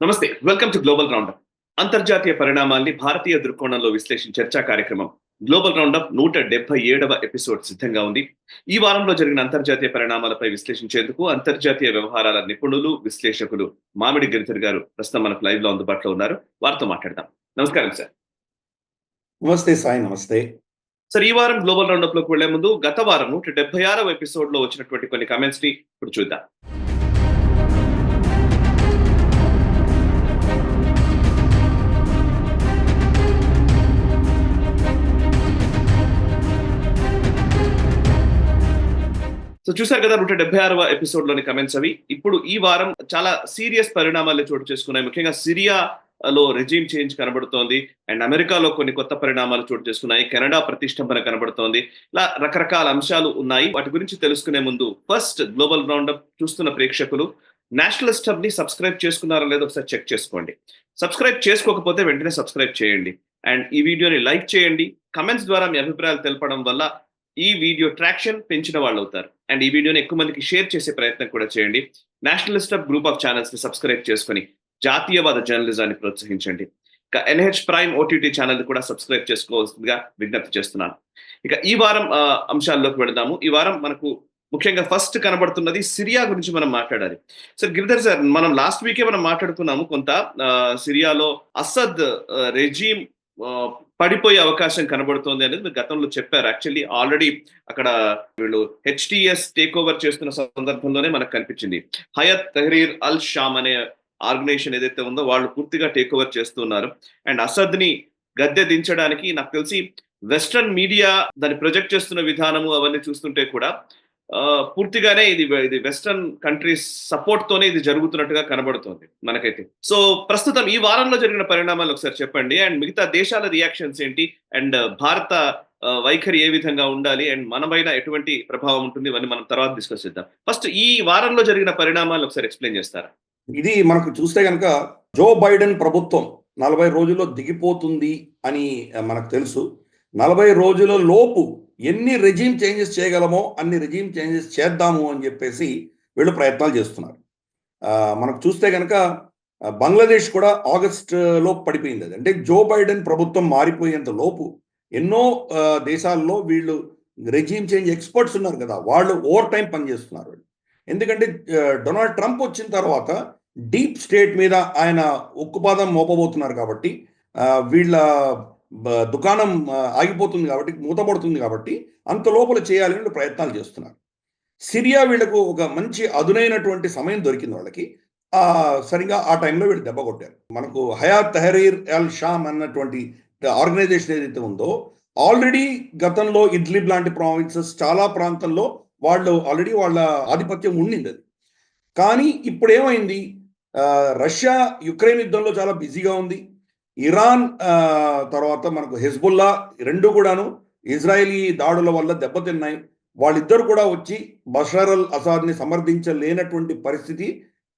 నమస్తే. Welcome to global roundup. అంతర్జాతీయ పరిణామాల్ని భారతీయ దృక్కోణంలో విశ్లేషించే చర్చా కార్యక్రమం గ్లోబల్ రౌండప్ 177వ ఎపిసోడ్ సిద్ధంగా ఉంది. ఈ వారంలో జరిగిన అంతర్జాతీయ పరిణామాలపై విశ్లేషించేందుకు అంతర్జాతీయ వ్యవహారాల నిపుణులు, విశ్లేషకులు మామిడి గిరిధర్ గారు ప్రస్తుతం మనకు లైవ్ లో అందుబాటులో ఉన్నారు. వారితో మాట్లాడదాం. నమస్కారం సార్. నమస్తే సాయి. నమస్తే సార్, ఈ వారం గ్లోబల్ రౌండప్ లోకి వెళ్లే ముందు గత వారం 176వ ఎపిసోడ్ లో వచ్చినటువంటి కొన్ని కమెంట్స్ ని ఇప్పుడు చూద్దాం. సో చూసారు కదా 176వ ఎపిసోడ్ లోని కమెంట్స్ అవి. ఇప్పుడు ఈ వారం చాలా సీరియస్ పరిణామాలు చోటు చేసుకున్నాయి. ముఖ్యంగా సిరియాలో రెజీమ్ చేంజ్ కనబడుతోంది అండ్ అమెరికాలో కొన్ని కొత్త పరిణామాలు చోటు చేసుకున్నాయి. కెనడా ప్రతిష్టంభన కనబడుతోంది. ఇలా రకరకాల అంశాలు ఉన్నాయి. వాటి గురించి తెలుసుకునే ముందు ఫస్ట్ గ్లోబల్ రౌండప్ చూస్తున్న ప్రేక్షకులు నేషనలిస్ట్ హబ్ ని సబ్స్క్రైబ్ చేసుకున్నారో లేదో ఒకసారి చెక్ చేసుకోండి. సబ్స్క్రైబ్ చేసుకోకపోతే వెంటనే సబ్స్క్రైబ్ చేయండి అండ్ ఈ వీడియోని లైక్ చేయండి. కమెంట్స్ ద్వారా మీ అభిప్రాయాలు తెలపడం వల్ల ఈ వీడియో ట్రాక్షన్ పెంచిన వాళ్ళు అవుతారు అండ్ ఈ వీడియోని ఎక్కువ మందికి షేర్ చేసే ప్రయత్నం కూడా చేయండి. Nationalist hub group of channels ని సబ్స్క్రైబ్ చేసుకుని జాతీయవాద జర్నలిజాన్ని ప్రోత్సహించండి. ఇక ఎన్హెచ్ ప్రైమ్ ఓటీటీ ఛానల్ కూడా సబ్స్క్రైబ్ చేసుకోవాల్సిందిగా విజ్ఞప్తి చేస్తున్నాను. ఇక ఈ వారం అంశాల్లోకి వెళదాము. ఈ వారం మనకు ముఖ్యంగా ఫస్ట్ కనబడుతున్నది సిరియా గురించి మనం మాట్లాడాలి. సార్ గిరిధర్ సార్, మనం లాస్ట్ వీకే మనం మాట్లాడుకున్నాము కొంత సిరియాలో అసద్ రెజీమ్ పడిపోయే అవకాశం కనబడుతోంది అనేది మీరు గతంలో చెప్పారు. యాక్చువల్లీ ఆల్రెడీ అక్కడ వీళ్ళు హెచ్టిఎస్ టేక్ ఓవర్ చేస్తున్న సందర్భంలోనే మనకు కనిపించింది. హయత్ తహ్రీర్ అల్ షామ్ అనే ఆర్గనైజేషన్ ఏదైతే ఉందో వాళ్ళు పూర్తిగా టేక్ ఓవర్ చేస్తున్నారు అండ్ అసద్ ని గద్దె దించడానికి నాకు తెలిసి వెస్ట్రన్ మీడియా దాన్ని ప్రొజెక్ట్ చేస్తున్న విధానము అవన్నీ చూస్తుంటే కూడా పూర్తిగానే ఇది వెస్టర్న్ కంట్రీస్ సపోర్ట్ తోనే ఇది జరుగుతున్నట్టుగా కనబడుతోంది మనకైతే. సో ప్రస్తుతం ఈ వారంలో జరిగిన పరిణామాలు ఒకసారి చెప్పండి అండ్ మిగతా దేశాల రియాక్షన్స్ ఏంటి అండ్ భారత వైఖరి ఏ విధంగా ఉండాలి అండ్ మనపైన ఎటువంటి ప్రభావం ఉంటుంది ఇవన్నీ మనం తర్వాత డిస్కస్ చేద్దాం. ఫస్ట్ ఈ వారంలో జరిగిన పరిణామాలు ఒకసారి ఎక్స్ప్లెయిన్ చేస్తారా? ఇది మనకు చూస్తే కనుక జో బైడెన్ ప్రభుత్వం 40 రోజుల్లో దిగిపోతుంది అని మనకు తెలుసు. 40 రోజుల లోపు ఎన్ని రెజీమ్ చేంజెస్ చేయగలమో అన్ని రెజీమ్ చేంజెస్ చేద్దాము అని చెప్పేసి వీళ్ళు ప్రయత్నాలు చేస్తున్నారు. మనకు చూస్తే కనుక బంగ్లాదేశ్ కూడా ఆగస్టులో పడిపోయింది. అది అంటే జో బైడెన్ ప్రభుత్వం మారిపోయేంత లోపు ఎన్నో దేశాల్లో వీళ్ళు రెజీమ్ చేంజ్ ఎక్స్పర్ట్స్ ఉన్నారు కదా, వాళ్ళు ఓవర్ టైం పనిచేస్తున్నారు. ఎందుకంటే డొనాల్డ్ ట్రంప్ వచ్చిన తర్వాత డీప్ స్టేట్ మీద ఆయన ఉక్కుపాదం మోపబోతున్నారు కాబట్టి వీళ్ళ దుకాణం ఆగిపోతుంది కాబట్టి, మూతపడుతుంది కాబట్టి అంత లోపల చేయాలని ప్రయత్నాలు చేస్తున్నారు. సిరియా వీళ్ళకు ఒక మంచి అదునైనటువంటి సమయం దొరికింది వాళ్ళకి. సరిగా ఆ టైంలో వీళ్ళు దెబ్బ కొట్టారు. మనకు హయాత్ తహరీర్ అల్ షామ్ అన్నటువంటి ఆర్గనైజేషన్ ఏదైతే ఉందో ఆల్రెడీ గతంలో ఇడ్లిబ్ లాంటి ప్రావిన్సెస్ చాలా ప్రాంతంలో వాళ్ళు ఆల్రెడీ వాళ్ళ ఆధిపత్యం ఉండింది. అది కానీ ఇప్పుడు ఏమైంది, రష్యా యుక్రెయిన్ యుద్ధంలో చాలా బిజీగా ఉంది. ఇరాన్ తర్వాత మనకు హెజ్బుల్లా రెండు కూడాను ఇజ్రాయేలీ దాడుల వల్ల దెబ్బతిన్నాయి. వాళ్ళిద్దరు కూడా వచ్చి బషర్ అల్ అసాద్ని సమర్థించలేనటువంటి పరిస్థితి.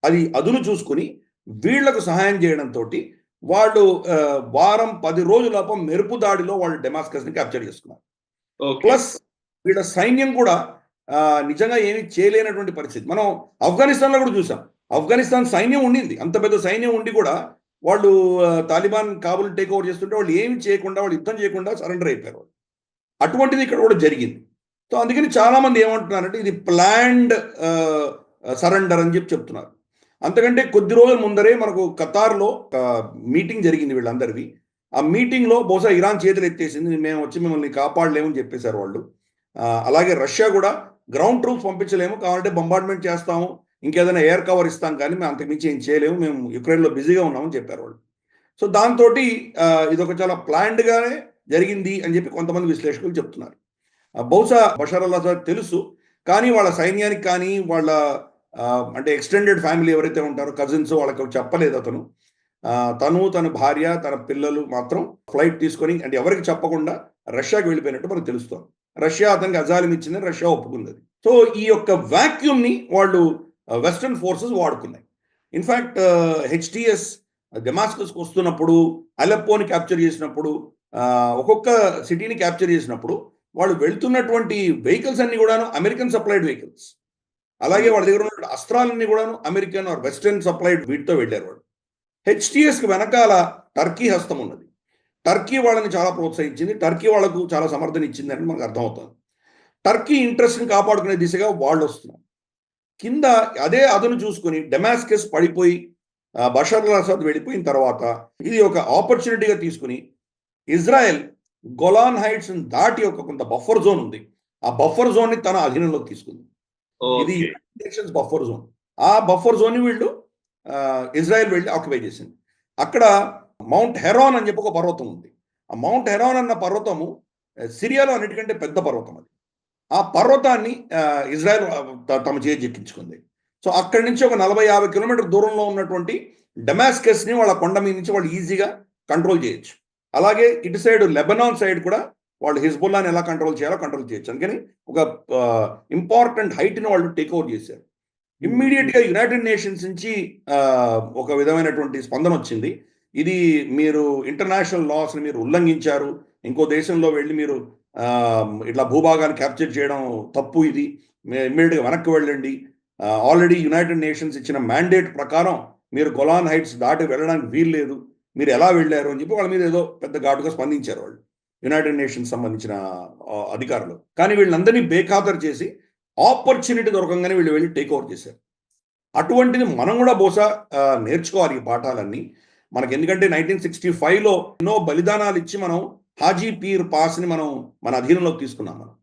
అది అదును చూసుకుని వీళ్లకు సహాయం చేయడంతో వాళ్ళు వారం 10 రోజులప మెరుపు దాడిలో వాళ్ళు డెమాస్కస్ని క్యాప్చర్ చేసుకున్నారు. ప్లస్ వీళ్ళ సైన్యం కూడా నిజంగా ఏమీ చేయలేనటువంటి పరిస్థితి మనం ఆఫ్ఘనిస్తాన్లో కూడా చూసాం. ఆఫ్ఘనిస్తాన్ సైన్యం ఉండింది, అంత పెద్ద సైన్యం ఉండి కూడా వాళ్ళు తాలిబాన్ కాబుల్ టేక్ ఓవర్ చేస్తుంటే వాళ్ళు ఏమి చేయకుండా, వాళ్ళు యుద్ధం చేయకుండా సరెండర్ అయిపోయారు. అటువంటిది ఇక్కడ కూడా జరిగింది. సో అందుకని చాలా మంది ఏమంటున్నారంటే ఇది ప్లాన్డ్ సరెండర్ అని చెప్తున్నారు. అంతకంటే కొద్ది రోజుల ముందరే మనకు ఖతార్లో మీటింగ్ జరిగింది వీళ్ళందరిది. ఆ మీటింగ్లో బహుశా ఇరాన్ చేతులు ఎత్తేసింది, మేము వచ్చి మిమ్మల్ని కాపాడలేమని చెప్పేశారు వాళ్ళు. అలాగే రష్యా కూడా గ్రౌండ్ ట్రూప్స్ పంపించలేము, కావాలంటే బొంబార్డ్మెంట్ చేస్తాము, ఇంకేదైనా ఎయిర్ కవర్ ఇస్తాం, కానీ మేము అంతకుమించి ఏం చేయలేము, మేము యుక్రెయిన్లో బిజీగా ఉన్నామని చెప్పారు వాళ్ళు. సో దాంతో ఇదొక చాలా ప్లాన్డ్గానే జరిగింది అని చెప్పి కొంతమంది విశ్లేషకులు చెప్తున్నారు. బహుశా బషర్ అల్ అసాద్ తెలుసు, కానీ వాళ్ళ సైన్యానికి కానీ వాళ్ళ అంటే ఎక్స్టెండెడ్ ఫ్యామిలీ ఎవరైతే ఉంటారో కజిన్స్ వాళ్ళకి చెప్పలేదు అతను. తన భార్య తన పిల్లలు మాత్రం ఫ్లైట్ తీసుకొని అంటే ఎవరికి చెప్పకుండా రష్యాకి వెళ్ళిపోయినట్టు మనకు తెలుస్తుంది. రష్యా అతనికి అజాలిం ఇచ్చిందని రష్యా ఒప్పుకుంది. సో ఈ యొక్క వాక్యూమ్ని వాళ్ళు వెస్టర్న్ ఫోర్సెస్ వాడుకున్నాయి. ఇన్ఫ్యాక్ట్ హెచ్టిఎస్ డెమాస్కస్కి వస్తున్నప్పుడు, అలెప్పోని క్యాప్చర్ చేసినప్పుడు, ఒక్కొక్క సిటీని క్యాప్చర్ చేసినప్పుడు వాళ్ళు వెళ్తున్నటువంటి వెహికల్స్ అన్ని కూడాను అమెరికన్ సప్లైడ్ వెహికల్స్. అలాగే వాళ్ళ దగ్గర ఉన్న అస్త్రాలన్నీ కూడాను అమెరికన్ ఆర్ వెస్టర్న్ సప్లైడ్ వీటితో వెళ్ళారు వాళ్ళు. హెచ్టిఎస్కి వెనకాల టర్కీ హస్తం ఉన్నది. టర్కీ వాళ్ళని చాలా ప్రోత్సహించింది, టర్కీ వాళ్ళకు చాలా సమర్థన ఇచ్చింది అని మనకు అర్థమవుతుంది. టర్కీ ఇంట్రెస్ట్ని కాపాడుకునే దిశగా వాళ్ళు వస్తున్నారు. కింద అదే అదును చూసుకుని డెమాస్కస్ పడిపోయి బషర్ అల్ అసద్ వెళ్ళిపోయిన తర్వాత ఇది ఒక ఆపర్చునిటీగా తీసుకుని ఇజ్రాయెల్ గొలాన్ హైట్స్ దాటి ఒక కొంత బఫర్ జోన్ ఉంది, ఆ బఫర్ జోన్ ని తన అధీనంలోకి తీసుకుంది. ఇది యునైటెడ్ నేషన్స్ బఫర్ జోన్. ఆ బఫర్ జోన్ ని వీళ్ళు ఇజ్రాయెల్ వెళ్ళి ఆక్యుపై చేసింది. అక్కడ మౌంట్ హెరాన్ అని చెప్పి ఒక పర్వతం ఉంది. ఆ మౌంట్ హెరాన్ అన్న పర్వతము సిరియాలో అన్నిటికంటే పెద్ద పర్వతం అది. ఆ పర్వతాన్ని ఇజ్రాయెల్ తమ చేజిక్కించుకుంది. సో అక్కడి నుంచి ఒక 40-50 కిలోమీటర్ దూరంలో ఉన్నటువంటి డెమాస్కస్ ని వాళ్ళ కొండ మీద నుంచి వాళ్ళు ఈజీగా కంట్రోల్ చేయొచ్చు. అలాగే ఇటు సైడ్ లెబనాన్ సైడ్ కూడా వాళ్ళు హిజ్బుల్లాని ఎలా కంట్రోల్ చేయాలో కంట్రోల్ చేయొచ్చు. అందుకని ఒక ఇంపార్టెంట్ హైట్ ని వాళ్ళు టేక్ ఓవర్ చేశారు. ఇమ్మీడియట్ గా యునైటెడ్ నేషన్స్ నుంచి ఒక విధమైనటువంటి స్పందన వచ్చింది. ఇది మీరు ఇంటర్నేషనల్ లాస్ ని మీరు ఉల్లంఘించారు, ఇంకో దేశంలో వెళ్ళి మీరు ఇట్లా భూభాగాన్ని క్యాప్చర్ చేయడం తప్పు, ఇది ఇమ్మీడియట్గా వెనక్కి వెళ్ళండి, ఆల్రెడీ యునైటెడ్ నేషన్స్ ఇచ్చిన మ్యాండేట్ ప్రకారం మీరు గొలాన్ హైట్స్ దాటి వెళ్ళడానికి వీలు లేదు, మీరు ఎలా వెళ్ళారు అని చెప్పి వాళ్ళ మీద ఏదో పెద్ద ఘాటుగా స్పందించారు వాళ్ళు యునైటెడ్ నేషన్స్ సంబంధించిన అధికారులు. కానీ వీళ్ళందరినీ బేఖాతరు చేసి ఆపర్చునిటీ దొరకంగానే వీళ్ళు వెళ్ళి టేక్ ఓవర్ చేశారు. అటువంటిది మనం కూడా బహుశా నేర్చుకోవాలి ఈ పాఠాలన్నీ మనకి. ఎందుకంటే 1965లో ఎన్నో బలిదానాలు ఇచ్చి మనం హాజీ పీర్ పాస్ ని మనం మన అధీనంలోకి తీసుకున్నాం మనం.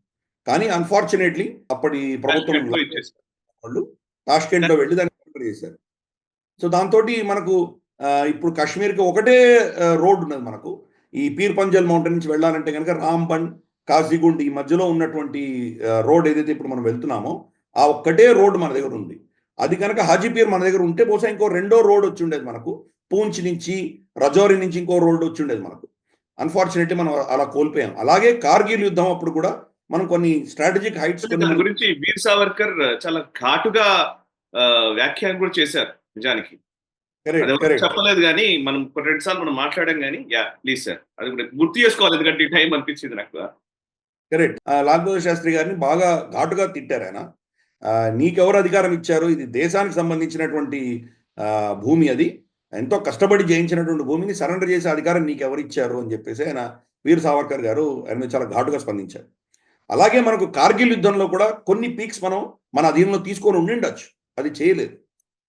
కానీ అన్ఫార్చునేట్లీ అప్పటి ప్రభుత్వం వాళ్ళు తాష్కెంట్ లో వెళ్ళి దాన్ని చేశారు. సో దాంతో మనకు ఇప్పుడు కాశ్మీర్కి ఒకటే రోడ్ ఉన్నది మనకు. ఈ పీర్ పంజల్ మౌంటైన్ నుంచి వెళ్ళాలంటే కనుక రాంబన్, కాజీగుండ్ ఈ మధ్యలో ఉన్నటువంటి రోడ్ ఏదైతే ఇప్పుడు మనం వెళ్తున్నామో ఆ ఒక్కటే రోడ్ మన దగ్గర ఉంది. అది కనుక హాజీపీర్ మన దగ్గర ఉంటే బహుశా ఇంకో రెండో రోడ్ వచ్చి ఉండేది మనకు. పూంచ్ నుంచి రజౌరి నుంచి ఇంకో రోడ్ వచ్చి ఉండేది మనకు. అన్ఫార్చునేట్లీ మనం అలా కోల్పోయాం. అలాగే కార్గిల్ యుద్ధం అప్పుడు కూడా మనం కొన్ని స్ట్రాటజిక్ హైట్స్ గురించి వీర్ సావర్కర్ చాలా ఘాటుగా వ్యాఖ్యానం కూడా చేశారు నిజానికి. చెప్పలేదు కానీ మనం రెండు సార్లు మనం మాట్లాడాం కానీ ప్లీజ్ సార్ అది కూడా గుర్తు చేసుకోవాలి, ఎందుకంటే ఈ టైం అనిపించింది నాకు. కరెక్ట్. లాల్ బహదూర్ శాస్త్రి గారిని బాగా ఘాటుగా తిట్టారు ఆయన. నీకెవరు అధికారం ఇచ్చారు, ఇది దేశానికి సంబంధించినటువంటి భూమి, అది ఎంతో కష్టపడి జయించినటువంటి భూమిని సరెండర్ చేసే అధికారం నీకెవరు ఇచ్చారు అని చెప్పేసి ఆయన వీర్ సావర్కర్ గారు ఆయన చాలా ఘాటుగా స్పందించారు. అలాగే మనకు కార్గిల్ యుద్ధంలో కూడా కొన్ని పీక్స్ మనం మన అధీనంలో తీసుకొని ఉండిండొచ్చు, అది చేయలేదు.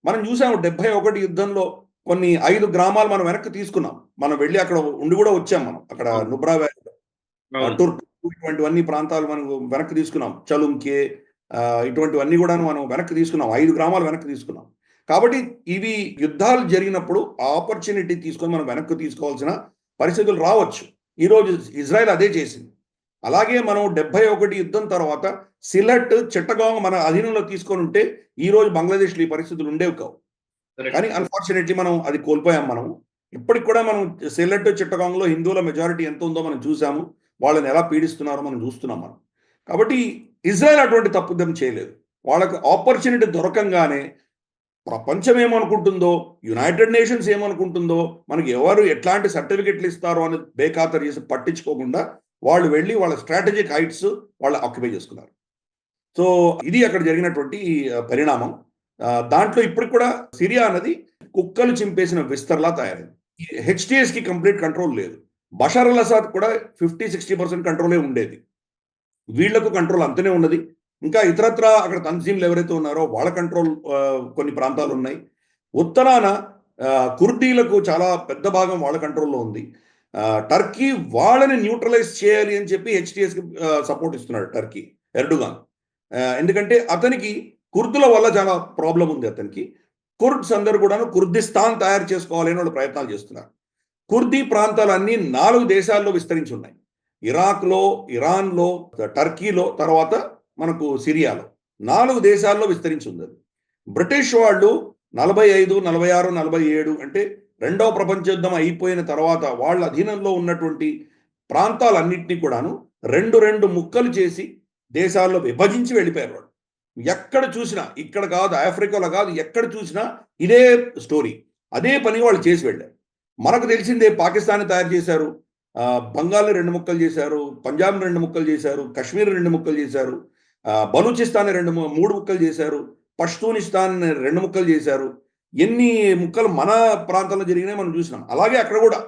మనం చూసాము 71 యుద్ధంలో కొన్ని 5 గ్రామాలు మనం వెనక్కి తీసుకున్నాం. మనం వెళ్ళి అక్కడ ఉండి కూడా వచ్చాం. మనం అక్కడ నుబ్రా వ్యాలీ, టుర్క్, ఇటువంటివన్నీ ప్రాంతాలు మనం వెనక్కి తీసుకున్నాం. చలుంకే ఇటువంటివన్నీ కూడా మనం వెనక్కి తీసుకున్నాం. 5 గ్రామాలు వెనక్కి తీసుకున్నాం. కాబట్టి ఇవి యుద్ధాలు జరిగినప్పుడు ఆపర్చునిటీ తీసుకొని మనం వెనక్కి తీసుకోవాల్సిన పరిస్థితులు రావచ్చు. ఈరోజు ఇజ్రాయెల్ అదే చేసింది. అలాగే మనం 71 యుద్ధం తర్వాత సిలట్, చిట్టగాంగ్ మన అధీనంలో తీసుకొని ఉంటే ఈ రోజు బంగ్లాదేశ్లో ఈ పరిస్థితులు ఉండేవి కావు. కానీ అన్ఫార్చునేట్లీ మనం అది కోల్పోయాం. మనం ఇప్పటికి కూడా మనం సిలట్, చిట్టగాంగ్ లో హిందువుల మెజారిటీ ఎంత ఉందో మనం చూసాము, వాళ్ళని ఎలా పీడిస్తున్నారో మనం చూస్తున్నాం మనం. కాబట్టి ఇజ్రాయెల్ అటువంటి తప్పుదం చేయలేదు. వాళ్ళకు ఆపర్చునిటీ దొరకంగానే ప్రపంచం ఏమనుకుంటుందో, యునైటెడ్ నేషన్స్ ఏమనుకుంటుందో, మనకి ఎవరు ఎట్లాంటి సర్టిఫికెట్లు ఇస్తారో అని బేఖాతరు చేసి పట్టించుకోకుండా వాళ్ళు వెళ్ళి వాళ్ళ స్ట్రాటజిక్ హైట్స్ వాళ్ళు ఆక్యుపై చేసుకున్నారు. సో ఇది అక్కడ జరిగినటువంటి పరిణామం. దాంట్లో ఇప్పటికి కూడా సిరియా అన్నది కుక్కలు చింపేసిన విస్తర్లా తయారైంది. హెచ్టిఎస్ కి కంప్లీట్ కంట్రోల్ లేదు. బషర్ అల్ అసాద్ కూడా 50-60% కంట్రోలే ఉండేది. వీళ్లకు కంట్రోల్ అంతనే ఉన్నది. ఇంకా ఇతరత్ర అక్కడ తన్జీమ్లు ఎవరైతే ఉన్నారో వాళ్ళ కంట్రోల్ కొన్ని ప్రాంతాలు ఉన్నాయి. ఉత్తరాన కుర్దీలకు చాలా పెద్ద భాగం వాళ్ళ కంట్రోల్లో ఉంది. టర్కీ వాళ్ళని న్యూట్రలైజ్ చేయాలి అని చెప్పి హెచ్టిఎస్కి సపోర్ట్ ఇస్తున్నాడు టర్కీ, ఎర్డోగాన్. ఎందుకంటే అతనికి కుర్దుల వల్ల చాలా ప్రాబ్లం ఉంది. అతనికి కుర్డ్స్ అందరూ కూడా కుర్దిస్తాన్ తయారు చేసుకోవాలని వాళ్ళు ప్రయత్నాలు చేస్తున్నారు. కుర్దీ ప్రాంతాలన్నీ 4 దేశాల్లో విస్తరించి ఉన్నాయి. ఇరాక్లో, ఇరాన్లో, టర్కీలో, తర్వాత మనకు సిరియాలో 4 దేశాల్లో విస్తరించి ఉంది. బ్రిటిష్ వాళ్ళు 45, 46, 47 అంటే రెండవ ప్రపంచ యుద్ధం అయిపోయిన తర్వాత వాళ్ళ అధీనంలో ఉన్నటువంటి ప్రాంతాలన్నింటినీ కూడాను 2 ముక్కలు చేసి దేశాల్లో విభజించి వెళ్ళిపోయారు వాళ్ళు. ఎక్కడ చూసినా, ఇక్కడ కాదు, ఆఫ్రికాలో కాదు, ఎక్కడ చూసినా ఇదే స్టోరీ. అదే పని వాళ్ళు చేసి వెళ్ళారు. మనకు తెలిసిందే పాకిస్తాన్ తయారు చేశారు, బంగాల్ని 2 ముక్కలు చేశారు, పంజాబ్ని 2 ముక్కలు చేశారు, కశ్మీర్ 2 ముక్కలు చేశారు, బలూచిస్తాన్ 3 ముక్కలు చేశారు, పష్తూనిస్తాన్ 2 ముక్కలు చేశారు. ఎన్ని ముక్కలు మన ప్రాంతంలో జరిగినాయి మనం చూసినాం. అలాగే అక్కడ కూడా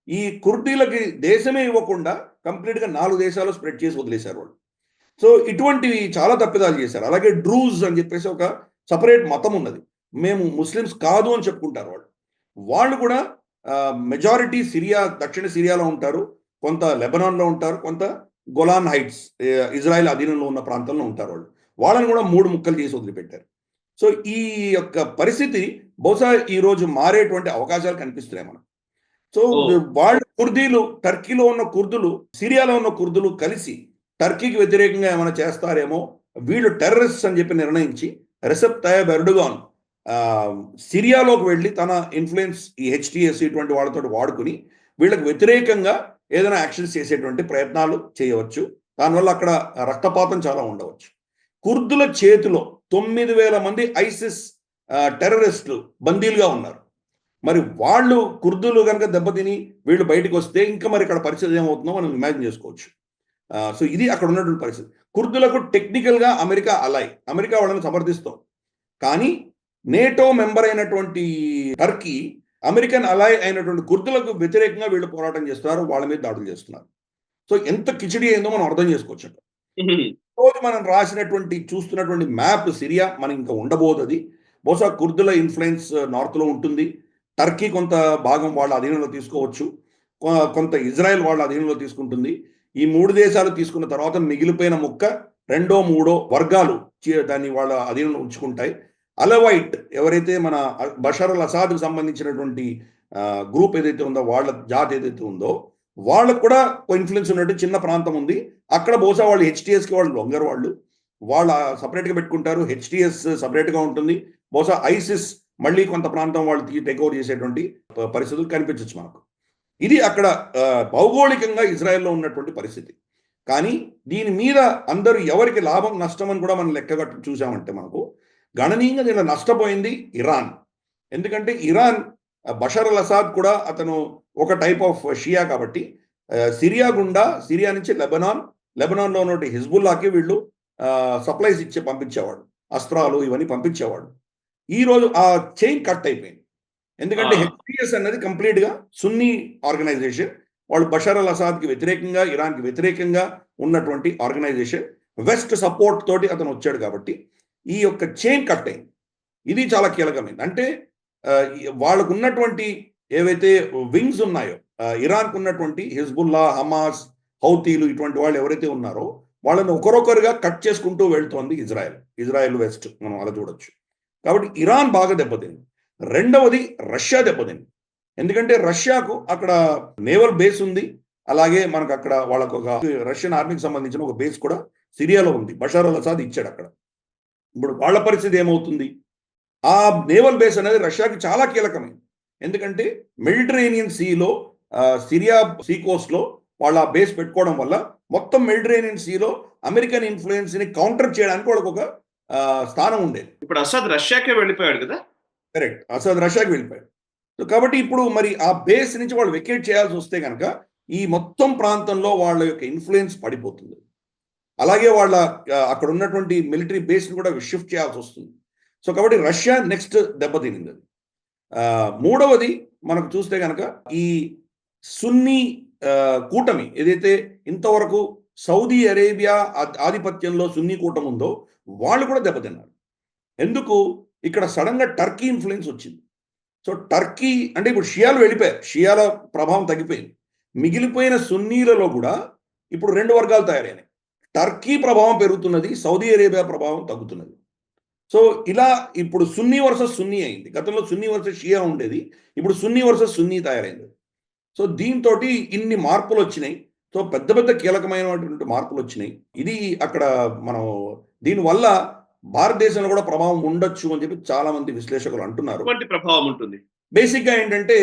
ఈ కుర్దీలకి దేశమే ఇవ్వకుండా కంప్లీట్గా 4 దేశాలు స్ప్రెడ్ చేసి వదిలేశారు వాళ్ళు. సో ఇటువంటివి చాలా తప్పిదాలు చేశారు. అలాగే డ్రూజ్ అని చెప్పేసి ఒక సపరేట్ మతం ఉన్నది. మేము ముస్లిమ్స్ కాదు అని చెప్పుకుంటారు వాళ్ళు. వాళ్ళు కూడా మెజారిటీ సిరియా, దక్షిణ సిరియాలో ఉంటారు, కొంత లెబనాన్లో ఉంటారు, కొంత గొలాన్ హైట్స్ ఇజ్రాయెల్ అధీనంలో ఉన్న ప్రాంతంలో ఉంటారు వాళ్ళు. వాళ్ళని కూడా 3 ముక్కలు చేసి వదిలిపెట్టారు. సో ఈ యొక్క పరిస్థితి బహుశా ఈరోజు మారేటువంటి అవకాశాలు కనిపిస్తున్నాయి మనకు. సో ఓ వాళ్ళు కుర్దీలు, టర్కీలో ఉన్న కుర్దులు, సిరియాలో ఉన్న కుర్దులు కలిసి టర్కీకి వ్యతిరేకంగా ఏమైనా చేస్తారేమో, వీళ్ళు టెర్రరిస్ట్ అని చెప్పి నిర్ణయించి రెసెప్ తయ్యబ్ ఎర్డోగాన్ సిరియాలోకి వెళ్ళి తన ఇన్ఫ్లుయెన్స్ ఈ హెచ్టిఎస్ ఇటువంటి వాళ్ళతో వాడుకుని వీళ్ళకి వ్యతిరేకంగా ఏదైనా యాక్షన్స్ చేసేటువంటి ప్రయత్నాలు చేయవచ్చు. దానివల్ల అక్కడ రక్తపాతం చాలా ఉండవచ్చు. కుర్దుల చేతిలో 9,000 మంది ఐసిస్ టెర్రరిస్టులు బందీలుగా ఉన్నారు. మరి వాళ్ళు కుర్దులు కనుక దెబ్బతిని వీళ్ళు బయటకు వస్తే ఇంకా మరి ఇక్కడ పరిస్థితి ఏమవుతుందో మనం ఇమాజిన్ చేసుకోవచ్చు. సో ఇది అక్కడ ఉన్నటువంటి పరిస్థితి. కుర్దులకు టెక్నికల్గా అమెరికా అలై, అమెరికా వాళ్ళని సమర్థిస్తాం. కానీ నేటో మెంబర్ అయినటువంటి టర్కీ అమెరికన్ అలై అయినటువంటి కుర్దులకు వ్యతిరేకంగా వీళ్ళు పోరాటం చేస్తున్నారు, వాళ్ళ మీద దాడులు చేస్తున్నారు. సో ఎంత కిచిడి అయిందో మనం అర్థం చేసుకోవచ్చు. రోజు మనం రాసినటువంటి చూస్తున్నటువంటి మ్యాప్ సిరియా మనకి ఇంకా ఉండబోతుంది. బహుశా కుర్దుల ఇన్ఫ్లుయెన్స్ నార్త్లో ఉంటుంది. టర్కీ కొంత భాగం వాళ్ళ అధీనంలో తీసుకోవచ్చు, కొంత ఇజ్రాయెల్ వాళ్ళ అధీనంలో తీసుకుంటుంది. ఈ 3 దేశాలు తీసుకున్న తర్వాత మిగిలిపోయిన ముక్క 2, 3 వర్గాలు దాన్ని వాళ్ళ అధీనంలో ఉంచుకుంటాయి. అలవైట్ ఎవరైతే మన బషర్ అల్ అసాద్కు సంబంధించినటువంటి గ్రూప్ ఏదైతే ఉందో, వాళ్ళ జాతి ఏదైతే ఉందో, వాళ్ళకు కూడా ఇన్ఫ్లుయెన్స్ ఉన్నట్టు చిన్న ప్రాంతం ఉంది. అక్కడ బహుశా వాళ్ళు హెచ్టిఎస్కి వాళ్ళు లొంగరు, వాళ్ళ సపరేట్గా పెట్టుకుంటారు. హెచ్టిఎస్ సపరేట్గా ఉంటుంది. బహుశా ఐసిస్ మళ్ళీ కొంత ప్రాంతం వాళ్ళు టేక్ ఓవర్ చేసేటువంటి పరిస్థితులు కనిపించవచ్చు మనకు. ఇది అక్కడ భౌగోళికంగా ఇజ్రాయెల్లో ఉన్నటువంటి పరిస్థితి. కానీ దీని మీద అందరూ ఎవరికి లాభం నష్టం అని కూడా మనం లెక్కగట్టు చూసామంటే మనకు గణనీయంగా దీనిలో నష్టపోయింది ఇరాన్. ఎందుకంటే ఇరాన్ బషర్ అల్ అసాద్ కూడా అతను ఒక టైప్ ఆఫ్ షియా కాబట్టి సిరియా నుంచి లెబనాన్లో ఉన్నటువంటి హిజ్బుల్లాకి వీళ్ళు సప్లైస్ పంపించేవాడు, అస్త్రాలు ఇవన్నీ పంపించేవాడు. ఈరోజు ఆ చైన్ కట్ అయిపోయింది. ఎందుకంటే హెచ్టిఎస్ అనేది కంప్లీట్గా సున్నీ ఆర్గనైజేషన్. వాళ్ళు బషర్ అల్ అసాద్కి వ్యతిరేకంగా, ఇరాన్కి వ్యతిరేకంగా ఉన్నటువంటి ఆర్గనైజేషన్. వెస్ట్ సపోర్ట్ తోటి అతను వచ్చాడు కాబట్టి ఈ యొక్క చైన్ కట్ అయింది. ఇది చాలా కీలకమైంది. అంటే వాళ్ళకు ఉన్నటువంటి ఏవైతే వింగ్స్ ఉన్నాయో, ఇరాన్కు ఉన్నటువంటి హిజ్బుల్లా, హమాస్, హౌతీలు ఇటువంటి వాళ్ళు ఎవరైతే ఉన్నారో వాళ్ళని ఒకరొకరుగా కట్ చేసుకుంటూ వెళ్తోంది ఇజ్రాయెల్ వెస్ట్, మనం అలా చూడొచ్చు. కాబట్టి ఇరాన్ బాగా దెబ్బతింది. రెండవది రష్యా దెబ్బతింది. ఎందుకంటే రష్యాకు అక్కడ నేవల్ బేస్ ఉంది. అలాగే మనకు అక్కడ వాళ్ళకు ఒక రష్యన్ ఆర్మీకి సంబంధించిన ఒక బేస్ కూడా సిరియాలో ఉంది. బషర్ అల్ అసాద్ ఇచ్చాడు అక్కడ. ఇప్పుడు వాళ్ళ పరిస్థితి ఏమవుతుంది? ఆ నేవల్ బేస్ అనేది రష్యాకి చాలా కీలకమైంది. ఎందుకంటే మెడిటరేనియన్ సీలో, సిరియా సీ కోస్ట్లో వాళ్ళ బేస్ పెట్టుకోవడం వల్ల మొత్తం మెడిటరేనియన్ సీలో అమెరికన్ ఇన్ఫ్లుయెన్స్ని కౌంటర్ చేయడానికి వాళ్ళకు ఒక స్థానం ఉండేది. ఇప్పుడు అసాద్ రష్యాకే వెళ్ళిపోయాడు కదా. కరెక్ట్, అసాద్ రష్యాకి వెళ్ళిపోయాడు. సో కాబట్టి ఇప్పుడు మరి ఆ బేస్ నుంచి వాళ్ళు వెకేట్ చేయాల్సి వస్తే కనుక ఈ మొత్తం ప్రాంతంలో వాళ్ళ యొక్క ఇన్ఫ్లుయెన్స్ పడిపోతుంది. అలాగే వాళ్ళ అక్కడ ఉన్నటువంటి మిలిటరీ బేస్ని కూడా షిఫ్ట్ చేయాల్సి వస్తుంది. సో కాబట్టి రష్యా నెక్స్ట్ దెబ్బతినింది అది. మూడవది మనకు చూస్తే కనుక ఈ సున్నీ కూటమి ఏదైతే ఇంతవరకు సౌదీ అరేబియా ఆధిపత్యంలో సున్నీ కూటమి ఉందో వాళ్ళు కూడా దెబ్బతిన్నారు. ఎందుకు? ఇక్కడ సడన్గా టర్కీ ఇన్ఫ్లుయెన్స్ వచ్చింది. సో టర్కీ అంటే ఇప్పుడు షియాలు వెళ్ళిపోయారు, షియాల ప్రభావం తగ్గిపోయింది. మిగిలిపోయిన సున్నీలలో కూడా ఇప్పుడు 2 వర్గాలు తయారైనాయి. టర్కీ ప్రభావం పెరుగుతున్నది, సౌదీ అరేబియా ప్రభావం తగ్గుతున్నది. సో ఇలా ఇప్పుడు సున్నీ వర్సెస్ సున్నీ అయింది. గతంలో సున్నీ వర్సెస్ షియా ఉండేది, ఇప్పుడు సున్నీ వర్సెస్ సున్నీ తయారైంది. సో దీంతో ఇన్ని మార్పులు వచ్చినాయి. సో పెద్ద పెద్ద కీలకమైనటువంటి మార్పులు వచ్చినాయి. ఇది అక్కడ మనం దీనివల్ల భారతదేశంలో కూడా ప్రభావం ఉండొచ్చు అని చెప్పి చాలా మంది విశ్లేషకులు అంటున్నారు. ఎటువంటి ప్రభావం ఉంటుంది? బేసిక్గా ఏంటంటే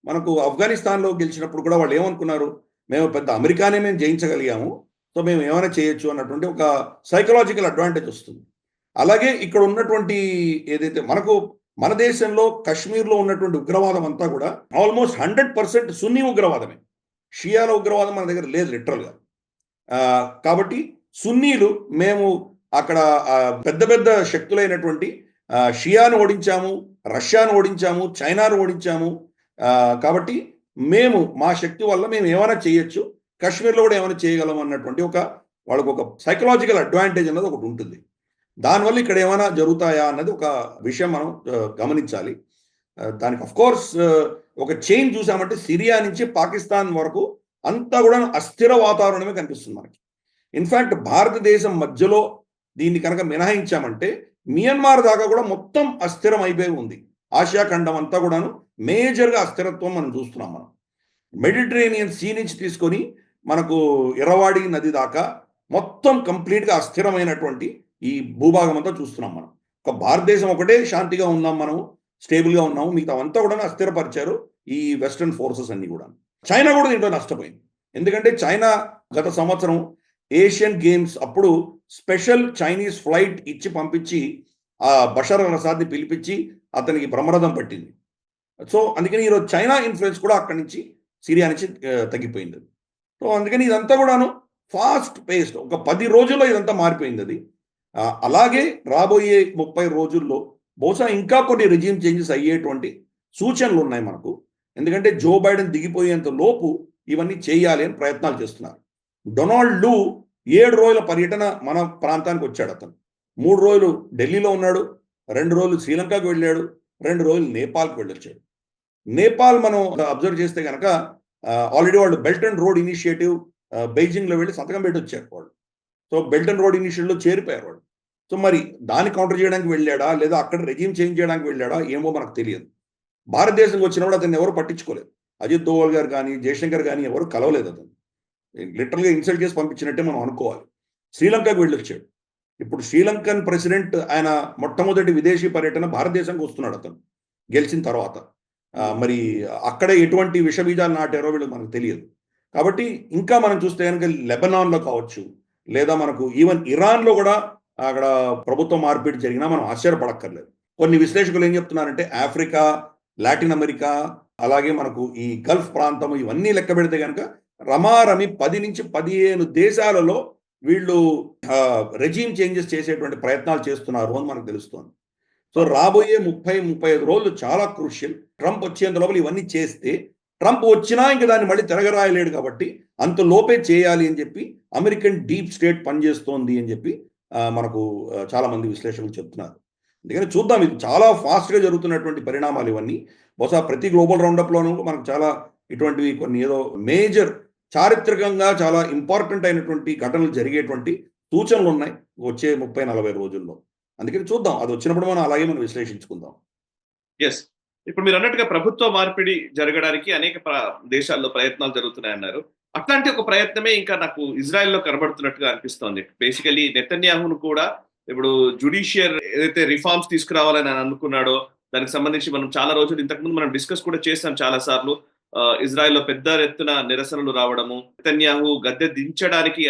మనకు ఆఫ్ఘనిస్తాన్లో గెలిచినప్పుడు కూడా వాళ్ళు ఏమనుకున్నారు, మేము పెద్ద అమెరికానే మేము జయించగలిగాము, సో మేము ఏమైనా చేయొచ్చు అన్నటువంటి ఒక సైకలాజికల్ అడ్వాంటేజ్ వస్తుంది. అలాగే ఇక్కడ ఉన్నటువంటి ఏదైతే మన దేశంలో కశ్మీర్లో ఉన్నటువంటి ఉగ్రవాదం అంతా కూడా ఆల్మోస్ట్ 100% సున్నీ ఉగ్రవాదమే. షియాల ఉగ్రవాదం మన దగ్గర లేదు లిటరల్గా. కాబట్టి సున్నీలు మేము అక్కడ పెద్ద పెద్ద శక్తులైనటువంటి షియాను ఓడించాము, రష్యాను ఓడించాము, చైనాను ఓడించాము. కాబట్టి మేము మా శక్తి వల్ల మేము ఏమైనా చేయొచ్చు, కశ్మీర్లో కూడా ఏమైనా చేయగలం అన్నటువంటి వాళ్ళకు ఒక సైకలాజికల్ అడ్వాంటేజ్ అన్నది ఒకటి ఉంటుంది. దానివల్ల ఇక్కడ ఏమైనా జరుగుతాయా అన్నది ఒక విషయం మనం గమనించాలి. దానికి అఫ్కోర్స్ ఒక చేంజ్ చూసామంటే సిరియా నుంచి పాకిస్తాన్ వరకు అంతా కూడా అస్థిర వాతావరణమే కనిపిస్తుంది మనకి. ఇన్ఫ్యాక్ట్ భారతదేశం మధ్యలో దీన్ని కనుక మినహాయించామంటే మియన్మార్ దాకా కూడా మొత్తం అస్థిరం అయిపోయి ఉంది. ఆసియా ఖండం అంతా కూడాను మేజర్గా అస్థిరత్వం మనం చూస్తున్నాం. మనం మెడిటరేనియన్ సీ నుంచి తీసుకొని మనకు ఇరవాడి నది దాకా మొత్తం కంప్లీట్గా అస్థిరమైనటువంటి ఈ భూభాగం అంతా చూస్తున్నాం. మనం ఒక భారతదేశం ఒకటే శాంతిగా ఉన్నాం, మనం స్టేబుల్గా ఉన్నాము, మిగతా అంతా కూడా అస్థిరపరిచారు ఈ వెస్టర్న్ ఫోర్సెస్ అన్ని కూడా. చైనా కూడా దీంట్లో నష్టపోయింది. ఎందుకంటే చైనా గత సంవత్సరం ఏషియన్ గేమ్స్ అప్పుడు స్పెషల్ చైనీస్ ఫ్లైట్ ఇచ్చి పంపించి ఆ బషర్ అల్ అసాద్ని పిలిపించి అతనికి బ్రహ్మరథం పట్టింది. సో అందుకని ఈరోజు చైనా ఇన్ఫ్లుయెన్స్ కూడా అక్కడి నుంచి సిరియా నుంచి తగ్గిపోయింది. సో అందుకని ఇదంతా కూడాను ఫాస్ట్ పేస్డ్, ఒక 10 రోజుల్లో ఇదంతా మారిపోయింది అది. అలాగే రాబోయే 30 రోజుల్లో బహుశా ఇంకా కొన్ని రెజ్యూమ్ చేంజెస్ అయ్యేటువంటి సూచనలు ఉన్నాయి మనకు. ఎందుకంటే జో బైడెన్ దిగిపోయేంత లోపు ఇవన్నీ చేయాలి అని ప్రయత్నాలు చేస్తున్నారు. డొనాల్డ్ లూ 7 రోజుల పర్యటన మన ప్రాంతానికి వచ్చాడు. అతను 3 రోజులు ఢిల్లీలో ఉన్నాడు, 2 రోజులు శ్రీలంకకు వెళ్ళాడు, 2 రోజులు నేపాల్కి వెళ్ళొచ్చాడు. నేపాల్ మనం అబ్జర్వ్ చేస్తే కనుక ఆల్రెడీ వాళ్ళు బెల్ట్ అండ్ రోడ్ ఇనిషియేటివ్ బెయిజింగ్లో వెళ్ళి సంతకం పెట్టి వచ్చారు వాళ్ళు. సో బెల్ట్ అండ్ రోడ్ ఇనిషియేటివ్లో చేరిపోయారు వాళ్ళు. సో మరి దాన్ని కౌంటర్ చేయడానికి వెళ్ళాడా లేదా అక్కడ రెజ్యూమ్ చేంజ్ చేయడానికి వెళ్ళాడా ఏమో మనకు తెలియదు. భారతదేశంకి వచ్చినప్పుడు అతన్ని ఎవరు పట్టించుకోలేదు. అజిత్ దోవల్ గారు కానీ జయశంకర్ కానీ ఎవరు కలవలేదు. అతను లిటరల్గా ఇన్సల్ట్ చేసి పంపించినట్టే మనం అనుకోవాలి. శ్రీలంకకు వెళ్ళొచ్చాడు. ఇప్పుడు శ్రీలంకన్ ప్రెసిడెంట్ ఆయన మొట్టమొదటి విదేశీ పర్యటన భారతదేశానికి వస్తున్నాడు అతను గెలిచిన తర్వాత. మరి అక్కడే ఎటువంటి విషబీజాలు నాటారో వీళ్ళు మనకు తెలియదు. కాబట్టి ఇంకా మనం చూస్తే కనుక లెబనాన్లో కావచ్చు, లేదా మనకు ఈవెన్ ఇరాన్లో కూడా అక్కడ ప్రభుత్వ మార్పిడి జరిగినా మనం ఆశ్చర్యపడక్కర్లేదు. కొన్ని విశ్లేషకులు ఏం చెప్తున్నారంటే ఆఫ్రికా, లాటిన్ అమెరికా, అలాగే మనకు ఈ గల్ఫ్ ప్రాంతం ఇవన్నీ లెక్క పెడితే కనుక రమారమి 10 నుంచి 15 దేశాలలో వీళ్ళు రెజీమ్ చేంజెస్ చేసేటువంటి ప్రయత్నాలు చేస్తున్నారు అని మనకు తెలుస్తుంది. సో రాబోయే 30-35 రోజులు చాలా క్రూషియల్. ట్రంప్ వచ్చేంత లోపల ఇవన్నీ చేస్తే, ట్రంప్ వచ్చినా ఇంకా దాన్ని మళ్ళీ తిరగరాయలేడు కాబట్టి అంత లోపే చేయాలి అని చెప్పి అమెరికన్ డీప్ స్టేట్ పనిచేస్తోంది అని చెప్పి మనకు చాలా మంది విశ్లేషకులు చెప్తున్నారు. అందుకని చూద్దాం, ఇది చాలా ఫాస్ట్గా జరుగుతున్నటువంటి పరిణామాలు ఇవన్నీ. బహుశా ప్రతి గ్లోబల్ రౌండప్లోనూ మనకు చాలా ఇటువంటివి కొన్ని ఏదో మేజర్ చారిత్రకంగా చాలా ఇంపార్టెంట్ అయినటువంటి ఘటనలు జరిగేటువంటి సూచనలు ఉన్నాయి వచ్చే 30-40 రోజుల్లో. అందుకని చూద్దాం, అది వచ్చినప్పుడు మనం అలాగే మనం విశ్లేషించుకుందాం. ఎస్, ఇప్పుడు మీరు అన్నట్టుగా ప్రభుత్వ మార్పిడి జరగడానికి అనేక దేశాల్లో ప్రయత్నాలు జరుగుతున్నాయన్నారు. అట్లాంటి ఒక ప్రయత్నమే ఇంకా నాకు ఇజ్రాయెల్లో కనబడుతున్నట్టుగా అనిపిస్తోంది. బేసికలీ నెతన్యాహును కూడా ఇప్పుడు జుడిషియర్ ఏదైతే రిఫార్మ్స్ తీసుకురావాలని ఆయన అనుకున్నాడో దానికి సంబంధించి మనం చాలా రోజులు ఇంతకుముందు మనం డిస్కస్ కూడా చేస్తాం చాలా సార్లు. ఇజ్రాయెల్లో పెద్ద ఎత్తున నిరసనలు రావడము, నెతన్యాహు గద్దె దించడానికి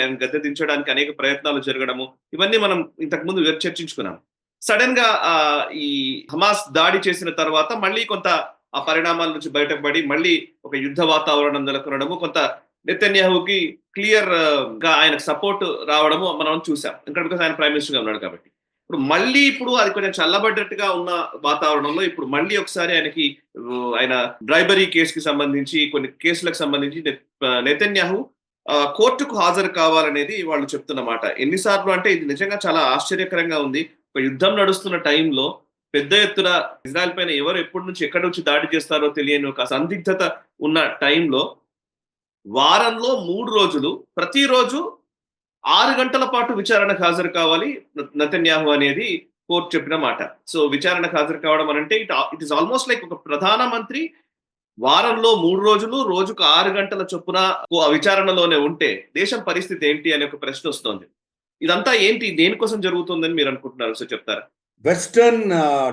అనేక ప్రయత్నాలు జరగడము, ఇవన్నీ మనం ఇంతకుముందు చర్చించుకున్నాం. సడన్ గా ఈ హమాస్ దాడి చేసిన తర్వాత మళ్ళీ కొంత ఆ పరిణామాల నుంచి బయటపడి మళ్ళీ ఒక యుద్ధ వాతావరణం నెలకొనడము, కొంత నెతన్యాహుకి క్లియర్ గా ఆయనకు సపోర్ట్ రావడము మనం చూసాం. ఎందుకంటే ఆయన ప్రైమ్ మినిస్టర్ గా ఉన్నాడు కాబట్టి. ఇప్పుడు అది కొంచెం చల్లబడ్డట్టుగా ఉన్న వాతావరణంలో ఇప్పుడు మళ్ళీ ఒకసారి ఆయన డ్రైబరీ కేసుకి సంబంధించి కొన్ని కేసులకు సంబంధించి నెతన్యాహు కోర్టుకు హాజరు కావాలనేది వాళ్ళు చెప్తున్న మాట. ఎన్నిసార్లు అంటే ఇది నిజంగా చాలా ఆశ్చర్యకరంగా ఉంది. ఒక యుద్ధం నడుస్తున్న టైంలో పెద్ద ఎత్తున ఇజ్రాయెల్ పైన ఎవరు ఎప్పటి నుంచి ఎక్కడి నుంచి దాడి చేస్తారో తెలియని ఒక సందిగ్ధత ఉన్న టైంలో వారంలో 3 రోజులు ప్రతిరోజు 6 గంటల పాటు విచారణకు హాజరు కావాలి నెతన్యాహు అనేది కోర్టు చెప్పిన మాట. సో విచారణకు హాజరు కావడం అంటే ఇట్ ఈస్ ఆల్మోస్ట్ లైక్ ఒక ప్రధానమంత్రి వారంలో 3 రోజులు రోజుకు 6 గంటల చొప్పున విచారణలోనే ఉంటే దేశం పరిస్థితి ఏంటి అనే ఒక ప్రశ్న వస్తోంది. ఇదంతా ఏంటి, దేనికోసం జరుగుతుందని మీరు అనుకుంటున్నారు? సో చెప్తారా? వెస్టర్న్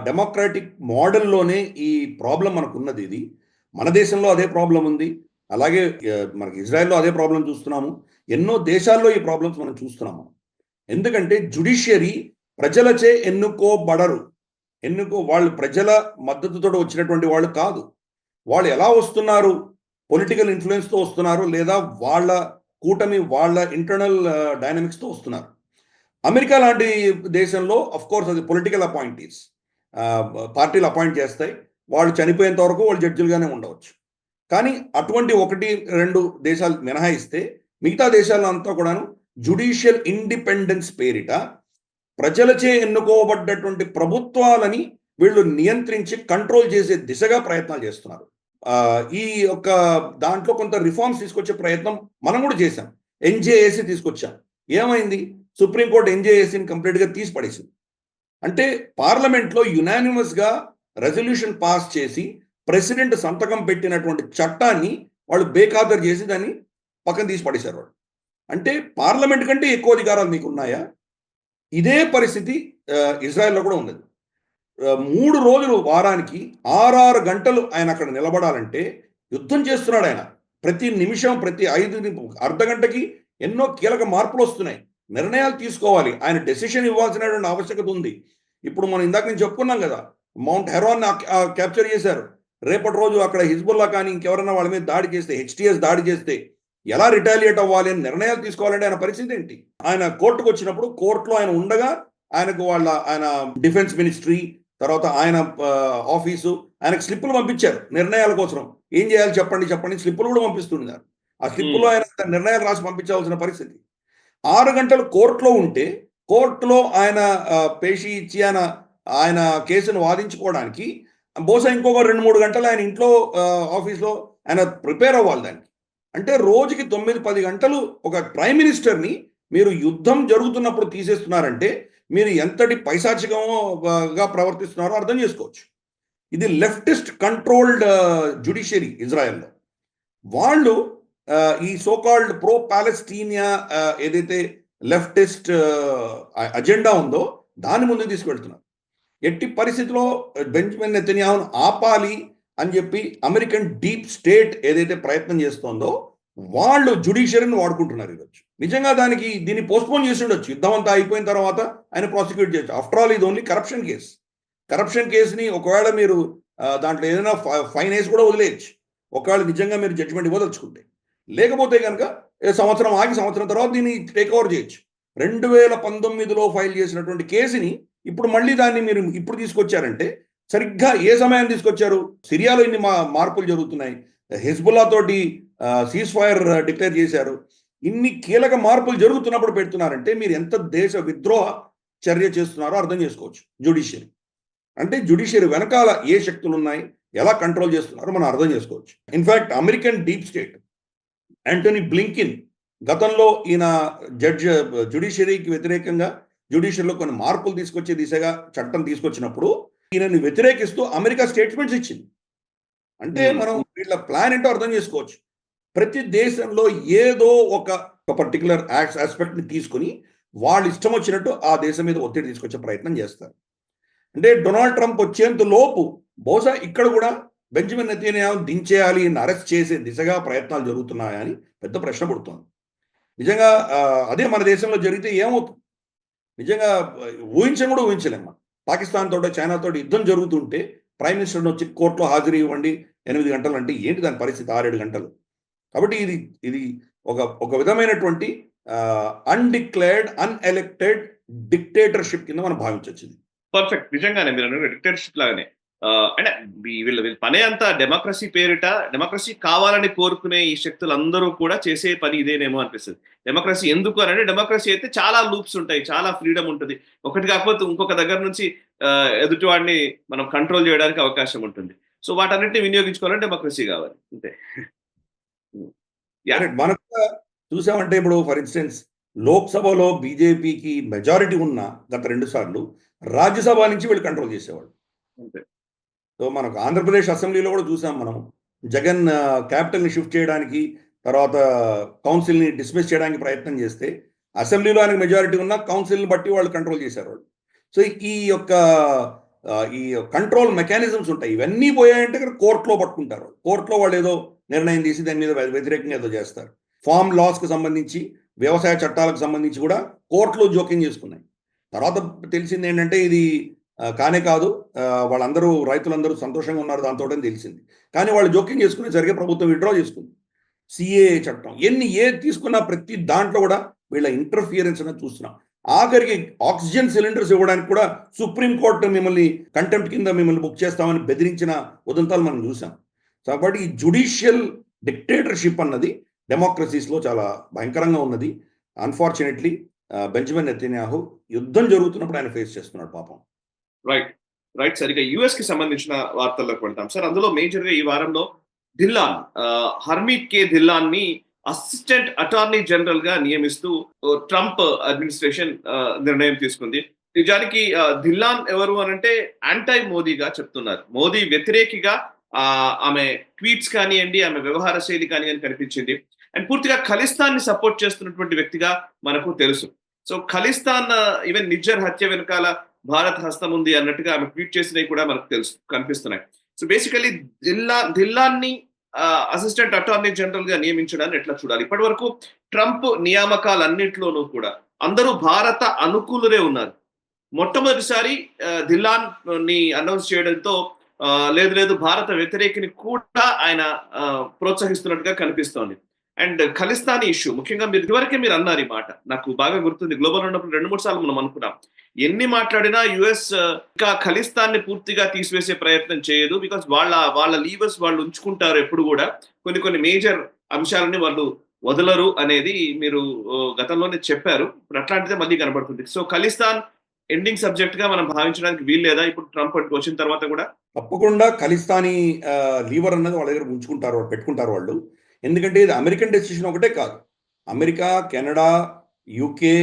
డెమోక్రాటిక్ మోడల్లోనే ఈ ప్రాబ్లం మనకు ఉన్నది. ఇది మన దేశంలో అదే ప్రాబ్లం ఉంది, అలాగే మనకి ఇజ్రాయెల్లో అదే ప్రాబ్లం చూస్తున్నాము. ఎన్నో దేశాల్లో ఈ ప్రాబ్లమ్స్ మనం చూస్తున్నాము. ఎందుకంటే జుడిషియరీ ప్రజలచే ఎన్నుకోబడరు. వాళ్ళు ప్రజల మద్దతుతో వచ్చినటువంటి వాళ్ళు కాదు. వాళ్ళు ఎలా వస్తున్నారు? పొలిటికల్ ఇన్ఫ్లుయెన్స్తో వస్తున్నారు, లేదా వాళ్ళ కూటమి వాళ్ళ ఇంటర్నల్ డైనమిక్స్తో వస్తున్నారు. అమెరికా లాంటి దేశంలో అఫ్ కోర్స్ అది పొలిటికల్ అపాయింటీస్. పార్టీలు అపాయింట్ చేస్తాయి. వాళ్ళు చనిపోయేంత వరకు వాళ్ళు జడ్జిలుగానే ఉండవచ్చు. కానీ అటువంటి 1, 2 దేశాలు మినహాయిస్తే మిగతా దేశాలంతా కూడాను జ్యుడిషియల్ ఇండిపెండెన్స్ పేరిట ప్రజలచే ఎన్నుకోబడ్డటువంటి ప్రభుత్వాలని వీళ్ళు నియంత్రించి కంట్రోల్ చేసే దిశగా ప్రయత్నాలు చేస్తున్నారు. ఈ యొక్క దాంట్లో కొంత రిఫార్మ్స్ తీసుకొచ్చే ప్రయత్నం మనం కూడా చేశాం. ఎన్జేఏసీ తీసుకొచ్చాం. ఏమైంది? సుప్రీంకోర్టు ఎన్జేఏసీని కంప్లీట్గా తీసి పడేసింది. అంటే పార్లమెంట్లో యునానిమస్గా రెజల్యూషన్ పాస్ చేసి ప్రెసిడెంట్ సంతకం పెట్టినటువంటి చట్టాన్ని వాళ్ళు బేఖాతరు చేసి దాన్ని పక్కన తీసి పడేశారు వాళ్ళు. అంటే పార్లమెంట్ కంటే ఎక్కువ అధికారాలు మీకు ఉన్నాయా? ఇదే పరిస్థితి ఇజ్రాయెల్లో కూడా ఉన్నది. 3 రోజులు వారానికి 6 గంటలు ఆయన అక్కడ నిలబడాలంటే యుద్ధం చేస్తున్నాడు ఆయన. ప్రతి నిమిషం, ప్రతి 5 అర్ధగంటకి ఎన్నో కీలక మార్పులు వస్తున్నాయి. నిర్ణయాలు తీసుకోవాలి. ఆయన డెసిషన్ ఇవ్వాల్సినటువంటి ఆవశ్యకత ఉంది. ఇప్పుడు మనం ఇందాక నేను చెప్పుకున్నాం కదా, మౌంట్ హెరాన్ క్యాప్చర్ చేశారు. రేపటి రోజు అక్కడ హిజ్బుల్లా కానీ ఇంకెవరైనా వాళ్ళ మీద దాడి చేస్తే, హెచ్టిఎస్ దాడి చేస్తే ఎలా రిటాలియేట్ అవ్వాలి అని నిర్ణయాలు తీసుకోవాలంటే ఆయన పరిస్థితి ఏంటి? ఆయన కోర్టుకు వచ్చినప్పుడు కోర్టులో ఆయన ఉండగా ఆయనకు ఆయన డిఫెన్స్ మినిస్ట్రీ, తర్వాత ఆయన ఆఫీసు ఆయనకు స్లిప్పులు పంపించారు నిర్ణయాల కోసం. ఏం చేయాలి చెప్పండి స్లిప్పులు కూడా పంపిస్తున్నారు. ఆ స్లిప్పులో ఆయన నిర్ణయాలు రాసి పంపించాల్సిన పరిస్థితి. 6 గంటలు కోర్టులో ఉంటే కోర్టులో ఆయన పేషీ ఇచ్చి ఆయన కేసును వాదించుకోవడానికి బహుశా ఇంకొక 2-3 గంటలు ఆయన ఇంట్లో ఆఫీస్లో ఆయన ప్రిపేర్ అవ్వాలి దానికి. అంటే రోజుకి 9-10 గంటలు ఒక ప్రైమ్ మినిస్టర్ని మీరు యుద్ధం జరుగుతున్నప్పుడు తీసేస్తున్నారంటే మీరు ఎంతటి పైశాచికంగా ప్రవర్తిస్తున్నారో అర్థం చేసుకోవచ్చు. ఇది లెఫ్టిస్ట్ కంట్రోల్డ్ జ్యుడిషియరీ ఇజ్రాయెల్లో. వాళ్ళు ఈ సోకాల్డ్ ప్రో పాలెస్టీనియా ఏదైతే లెఫ్టిస్ట్ అజెండా ఉందో దాని ముందు తీసుకెళ్తున్నారు. ఎట్టి పరిస్థితిలో బెంజమిన్ నెతన్యాహును ఆపాలి అని చెప్పి అమెరికన్ డీప్ స్టేట్ ఏదైతే ప్రయత్నం చేస్తోందో వాళ్ళు జ్యుడిషియరీని వాడుకుంటున్నారు ఈరోజు. నిజంగా దీన్ని పోస్ట్పోన్ చేసి ఉండొచ్చు. యుద్ధం అంతా అయిపోయిన తర్వాత ఆయన ప్రాసిక్యూట్ చేయొచ్చు. ఆఫ్టర్ ఆల్ ఇది ఓన్లీ కరప్షన్ కేసు. కరప్షన్ కేసుని ఒకవేళ మీరు దాంట్లో ఏదైనా ఫైన్ వేసి కూడా వదిలేయచ్చు, ఒకవేళ నిజంగా మీరు జడ్జిమెంట్ ఇవ్వదలుచుకుంటే. లేకపోతే కనుక సంవత్సరం ఆగి సంవత్సరం తర్వాత దీన్ని టేక్ ఓవర్ చేయొచ్చు. 2019లో ఫైల్ చేసినటువంటి కేసుని ఇప్పుడు మళ్ళీ దాన్ని మీరు ఇప్పుడు తీసుకొచ్చారంటే సరిగ్గా ఏ సమయాన్ని తీసుకొచ్చారు? సిరియాలో ఇన్ని మార్పులు జరుగుతున్నాయి, హిజ్బుల్లా తోటి సీజ్ ఫైర్ డిక్లేర్ చేశారు. ఇన్ని కీలక మార్పులు జరుగుతున్నప్పుడు పెడుతున్నారంటే మీరు ఎంత దేశ విద్రోహ చర్య చేస్తున్నారో అర్థం చేసుకోవచ్చు. జ్యుడిషియరీ అంటే జ్యుడిషియరీ వెనకాల ఏ శక్తులు ఉన్నాయి, ఎలా కంట్రోల్ చేస్తున్నారో మనం అర్థం చేసుకోవచ్చు. In fact American deep state Anthony Blinken గతంలో ఈయన జ్యుడిషియరీకి వ్యతిరేకంగా జ్యుడిషియరీలో కొన్ని మార్పులు తీసుకొచ్చే దిశగా చట్టం తీసుకొచ్చినప్పుడు ఈయనని వ్యతిరేకిస్తూ అమెరికా స్టేట్మెంట్స్ ఇచ్చింది. అంటే మనం వీళ్ళ ప్లాన్ ఏంటో అర్థం చేసుకోవచ్చు. ప్రతి దేశంలో ఏదో ఒక పర్టికులర్ ఆస్పెక్ట్ని తీసుకుని వాళ్ళు ఇష్టం వచ్చినట్టు ఆ దేశం మీద ఒత్తిడి తీసుకొచ్చే ప్రయత్నం చేస్తారు. అంటే డొనాల్డ్ ట్రంప్ వచ్చేంత లోపు బహుశా ఇక్కడ కూడా బెంజమిన్ నెతన్యాహు దించేయాలి, అరెస్ట్ చేసే దిశగా ప్రయత్నాలు జరుగుతున్నాయని పెద్ద ప్రశ్న పుడుతోంది. నిజంగా అదే మన దేశంలో జరిగితే ఏమవుతుంది? నిజంగా ఊహించని కూడా ఊహించలేము. పాకిస్తాన్ తోటి, చైనా తోటి యుద్ధం జరుగుతుంటే ప్రైమ్ మినిస్టర్ని వచ్చి కోర్టులో హాజరు ఇవ్వండి 8 గంటలు అంటే ఏంటి దాని పరిస్థితి? 6-7 గంటలు. కాబట్టి ఇది ఒక విధమైనటువంటి అన్డిక్లేర్డ్ అన్ఎలెక్టెడ్ డిక్టేటర్షిప్ కింద మనం భావించవచ్చు. ఇది పర్ఫెక్ట్. నిజంగానే మీరు డిక్టేటర్షిప్ లాగానే. అంటే వీళ్ళ పనే అంతా డెమోక్రసీ పేరిట, డెమోక్రసీ కావాలని కోరుకునే ఈ శక్తులందరూ కూడా చేసే పని ఇదేనేమో అనిపిస్తుంది. డెమోక్రసీ ఎందుకు అని అంటే, డెమోక్రసీ అయితే చాలా లూప్స్ ఉంటాయి, చాలా ఫ్రీడమ్ ఉంటుంది. ఒకటి కాకపోతే ఇంకొక దగ్గర నుంచి ఎదుటివాడిని మనం కంట్రోల్ చేయడానికి అవకాశం ఉంటుంది. సో వాటన్నిటిని వినియోగించుకోవాలంటే డెమోక్రసీ కావాలి అంతే. మనకు చూసామంటే ఇప్పుడు ఫర్ ఇన్స్టెన్స్ లోక్సభలో బీజేపీకి మెజారిటీ ఉన్న గత 2 సార్లు రాజ్యసభ నుంచి వీళ్ళు కంట్రోల్ చేసేవాళ్ళు. సో మనకు ఆంధ్రప్రదేశ్ అసెంబ్లీలో కూడా చూసాం మనం. జగన్ క్యాపిటల్ని షిఫ్ట్ చేయడానికి, తర్వాత కౌన్సిల్ని డిస్మిస్ చేయడానికి ప్రయత్నం చేస్తే అసెంబ్లీలో ఆయనకు మెజారిటీ ఉన్న కౌన్సిల్ని బట్టి వాళ్ళు కంట్రోల్ చేశారు వాళ్ళు. సో ఈ కంట్రోల్ మెకానిజమ్స్ ఉంటాయి. ఇవన్నీ పోయాయంటే కోర్టులో పట్టుకుంటారు. కోర్టులో వాళ్ళు ఏదో నిర్ణయం తీసి దాని మీద వ్యతిరేకంగా ఏదో చేస్తారు. ఫార్మ్ లాస్కి సంబంధించి, వ్యవసాయ చట్టాలకు సంబంధించి కూడా కోర్టులో జోక్యం చేసుకున్నాయి. తర్వాత తెలిసింది ఏంటంటే ఇది కానే కాదు, వాళ్ళందరూ రైతులందరూ సంతోషంగా ఉన్నారు దాంతో తెలిసింది. కానీ వాళ్ళు జోక్యం చేసుకుని జరిగే ప్రభుత్వం విత్డ్రా చేసుకుంది. సిఏఏ చట్టం ఏది తీసుకున్నా ప్రతి దాంట్లో కూడా వీళ్ళ ఇంటర్ఫియరెన్స్ అనేది చూస్తున్నాం. ఆఖరికి ఆక్సిజన్ సిలిండర్స్ ఇవ్వడానికి కూడా సుప్రీంకోర్టు మిమ్మల్ని కంటెంప్ట్ కింద మిమ్మల్ని బుక్ చేస్తామని బెదిరించిన ఉదంతాలు మనం చూసాం. కాబట్టి ఈ జుడిషియల్ డిక్టేటర్షిప్ అన్నది డెమోక్రసీస్లో చాలా భయంకరంగా ఉన్నది. అన్ఫార్చునేట్లీ బెంజమిన్ నెతన్యాహు యుద్ధం జరుగుతున్నప్పుడు ఆయన ఫేస్ చేస్తున్నాడు పాపం. రైట్ సరిగా యుఎస్ కి సంబంధించిన వార్తల్లోకి వెళ్తాం సార్. అందులో మేజర్ గా ఈ వారంలో ధిల్లాన్ హర్మీత్ కే ధిల్లాన్ ని అసిస్టెంట్ అటార్నీ జనరల్ గా నియమిస్తూ ట్రంప్ అడ్మినిస్ట్రేషన్ నిర్ణయం తీసుకుంది. నిజానికి ధిల్లాన్ ఎవరు అనంటే యాంటై మోదీగా చెప్తున్నారు. మోదీ వ్యతిరేకిగా ఆమె ట్వీట్స్ కానివ్వండి, ఆమె వ్యవహార శైలి కానివ్వండి కనిపించింది. అండ్ పూర్తిగా ఖలిస్తాన్ ని సపోర్ట్ చేస్తున్నటువంటి వ్యక్తిగా మనకు తెలుసు. సో ఖలిస్తాన్ ఈవెన్ నిజ్జర్ హత్య వెనకాల భారత్ హస్తం ఉంది అన్నట్టుగా ఆమె ట్వీట్ చేసినవి కూడా మనకు తెలుసు కనిపిస్తున్నాయి. సో బేసికలీ ధిల్లాన్ని అసిస్టెంట్ అటార్నీ జనరల్ గా నియమించడాన్ని ఎట్లా చూడాలి? ఇప్పటి వరకు ట్రంప్ నియామకాలన్నింటిలోనూ కూడా అందరూ భారత అనుకూలురే ఉన్నారు. మొట్టమొదటిసారి ధిల్లాన్ ని అనౌన్స్ చేయడంతో లేదు భారత వ్యతిరేకిని కూడా ఆయన ప్రోత్సహిస్తున్నట్టుగా కనిపిస్తోంది. అండ్ ఖలిస్తానీ ఇష్యూ ముఖ్యంగా ఇదివరకే మీరు అన్నారు ఈ మాట, నాకు బాగా గుర్తుంది. గ్లోబల్ ఉన్నప్పుడు 2-3 సార్లు మనం అనుకున్నాం, ఎన్ని మాట్లాడినా యుఎస్ ఇంకా ఖలిస్తాన్ని పూర్తిగా తీసివేసే ప్రయత్నం చేయదు. బికాస్ వాళ్ళ లీవర్స్ వాళ్ళు ఉంచుకుంటారు ఎప్పుడు కూడా, కొన్ని మేజర్ అంశాలని వాళ్ళు వదలరు అనేది మీరు గతంలోనే చెప్పారు. ఇప్పుడు అట్లాంటిదే మళ్ళీ కనబడుతుంది. సో ఖలిస్తాన్ ఎండింగ్ సబ్జెక్ట్ గా మనం భావించడానికి వీలు లేదా ఇప్పుడు ట్రంప్ వచ్చిన తర్వాత కూడా? తప్పకుండా ఖలిస్తానీ లీవర్ అన్నది వాళ్ళ దగ్గర ఉంచుకుంటారు, పెట్టుకుంటారు వాళ్ళు. ఎందుకంటే ఇది అమెరికన్ డెసిషన్ ఒకటే కాదు, America, Canada, UK,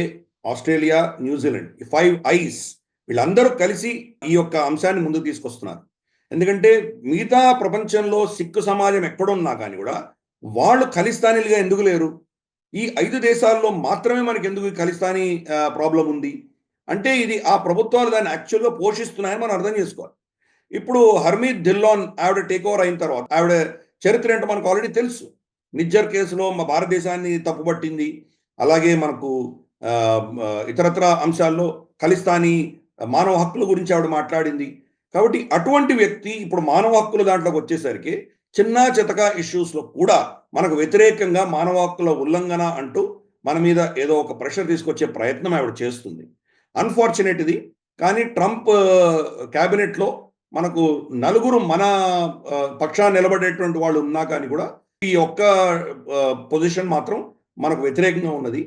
Australia, New Zealand, 5 ice వీళ్ళందరూ కలిసి ఈ యొక్క అంశాన్ని ముందుకు తీసుకొస్తున్నారు. ఎందుకంటే మిగతా ప్రపంచంలో సిక్కు సమాజం ఎక్కడున్నా కానీ కూడా వాళ్ళు ఖలిస్తానీలుగా ఎందుకు లేరు? ఈ 5 దేశాల్లో మాత్రమే మనకి ఎందుకు ఈ ఖలిస్తానీ ప్రాబ్లం ఉంది అంటే ఇది ఆ ప్రభుత్వాలు దాన్ని యాక్చువల్గా పోషిస్తున్నాయని మనం అర్థం చేసుకోవాలి. ఇప్పుడు హర్మీత్ ధిల్లాన్ ఆవిడ టేక్ ఓవర్ అయిన తర్వాత ఆవిడ చరిత్ర ఏంటో మనకు ఆల్రెడీ తెలుసు. నిజ్జర్ కేసులో మా భారతదేశాన్ని తప్పుపట్టింది. అలాగే మనకు ఇతరత్ర అంశాల్లో ఖలిస్తానీ మానవ హక్కుల గురించి ఆవిడ మాట్లాడింది. కాబట్టి అటువంటి వ్యక్తి ఇప్పుడు మానవ హక్కుల దాంట్లోకి వచ్చేసరికి చిన్న చితక ఇష్యూస్లో కూడా మనకు వ్యతిరేకంగా మానవ హక్కుల ఉల్లంఘన అంటూ మన మీద ఏదో ఒక ప్రెషర్ తీసుకొచ్చే ప్రయత్నం ఆవిడ చేస్తుంది. అన్ఫార్చునేట్ ఇది. కానీ ట్రంప్ క్యాబినెట్లో మనకు నలుగురు మన పక్షాన్ని నిలబడేటువంటి వాళ్ళు ఉన్నా కానీ కూడా ఈ ఒక్క పొజిషన్ మాత్రం మనకు వ్యతిరేకంగా ఉన్నది.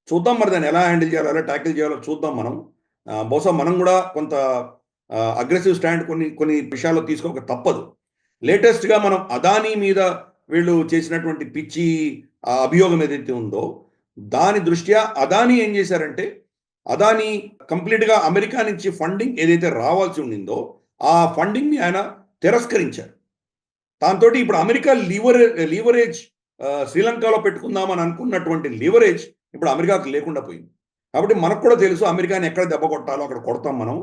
చూద్దాం మరి దాన్ని ఎలా హ్యాండిల్ చేయాలో, ఎలా ట్యాకిల్ చేయాలో చూద్దాం మనం. బహుశా మనం కూడా కొంత అగ్రెసివ్ స్టాండ్ కొన్ని విషయాల్లో తీసుకోక తప్పదు. లేటెస్ట్గా మనం అదానీ మీద వీళ్ళు చేసినటువంటి పిచ్చి అభియోగం ఏదైతే ఉందో దాని దృష్ట్యా అదానీ ఏం చేశారంటే, అదానీ కంప్లీట్గా అమెరికా నుంచి ఫండింగ్ ఏదైతే రావాల్సి ఉండిందో ఆ ఫండింగ్ని ఆయన తిరస్కరించారు. దాంతో ఇప్పుడు అమెరికా లీవరేజ్ శ్రీలంకలో పెట్టుకుందామని అనుకున్నటువంటి లీవరేజ్ ఇప్పుడు అమెరికాకు లేకుండా పోయింది. కాబట్టి మనకు కూడా తెలుసు అమెరికాని ఎక్కడ దెబ్బ కొట్టాలో అక్కడ కొడతాం మనం.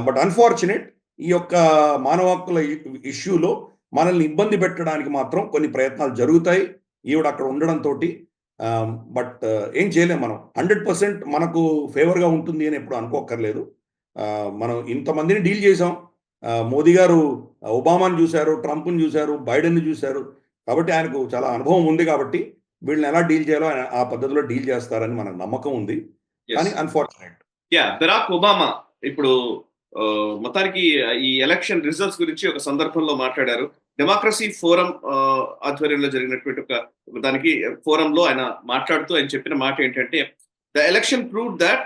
బట్ అన్ఫార్చునేట్ ఈ యొక్క మానవ హక్కుల ఇష్యూలో మనల్ని ఇబ్బంది పెట్టడానికి మాత్రం కొన్ని ప్రయత్నాలు జరుగుతాయి ఈవిడ అక్కడ ఉండడంతో. బట్ ఏం చేయలేం మనం. 100% మనకు ఫేవర్గా ఉంటుంది అని ఎప్పుడు అనుకోక్కర్లేదు. మనం ఇంతమందిని డీల్ చేసాం. మోదీ గారు ఒబామాని చూశారు, ట్రంప్ని చూశారు, బైడెన్ని చూశారు. కాబట్టి ఆయనకు చాలా అనుభవం ఉంది. కాబట్టి వీళ్ళని ఎలా డీల్ చేయాలో ఆయన ఆ పద్ధతిలో డీల్ చేస్తారని మనకు నమ్మకం ఉంది. కానీ అన్ఫార్చునేట్ బరాక్ ఒబామా ఇప్పుడు మొత్తానికి ఈ ఎలక్షన్ రిజల్ట్స్ గురించి ఒక సందర్భంలో మాట్లాడారు. డెమోక్రసీ ఫోరం ఆధ్వర్యంలో జరిగినటువంటి ఒక దానికి ఫోరంలో ఆయన మాట్లాడుతూ ఆయన చెప్పిన మాట ఏంటంటే, the election proved that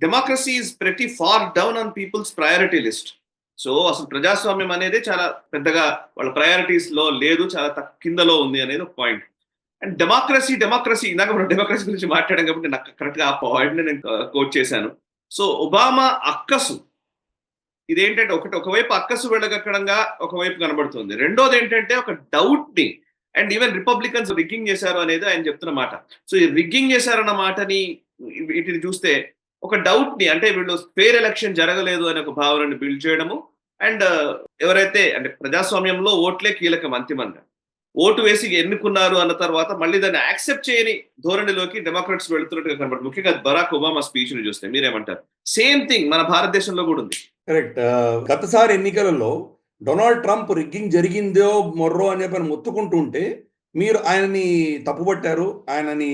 democracy is pretty far down on people's priority list. So అసలు ప్రజాస్వామ్యం అనేది చాలా పెద్దగా వాళ్ళ ప్రయారిటీస్ లో లేదు, చాలా కిందలో ఉంది అనేది ఒక పాయింట్. అండ్ డెమోక్రసీ ఇందాక మనం డెమోక్రసీ గురించి మాట్లాడాం కాబట్టి నాకు కరెక్ట్ గా ఆ పాయింట్ నేను కోట్ చేశాను. సో ఒబామా అక్కసు ఇదేంటంటే ఒకవైపు అక్కసు వెళ్ళగక్కడంగా ఒకవైపు కనబడుతుంది. రెండోది ఏంటంటే ఒక డౌట్ ని, అండ్ ఈవెన్ రిపబ్లికన్స్ రిగ్గింగ్ చేశారు అనేది ఆయన చెప్తున్న మాట. సో ఈ రిగ్గింగ్ చేశారన్న మాటని వీటిని చూస్తే ఒక డౌట్ ని, అంటే వీళ్ళు ఫెయిర్ ఎలక్షన్ జరగలేదు అనే ఒక భావనని బిల్డ్ చేయడము. అండ్ ఎవరైతే అంటే ప్రజాస్వామ్యంలో ఓట్లే కీలకం, అంతిమంగా ఓటు వేసి ఎన్నుకున్నారు అన్న తర్వాత మళ్ళీ దాన్ని యాక్సెప్ట్ చేయని ధోరణిలోకి డెమోక్రాట్స్ వెళుతున్నట్టుగా కనబడుతుంది. ముఖ్యంగా బరాక్ ఒబామా స్పీచ్ ని చూస్తే మీరేమంటారు? సేమ్ థింగ్ మన భారతదేశంలో కూడా ఉంది. కరెక్ట్. గతసారి ఎన్నికలలో డొనాల్డ్ ట్రంప్ రిగ్గింగ్ జరిగిందో మొర్రో అనే పని మొత్తుకుంటుంటే మీరు ఆయనని తప్పుపట్టారు, ఆయనని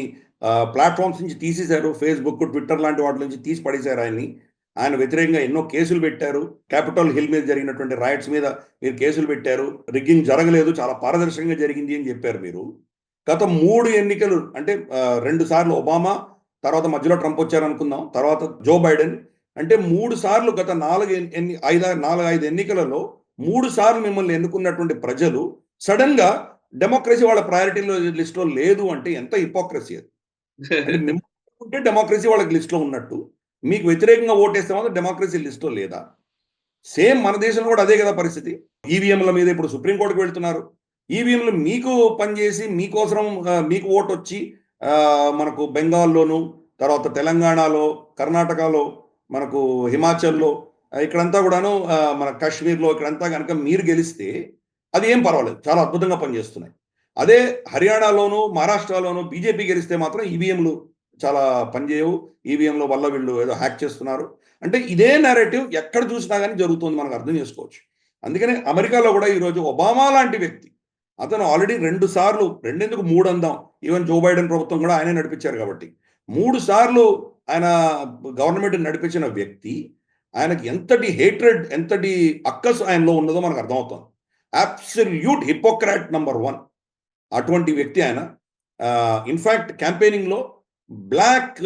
ప్లాట్ఫామ్స్ నుంచి తీసేశారు. ఫేస్బుక్, ట్విట్టర్ లాంటి వాటి నుంచి తీసి పడేశారు ఆయన్ని. ఆయన వ్యతిరేకంగా ఎన్నో కేసులు పెట్టారు. క్యాపిటల్ హిల్ మీద జరిగినటువంటి రైట్స్ మీద మీరు కేసులు పెట్టారు. రిగ్గింగ్ జరగలేదు, చాలా పారదర్శకంగా జరిగింది అని చెప్పారు మీరు. గత 3 ఎన్నికలు అంటే 2 సార్లు ఒబామా, తర్వాత మధ్యలో ట్రంప్ వచ్చారనుకుందాం, తర్వాత జో బైడెన్. అంటే 3 సార్లు గత 4-5 ఎన్నికలలో 3 సార్లు మిమ్మల్ని ఎన్నుకున్నటువంటి ప్రజలు సడన్‌గా డెమోక్రసీ వాళ్ళ ప్రయారిటీలో లిస్ట్‌లో లేదు అంటే ఎంత హిపోక్రసీ అది. అంటే మిమ్మల్ని ఎన్నుకుంటే డెమోక్రసీ వాళ్ళకి లిస్ట్‌లో ఉన్నట్టు, మీకు వ్యతిరేకంగా ఓటేస్తే మాత్రం డెమోక్రసీ లిస్ట్‌లో లేదా? సేమ్ మన దేశంలో కూడా అదే కదా పరిస్థితి. ఈవీఎంల మీద ఇప్పుడు సుప్రీం కోర్టుకి వెళ్తున్నారు. ఈవీఎంలు మీకు పనిచేసి మీకోసం మీకు ఓటొచ్చి మనకు బెంగాల్‌లోను, తర్వాత తెలంగాణలో, కర్ణాటకలో, మనకు హిమాచల్‌లో, ఇక్కడంతా కూడాను మన కాశ్మీర్‌లో ఇక్కడంతా గనక మీరు గెలిస్తే అది ఏం పర్వాలేదు. చాలా అద్భుతంగా పనిచేస్తున్నాయి. అదే హర్యానాలోను, మహారాష్ట్రలోను బీజేపీ గెలిస్తే మాత్రం ఈవీఎంలు చాలా పనిచేయవు. ఈవీఎంల వల్ల వీళ్ళు ఏదో హ్యాక్ చేస్తున్నారు. అంటే ఇదే నేరేటివ్ ఎక్కడ చూసినా గాని జరుగుతుంది, మనకు అర్థం చేసుకోవచ్చు. అందుకనే అమెరికాలో కూడా ఈరోజు ఒబామా లాంటి వ్యక్తి, అతను ఆల్రెడీ 2 సార్లు, రెండెందుకు 3 అందాం, ఈవెన్ జో బైడెన్ ప్రభుత్వం కూడా ఆయనే నడిపించారు కాబట్టి 3 సార్లు ఆయన గవర్నమెంట్ నడిపించిన వ్యక్తి, ఆయనకి ఎంతటి హేట్రెడ్, ఎంతటి అక్కసు ఆయనలో ఉన్నదో మనకు అర్థమవుతుంది. అబ్సల్యూట్ హిపోక్రాట్ నంబర్ 1 అటువంటి వ్యక్తి ఆయన. ఇన్‌ఫాక్ట్ క్యాంపెయినింగ్‌లో బ్లాక్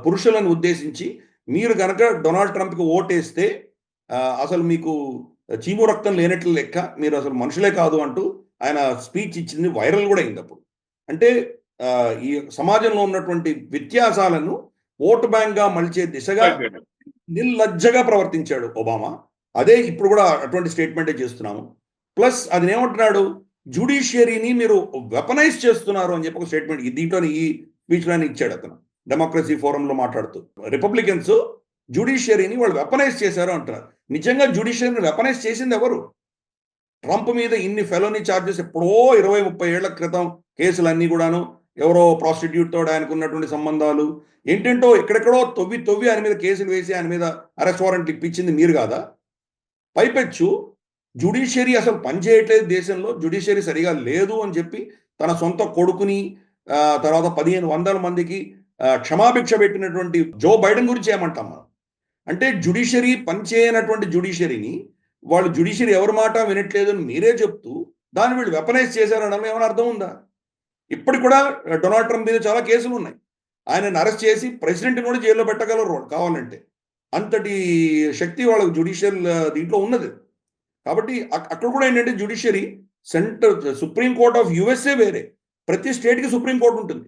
పురుషులను ఉద్దేశించి మీరు గనక డొనాల్డ్ ట్రంప్‌కి ఓటేస్తే అసలు మీకు చీము రక్తం లేనట్లు లెక్క, మీరు అసలు మనుషులే కాదు అంటూ ఆయన స్పీచ్ ఇచ్చింది వైరల్ కూడా అయింది అప్పుడు. అంటే ఈ సమాజంలో ఉన్నటువంటి వ్యత్యాసాలను ఓటు బ్యాంక్‌గా మలిచే దిశగా నిర్లజ్జగా ప్రవర్తించాడు ఒబామా. అదే ఇప్పుడు కూడా అటువంటి స్టేట్మెంటే చేస్తున్నాము. ప్లస్ అతనేమంటున్నాడు, జ్యుడిషియరీని మీరు వెపనైజ్ చేస్తున్నారు అని చెప్పి ఒక స్టేట్మెంట్ దీంట్లోనే ఈ స్పీచ్‌లోనే ఇచ్చాడు అతను. డెమోక్రసీ ఫోరంలో మాట్లాడుతూ. రిపబ్లికన్స్ జ్యుడిషియరీని వాళ్ళు వెపనైజ్ చేశారు అంటున్నారు. నిజంగా జ్యుడిషియరీని వెపనైజ్ చేసింది ఎవరు? ట్రంప్ మీద ఇన్ని ఫెలోనీ చార్జెస్ ఎప్పుడో 20, 30 ఏళ్ల క్రితం కేసులన్నీ కూడాను, ఎవరో ప్రాస్టిట్యూట్ తోటి ఆయనకున్నటువంటి సంబంధాలు ఏంటేంటో ఎక్కడెక్కడో తవ్వి ఆయన మీద కేసులు వేసి ఆయన మీద అరెస్ట్ వారెంట్లు ఇప్పించింది మీరు కాదా? పైపెచ్చు జ్యుడిషియరీ అసలు పనిచేయట్లేదు దేశంలో, జ్యుడిషియరీ సరిగా లేదు అని చెప్పి తన సొంత కొడుకుని తర్వాత 1500 మందికి క్షమాభిక్ష పెట్టినటువంటి జో బైడెన్ గురించి ఏమంటాం మనం? అంటే జ్యుడిషియరీ పనిచేయనటువంటి జ్యుడిషియరీని వాళ్ళు జ్యుడిషియరీ ఎవరి మాట వినట్లేదు అని మీరే చెప్తూ దాన్ని వీళ్ళు వెపనైజ్ చేశారనడంలో ఏమైనా అర్థం ఉందా? ఇప్పటికి కూడా డొనాల్డ్ ట్రంప్ మీద చాలా కేసులు ఉన్నాయి. ఆయనను అరెస్ట్ చేసి ప్రెసిడెంట్‌ని కూడా జైల్లో పెట్టగలరు వాళ్ళు కావాలంటే. అంతటి శక్తి వాళ్ళకి జ్యుడిషియల్ దీంట్లో ఉన్నది. కాబట్టి అక్కడ కూడా ఏంటంటే judiciary supreme court of USA వేరే. ప్రతి స్టేట్‌కి సుప్రీం కోర్ట్ ఉంటుంది.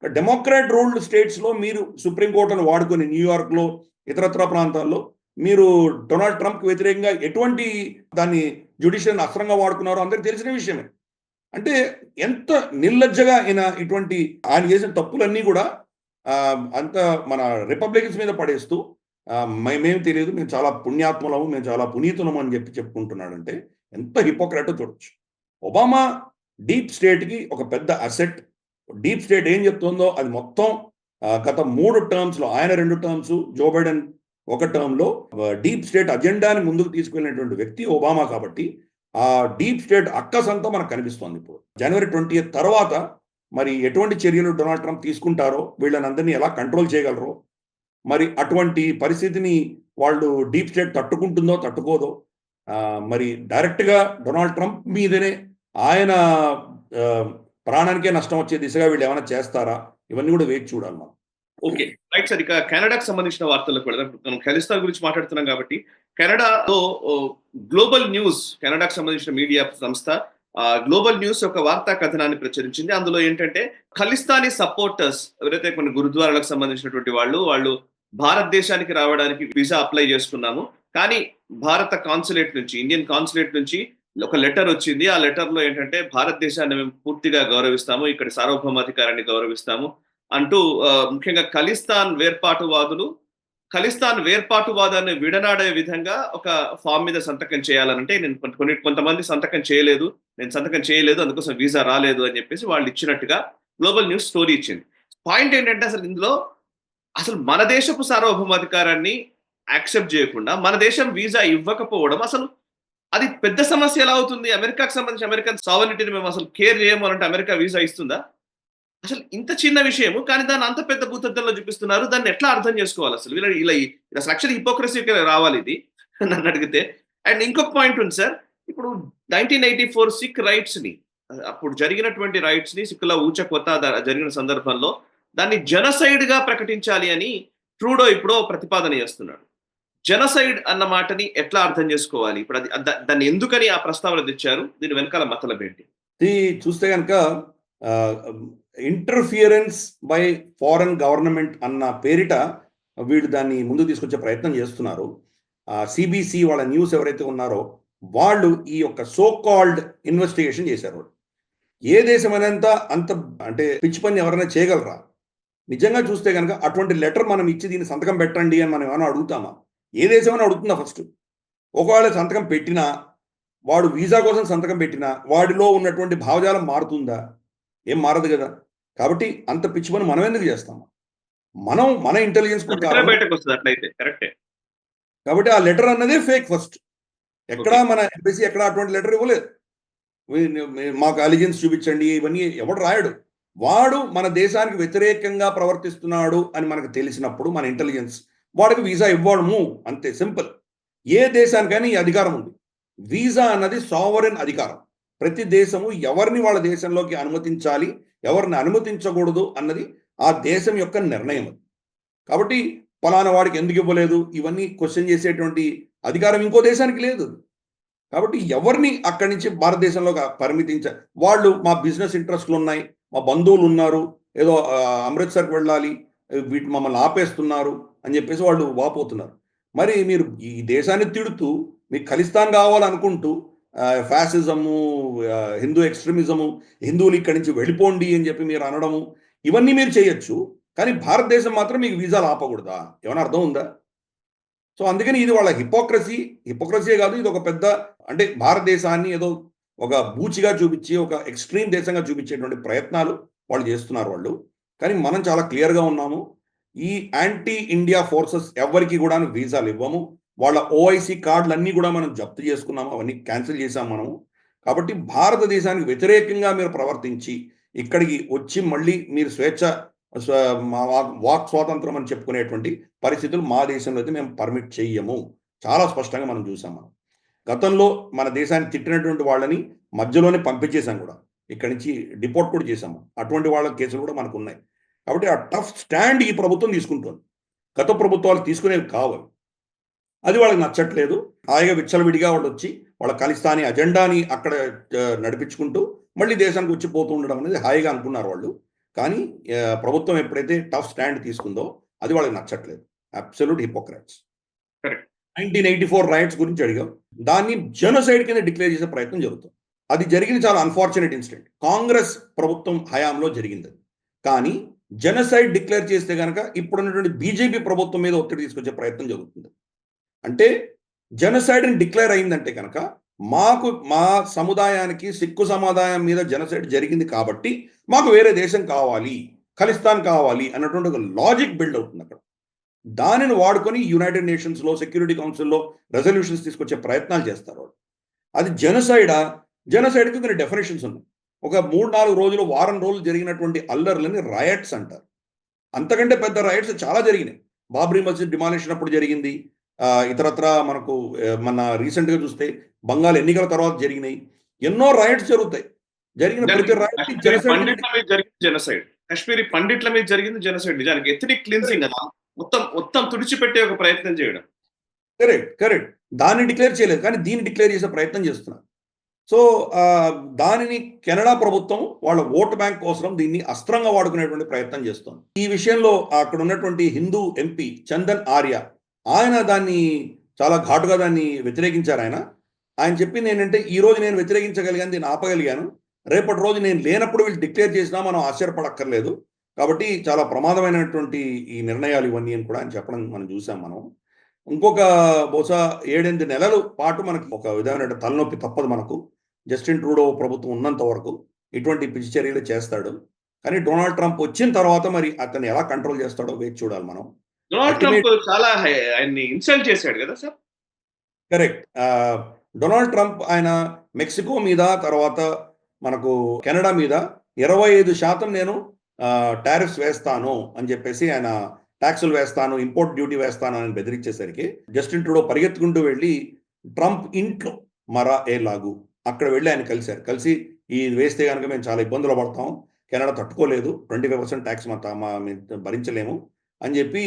డెమోక్రాట్ రూల్డ్ స్టేట్స్‌లో మీరు సుప్రీం కోర్టును వాడుకొని న్యూయార్క్‌లో, ఇతరత్రా ప్రాంతాల్లో మీరు డొనాల్డ్ ట్రంప్‌కి వ్యతిరేకంగా ఎటువంటి దాన్ని జ్యుడిషియరీని అస్త్రంగా వాడుకున్నారో అందరికీ తెలిసిన విషయమే. అంటే ఎంత నిర్లజ్జగా ఇటువంటి ఆయన చేసిన తప్పులన్నీ కూడా అంత మన రిపబ్లికన్స్ మీద పడేస్తూ మేమేం తెలియదు, మేము చాలా పుణ్యాత్ములము, మేము చాలా పునీతులము అని చెప్పుకుంటున్నాడంటే ఎంత హిపోక్రాటో చూడొచ్చు. ఒబామా డీప్ స్టేట్‌కి ఒక పెద్ద అసెట్. డీప్ స్టేట్ ఏం చెప్తుందో అది మొత్తం గత 3 టర్మ్స్‌లో, ఆయన 2 టర్మ్స్, జో బైడెన్ ఒక టర్మ్‌లో డీప్ స్టేట్ అజెండాని ముందుకు తీసుకెళ్ళినటువంటి వ్యక్తి ఒబామా కాబట్టి ఆ డీప్ స్టేట్ అక్కసంతా మనకు కనిపిస్తోంది ఇప్పుడు. జనవరి 20 తర్వాత మరి ఎటువంటి చర్యలు డొనాల్డ్ ట్రంప్ తీసుకుంటారో, వీళ్ళనందరినీ ఎలా కంట్రోల్ చేయగలరో, మరి అటువంటి పరిస్థితిని వాళ్ళు డీప్ స్టేట్ తట్టుకుంటుందో తట్టుకోదో, మరి డైరెక్ట్‌గా డొనాల్డ్ ట్రంప్ మీదనే ఆయన ప్రాణానికే నష్టం వచ్చే దిశగా వీళ్ళు ఏమైనా చేస్తారా? ఇవన్నీ కూడా వేచి చూడాలి మనం. ఓకే. Right sir. ఇక కెనడాకి సంబంధించిన వార్తల్లోకి వెళ్దాం. మనం ఖలిస్తాన్ గురించి మాట్లాడుతున్నాం కాబట్టి, కెనడాలో గ్లోబల్ న్యూస్, కెనడాకి సంబంధించిన మీడియా సంస్థ గ్లోబల్ న్యూస్ ఒక వార్తా కథనాన్ని ప్రచురించింది. అందులో ఏంటంటే ఖలిస్తానీ సపోర్టర్స్ ఎవరైతే కొన్ని గురుద్వారాలకు సంబంధించినటువంటి వాళ్ళు భారతదేశానికి రావడానికి వీసా అప్లై చేసుకున్నాము. కానీ భారత కాన్సులేట్ నుంచి, ఇండియన్ కాన్సులేట్ నుంచి ఒక లెటర్ వచ్చింది. ఆ లెటర్‌లో ఏంటంటే భారతదేశాన్ని మేము పూర్తిగా గౌరవిస్తాము, ఇక్కడి సార్వభౌమాధికారాన్ని గౌరవిస్తాము అంటూ ముఖ్యంగా ఖలిస్తాన్ వేర్పాటువాదాన్ని విడనాడే విధంగా ఒక ఫామ్ మీద సంతకం చేయాలనంటే కొంతమంది సంతకం చేయలేదు, నేను సంతకం చేయలేదు, అందుకోసం వీసా రాలేదు అని చెప్పేసి వాళ్ళు ఇచ్చినట్టుగా గ్లోబల్ న్యూస్ స్టోరీ ఇచ్చింది. పాయింట్ ఏంటంటే అసలు ఇందులో అసలు మన దేశపు సార్వభౌమాధికారాన్ని యాక్సెప్ట్ చేయకుండా మన దేశం వీసా ఇవ్వకపోవడం అసలు అది పెద్ద సమస్య ఎలా అవుతుంది? అమెరికాకు సంబంధించి అమెరికన్ సావరిటీని మేము అసలు కేర్ చేయము అనంటే అమెరికా వీసా ఇస్తుందా? అసలు ఇంత చిన్న విషయము కానీ దాన్ని అంత పెద్ద భూతద్దంలో చూపిస్తున్నారు. దాన్ని ఎట్లా అర్థం చేసుకోవాలి అసలు? వీళ్ళ ఇలా అసలు యాక్చువల్లీ హిపోక్రసీ‌కి రావాలి ఇది నన్ను అడిగితే. అండ్ ఇంకొక పాయింట్ ఉంది సార్. ఇప్పుడు 1984 సిక్ రైట్స్‌ని అప్పుడు జరిగినటువంటి రైట్స్‌ని సిక్కుల ఊచకోత జరిగిన సందర్భంలో దాన్ని జెనోసైడ్‌గా ప్రకటించాలి అని ట్రూడో ఎప్పుడో ప్రతిపాదన చేస్తున్నాడు. జెనోసైడ్ అన్న మాటని ఎట్లా అర్థం చేసుకోవాలి? ఇప్పుడు అది దాన్ని ఎందుకని ఆ ప్రస్తావన తెచ్చారు? దీని వెనకాల మతలబేంటి? ఇది చూస్తే గనక ఆహ్, ఇంటర్ఫియరెన్స్ బై ఫారెన్ గవర్నమెంట్ అన్న పేరిట వీళ్ళు దాన్ని ముందుకు తీసుకొచ్చే ప్రయత్నం చేస్తున్నారు. సీబీసీ వాళ్ళ న్యూస్ ఎవరైతే ఉన్నారో వాళ్ళు ఈ యొక్క సో కాల్డ్ ఇన్వెస్టిగేషన్ చేశారు వాళ్ళు. ఏ దేశమైనంత అంత అంటే పిచ్చి పని ఎవరైనా చేయగలరా? నిజంగా చూస్తే గనక అటువంటి లెటర్ మనం ఇచ్చి దీన్ని సంతకం పెట్టండి అని మనం ఏమైనా అడుగుతామా? ఏ దేశమైనా అడుగుతుందా ఫస్ట్? ఒకవేళ సంతకం పెట్టినా, వాడు వీసా కోసం సంతకం పెట్టినా, వాడిలో ఉన్నటువంటి భావజాలం మారుతుందా? ఏం మారదు గదా! కాబట్టి అంత పిచ్చి పని మనం ఎందుకు చేస్తాం? మనం మన ఇంటెలిజెన్స్ లెటరే ప్రకారం బయటకొస్తది అట్లయితే. కరెక్టే. కాబట్టి ఆ లెటర్ అన్నదే ఫేక్ ఫస్ట్. ఎక్కడా మన ఎంబసీ ఎక్కడ అటువంటి లెటర్ ఇవ్వలేదు. మాకు అలిజెన్స్ చూపించండి ఇవన్నీ ఎవడు రాయడు. వాడు మన దేశానికి వ్యతిరేకంగా ప్రవర్తిస్తున్నాడు అని మనకు తెలిసినప్పుడు మన ఇంటెలిజెన్స్ వాడికి వీసా ఇవ్వడము అంతే సింపుల్. ఏ దేశానికైనా ఈ అధికారం ఉంది. వీసా అన్నది సావరెన్ అధికారం. ప్రతి దేశము ఎవరిని వాళ్ళ దేశంలోకి అనుమతించాలి, ఎవరిని అనుమతించకూడదు అన్నది ఆ దేశం యొక్క నిర్ణయం అది. కాబట్టి పలానా వాడికి ఎందుకు ఇవ్వలేదు ఇవన్నీ క్వెషన్ చేసేటువంటి అధికారం ఇంకో దేశానికి లేదు. కాబట్టి ఎవరిని అక్కడి నుంచి భారతదేశంలోకి వాళ్ళు మా బిజినెస్ ఇంట్రెస్ట్‌లు ఉన్నాయి. మా బంధువులు ఉన్నారు. ఏదో అమృత్‌సర్‌కి వెళ్ళాలి. వీటి మమ్మల్ని ఆపేస్తున్నారు అని చెప్పేసి వాళ్ళు వాపోతున్నారు. మరి మీరు ఈ దేశాన్ని తిడుతూ మీకు ఖలిస్తాన్ కావాలనుకుంటూ ఫ్యాసిజము, హిందూ ఎక్స్‌ట్రీమిజము, హిందువులు ఇక్కడి నుంచి వెళ్ళిపోండి అని చెప్పి మీరు అనడము, ఇవన్నీ మీరు చేయొచ్చు. కానీ భారతదేశం మాత్రం మీకు వీసాలు ఆపకూడదా? ఏమైనా అర్థం ఉందా? సో, అందుకని ఇది వాళ్ళ హిపోక్రసీయే కాదు. ఇది ఒక పెద్ద అంటే భారతదేశాన్ని ఏదో ఒక బూచిగా చూపించి, ఒక ఎక్స్‌ట్రీమ్ దేశంగా చూపించేటువంటి ప్రయత్నాలు వాళ్ళు చేస్తున్నారు వాళ్ళు. కానీ మనం చాలా క్లియర్‌గా ఉన్నాము. ఈ యాంటీ ఇండియా ఫోర్సెస్ ఎవ్వరికీ గూడాను వీసాలు ఇవ్వము. వాళ్ళ ఓఐసీ కార్డులన్నీ గూడా మనం జప్తు చేసుకున్నాము. అవన్నీ క్యాన్సెల్ చేశాం మనము. కాబట్టి భారతదేశానికి వ్యతిరేకంగా మీరు ప్రవర్తించి, ఇక్కడికి వచ్చి మళ్ళీ మీరు స్వ మా వాక్ స్వాతంత్రం అని చెప్పుకునేటువంటి పరిస్థితులు మా దేశంలో అయితే మేము పర్మిట్ చెయ్యము. చాలా స్పష్టంగా మనం చూసాం మనం. గతంలో మన దేశాన్ని తిట్టినటువంటి వాళ్ళని మధ్యలోనే పంపించేసాం కూడా. ఇక్కడి నుంచి డిపోర్ట్ కూడా చేసాము. అటువంటి వాళ్ళ కేసులు కూడా మనకున్నాయి. కాబట్టి ఆ టఫ్ స్టాండ్ ఈ ప్రభుత్వం తీసుకుంటోంది. గత ప్రభుత్వాలు తీసుకునేవి కావు అవి. అది వాళ్ళకి నచ్చట్లేదు. హాయిగా విచ్చలవిడిగా వాళ్ళొచ్చి వాళ్ళ ఖలిస్తానీ అజెండాని అక్కడ నడిపించుకుంటూ మళ్ళీ దేశానికి వచ్చి పోతూ ఉండడం అనేది హాయిగా అనుకున్నారు వాళ్ళు. కానీ ప్రభుత్వం ఎప్పుడైతే టఫ్ స్టాండ్ తీసుకుందో అది వాళ్ళకి నచ్చట్లేదు. Absolute hypocrites. కరెక్ట్. 1984 రైట్స్ గురించి అడిగాం. దాన్ని జెనోసైడ్ కింద డిక్లేర్ చేసే ప్రయత్నం జరుగుతుంది. అది జరిగింది చాలా అన్‌ఫార్చునేట్ ఇన్సిడెంట్. కాంగ్రెస్ ప్రభుత్వం హయాంలో జరిగిందది. కానీ జెనోసైడ్ డిక్లేర్ చేస్తే గనక ఇప్పుడున్నటువంటి బీజేపీ ప్రభుత్వం మీద ఒత్తిడి తీసుకొచ్చే ప్రయత్నం జరుగుతుంది. అంటే జెనోసైడ్ అని డిక్లేర్ అయిందంటే గనక మా సముదాయానికి సిక్కు సముదాయం మీద జెనోసైడ్ జరిగింది కాబట్టి మాకు వేరే దేశం కావాలి, ఖలిస్తాన్ కావాలి అన్నటువంటి ఒక లాజిక్ బిల్డ్ అవుతుంది అక్కడ. దానిని వాడుకొని యునైటెడ్ నేషన్స్‌లో, సెక్యూరిటీ కౌన్సిల్‌లో రెజల్యూషన్స్ తీసుకొచ్చే ప్రయత్నాలు చేస్తారు వాళ్ళు. అది జెనోసైడా? జెనోసైడ్‌కి కొన్ని డెఫినిషన్స్ ఉన్నాయి. ఒక 3, 4 రోజులు, వారం రోజులు జరిగినటువంటి అల్లర్లని రయట్స్ అంటారు. అంతకంటే పెద్ద రయట్స్ చాలా జరిగినాయి. బాబ్రీ మస్జిద్ డిమాలిషన్ అప్పుడు జరిగింది. ఇతరత్రా మనకు మొన్న రీసెంట్‌గా చూస్తే బంగాల్ ఎన్నికల తర్వాత జరిగినాయి. ఎన్నో రయట్స్ జరుగుతాయి. జరిగిన ప్రతి రయట్‌ని కాశ్మీరీ జెనోసైడ్ కింద పండిట్ల మీద జరిగింది జెనోసైడ్. కాశ్మీరీ పండిట్ల మీద జరిగింది జెనోసైడ్ నిజానికి. ఎథ్నిక్ క్లిన్సింగ్ అలా మొత్తం తుడిచిపెట్టే ఒక ప్రయత్నం చేయడం. కరెక్ట్. దాన్ని డిక్లేర్ చేయలేదు. కానీ దీన్ని డిక్లేర్ చేసే ప్రయత్నం చేస్తున్నారు. సో, దానిని కెనడా ప్రభుత్వం వాళ్ళ ఓట్ బ్యాంక్ కోసం దీన్ని అస్త్రంగా వాడుకునేటువంటి ప్రయత్నం చేస్తోంది. ఈ విషయంలో అక్కడ ఉన్నటువంటి హిందూ ఎంపీ చందన్ ఆర్య ఆయన దాన్ని చాలా ఘాటుగా దాన్ని వ్యతిరేకించారాయన. ఆయన చెప్పిందేంటంటే, "ఈరోజు నేను వ్యతిరేకించగలిగాను, దీన్ని ఆపగలిగాను. రేపటి రోజు నేను లేనప్పుడు వీళ్ళు డిక్లేర్ చేసినా మనం ఆశ్చర్యపడక్కర్లేదు. కాబట్టి చాలా ప్రమాదమైనటువంటి ఈ నిర్ణయాలు ఇవన్నీ" అని కూడా ఆయన చెప్పడం మనం చూసాం మనం. ఇంకొక బహుశా 7, 8 నెలలు పాటు మనకి ఒక విధమైన తలనొప్పి తప్పదు మనకు. జస్టిన్ ట్రూడో ప్రభుత్వం ఉన్నంత వరకు ఇటువంటి పిచ్చి చర్యలు చేస్తాడు. కానీ డొనాల్డ్ ట్రంప్ వచ్చిన తర్వాత మరి అతన్ని ఎలా కంట్రోల్ చేస్తాడో వేచి చూడాలి మనం. డొనాల్డ్ అల్టిమేట్ ట్రంప్ చాలా ఆయన్ని ఇన్సల్ట్ చేసాడు కదా సార్? కరెక్ట్. డొనాల్డ్ ట్రంప్ ఆయన మెక్సికో మీద, తర్వాత మనకు కెనడా మీద 25% నేను టారిఫ్స్ వేస్తాను అని చెప్పేసి ఆయన ట్యాక్సులు వేస్తాను, ఇంపోర్ట్ డ్యూటీ వేస్తాను అని బెదిరించేసరికి జస్టిన్ ట్రూడో పరిగెత్తుకుంటూ వెళ్ళి ట్రంప్ ఇంట్లో మరా ఏ లాగు అక్కడ వెళ్ళి ఆయన కలిశారు. కలిసి ఇది వేస్తే కనుక మేము చాలా ఇబ్బందులు పడతాం, కెనడా తట్టుకోలేదు, 25% ట్యాక్స్ మేము భరించలేము అని చెప్పి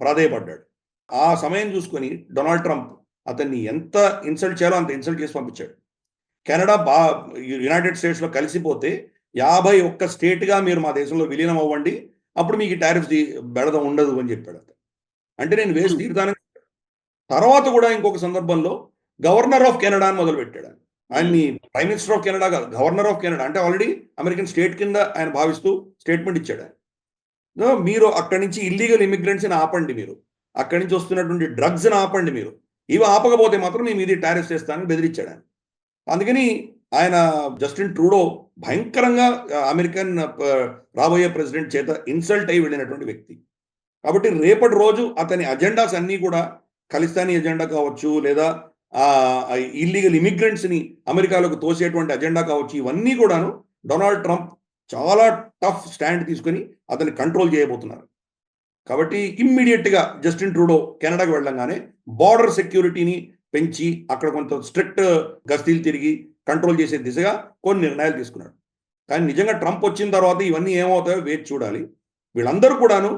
ప్రాధేయపడ్డాడు. ఆ సమయం చూసుకొని డొనాల్డ్ ట్రంప్ అతన్ని ఎంత ఇన్సల్ట్ చేయాలో అంత ఇన్సల్ట్ చేసి పంపించాడు. కెనడా యునైటెడ్ స్టేట్స్లో కలిసిపోతే 51 స్టేట్గా మీరు మా దేశంలో విలీనం అవ్వండి, అప్పుడు మీకు టారిఫ్స్ బెడద ఉండదు అని చెప్పాడు అతను. అంటే నేను వేసి తీరుతానని. తర్వాత కూడా ఇంకొక సందర్భంలో గవర్నర్ ఆఫ్ కెనడా అని మొదలుపెట్టాడు. ఆయన్ని ప్రైమ్ మినిస్టర్ ఆఫ్ కెనడా కాదు, గవర్నర్ ఆఫ్ కెనడా, అంటే ఆల్రెడీ అమెరికన్ స్టేట్ కింద ఆయన భావిస్తూ స్టేట్మెంట్ ఇచ్చాడు ఆయన. మీరు అక్కడి నుంచి ఇల్లీగల్ ఇమిగ్రెంట్స్ని ఆపండి, మీరు అక్కడి నుంచి వస్తున్నటువంటి డ్రగ్స్ని ఆపండి, మీరు ఇవి ఆపకపోతే మాత్రం మేము ఇది టారిఫ్స్ చేస్తానని బెదిరించాడు ఆయన. అందుకని ఆయన జస్టిన్ ట్రూడో భయంకరంగా అమెరికన్ రాబోయే ప్రెసిడెంట్ చేత ఇన్సల్ట్ అయి వెళ్ళినటువంటి వ్యక్తి. కాబట్టి రేపటి రోజు అతని అజెండాస్ అన్నీ కూడా ఖలిస్తానీ ఎజెండా కావచ్చు, లేదా ఇల్లీగల్ ఇమిగ్రెంట్స్ని అమెరికాలోకి తోసేటువంటి అజెండా కావచ్చు, ఇవన్నీ కూడాను డొనాల్డ్ ట్రంప్ చాలా టఫ్ స్టాండ్ తీసుకొని అతన్ని కంట్రోల్ చేయబోతున్నారు. కాబట్టి ఇమ్మీడియట్గా జస్టిన్ ట్రూడో కెనడాకి వెళ్ళంగానే బార్డర్ సెక్యూరిటీని పెంచి అక్కడ కొంత స్ట్రిక్ట్ గస్తీలు తిరిగి కంట్రోల్ చేసే దిశగా కొన్ని నిర్ణయాలు తీసుకున్నాడు. కానీ నిజంగా ట్రంప్ వచ్చిన తర్వాత ఇవన్నీ ఏమవుతాయో వేచి చూడాలి. వీళ్ళందరూ కూడాను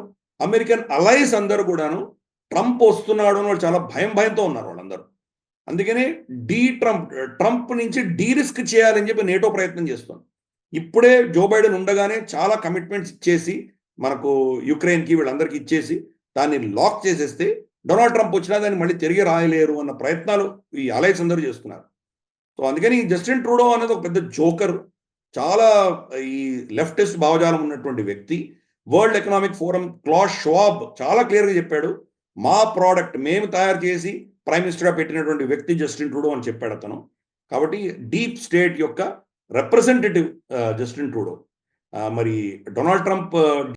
అమెరికన్ అలైస్ అందరూ కూడాను ట్రంప్ వస్తున్నాడు అని చాలా భయంతో ఉన్నారు వాళ్ళందరూ. అందుకనే ట్రంప్ నుంచి డీ రిస్క్ చేయాలని చెప్పి నేటో ప్రయత్నం చేస్తుంది. ఇప్పుడే జో బైడెన్ ఉండగానే చాలా కమిట్మెంట్స్ ఇచ్చేసి మనకు యుక్రెయిన్కి వీళ్ళందరికీ ఇచ్చేసి దాన్ని లాక్ చేసేస్తే డొనాల్డ్ ట్రంప్ వచ్చినా దాన్ని మళ్ళీ తిరిగి రాయలేరు అన్న ప్రయత్నాలు ఈ అలైస్ అందరూ చేస్తున్నారు. సో అందుకని జస్టిన్ ట్రూడో అనేది ఒక పెద్ద జోకర్, చాలా ఈ లెఫ్టిస్ట్ భావజాలం ఉన్నటువంటి వ్యక్తి. వరల్డ్ ఎకనామిక్ ఫోరం క్లాస్ షవాబ్ చాలా క్లియర్గా చెప్పాడు, మా ప్రోడక్ట్ మేము తయారు చేసి ప్రైమ్ మినిస్టర్గా పెట్టినటువంటి వ్యక్తి జస్టిన్ ట్రూడో అని చెప్పాడు అతను. కాబట్టి డీప్ స్టేట్ యొక్క రిప్రజెంటేటివ్ జస్టిన్ ట్రూడో. మరి డొనాల్డ్ ట్రంప్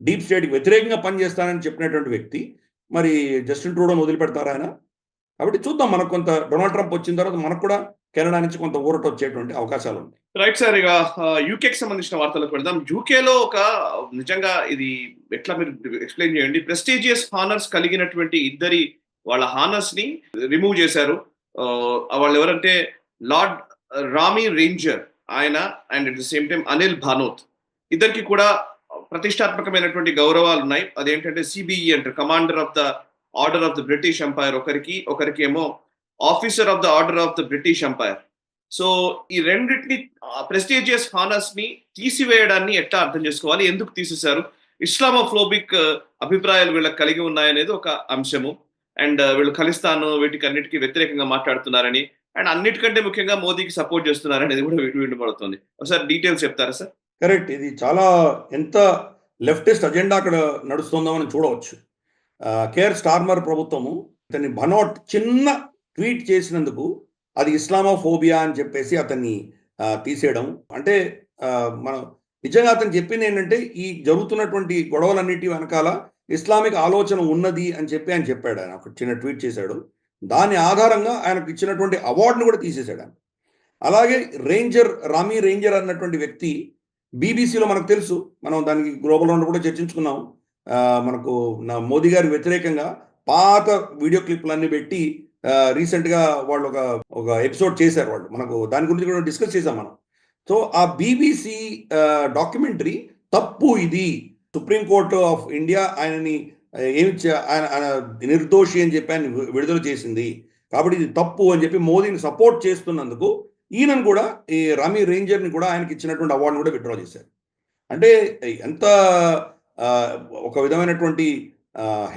డీప్ స్టేట్కి వ్యతిరేకంగా పనిచేస్తానని చెప్పినటువంటి వ్యక్తి, మరి జస్టిన్ ట్రూడోని వదిలిపెడతారా ఆయన? కాబట్టి చూద్దాం, మనకు కొంత డొనాల్డ్ ట్రంప్ వచ్చిన తర్వాత మనకు కూడా కెనడా నుంచి కొంత ఊరట వచ్చేటువంటి అవకాశాలు ఉన్నాయి. రైట్ సార్, ఇక యూకేకి సంబంధించిన వార్తలకు వెళ్దాం. యూకేలో ఒక నిజంగా ఇది ఎట్లా మీరు ఎక్స్ప్లెయిన్ చేయండి, ప్రెస్టీజియస్ హానర్స్ కలిగినటువంటి ఇద్దరి వాళ్ళ హానర్స్ ని రిమూవ్ చేశారు. వాళ్ళు ఎవరంటే లార్డ్ రామీ రేంజర్ ఆయన and at the same time Anil Bhanoth, ఇద్దరికి కూడా ప్రతిష్టాత్మకమైనటువంటి గౌరవాలు ఉన్నాయి. అదేంటంటే సిబిఈ అంటారు, commander of the order of the British empire ఒకరికి ఏమో officer of the order of the British empire. So ఈ రెండింటిని ప్రెస్టీజియస్ హానర్స్ ని తీసివేయడాన్ని ఎట్లా అర్థం చేసుకోవాలి, ఎందుకు తీసేశారు, ఇస్లామోఫోబిక్ అభిప్రాయాలు వీళ్ళకి కలిగి ఉన్నాయనేది ఒక అంశము. అండ్ వీళ్ళు ఖలిస్తాను వీటికి అన్నిటికీ వ్యతిరేకంగా మాట్లాడుతున్నారని, అండ్ అన్నిటికంటే ముఖ్యంగా మోదీకి సపోర్ట్ చేస్తున్నారనేది కూడా వినబడుతుంది. ఒకసారి డీటెయిల్స్ చెప్తారా సార్? కరెక్ట్, ఇది చాలా ఎంత లెఫ్టిస్ట్ అజెండా అక్కడ నడుస్తుందో మనం చూడవచ్చు. కేర్ స్టార్మర్ ప్రభుత్వము ఇతన్ని భనోట్ చిన్న ట్వీట్ చేసినందుకు అది ఇస్లామోఫోబియా అని చెప్పేసి అతన్ని తీసేయడం. అంటే మనం నిజంగా అతను చెప్పింది ఏంటంటే ఈ జరుగుతున్నటువంటి గొడవలన్నిటి వెనకాల ఇస్లామిక్ ఆలోచన ఉన్నది అని చెప్పి ఆయన చెప్పాడు. ఆయన ఒక చిన్న ట్వీట్ చేశాడు, దాని ఆధారంగా ఆయనకు ఇచ్చినటువంటి అవార్డును కూడా తీసేశాడు ఆయన. అలాగే రామీ రేంజర్ అన్నటువంటి వ్యక్తి బీబీసీలో మనకు తెలుసు, మనం దానికి గ్లోబల్ రౌండ్ కూడా చర్చించుకున్నాం. మనకు మోదీ గారి వ్యతిరేకంగా పాత వీడియో క్లిప్లన్నీ పెట్టి రీసెంట్గా వాళ్ళు ఒక ఎపిసోడ్ చేశారు వాళ్ళు, మనకు దాని గురించి కూడా డిస్కస్ చేసాం మనం. సో ఆ బీబీసీ డాక్యుమెంటరీ తప్పు, ఇది సుప్రీంకోర్టు ఆఫ్ ఇండియా ఆయనని ఆయన నిర్దోషి అని చెప్పి ఆయన విడుదల చేసింది, కాబట్టి ఇది తప్పు అని చెప్పి మోదీని సపోర్ట్ చేస్తున్నందుకు ఈయనను కూడా ఈ రామీ రేంజర్ని కూడా ఆయనకి ఇచ్చినటువంటి అవార్డును కూడా విత్డ్రా చేశారు. అంటే ఎంత ఒక విధమైనటువంటి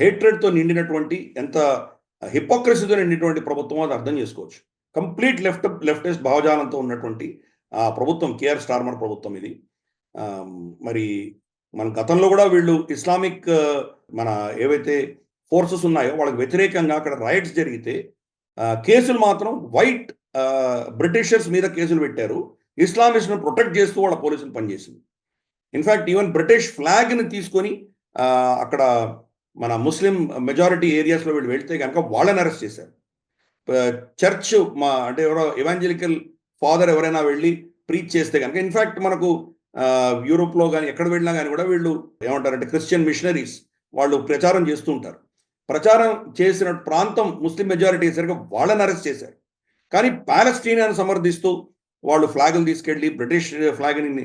హేట్రెడ్తో నిండినటువంటి, ఎంత హిపోక్రసీతో నిండినటువంటి ప్రభుత్వం అది అర్థం చేసుకోవచ్చు. కంప్లీట్ లెఫ్టిస్ట్ భావజాలంతో ఉన్నటువంటి ప్రభుత్వం కేఆర్ స్టార్మర్ ప్రభుత్వం ఇది. మరి మన గతంలో కూడా వీళ్ళు ఇస్లామిక్ మన ఏవైతే ఫోర్సెస్ ఉన్నాయో వాళ్ళకి వ్యతిరేకంగా అక్కడ రైట్స్ జరిగితే కేసులు మాత్రం వైట్ బ్రిటిషర్స్ మీద కేసులు పెట్టారు, ఇస్లామిస్ట్ను ప్రొటెక్ట్ చేస్తూ వాళ్ళ పోలీసులు పనిచేసింది. ఇన్ఫ్యాక్ట్ ఈవెన్ బ్రిటిష్ ఫ్లాగ్ని తీసుకొని అక్కడ మన ముస్లిం మెజారిటీ ఏరియాస్లో వీళ్ళు వెళ్తే కనుక వాళ్ళని అరెస్ట్ చేశారు. చర్చ్ అంటే ఎవరో ఎవాంజలికల్ ఫాదర్ ఎవరైనా వెళ్ళి ప్రీచ్ చేస్తే కనుక, ఇన్ఫ్యాక్ట్ మనకు యూరోప్లో కానీ ఎక్కడ వెళ్ళినా కానీ కూడా వీళ్ళు ఏమంటారంటే క్రిస్టియన్ మిషనరీస్ వాళ్ళు ప్రచారం చేస్తూ ఉంటారు. ప్రచారం చేసిన ప్రాంతం ముస్లిం మెజారిటీ సరిగ్గా వాళ్ళని అరెస్ట్ చేశారు. కానీ పాలస్తీనియాను సమర్థిస్తూ వాళ్ళు ఫ్లాగులు తీసుకెళ్ళి బ్రిటిష్ ఫ్లాగ్ని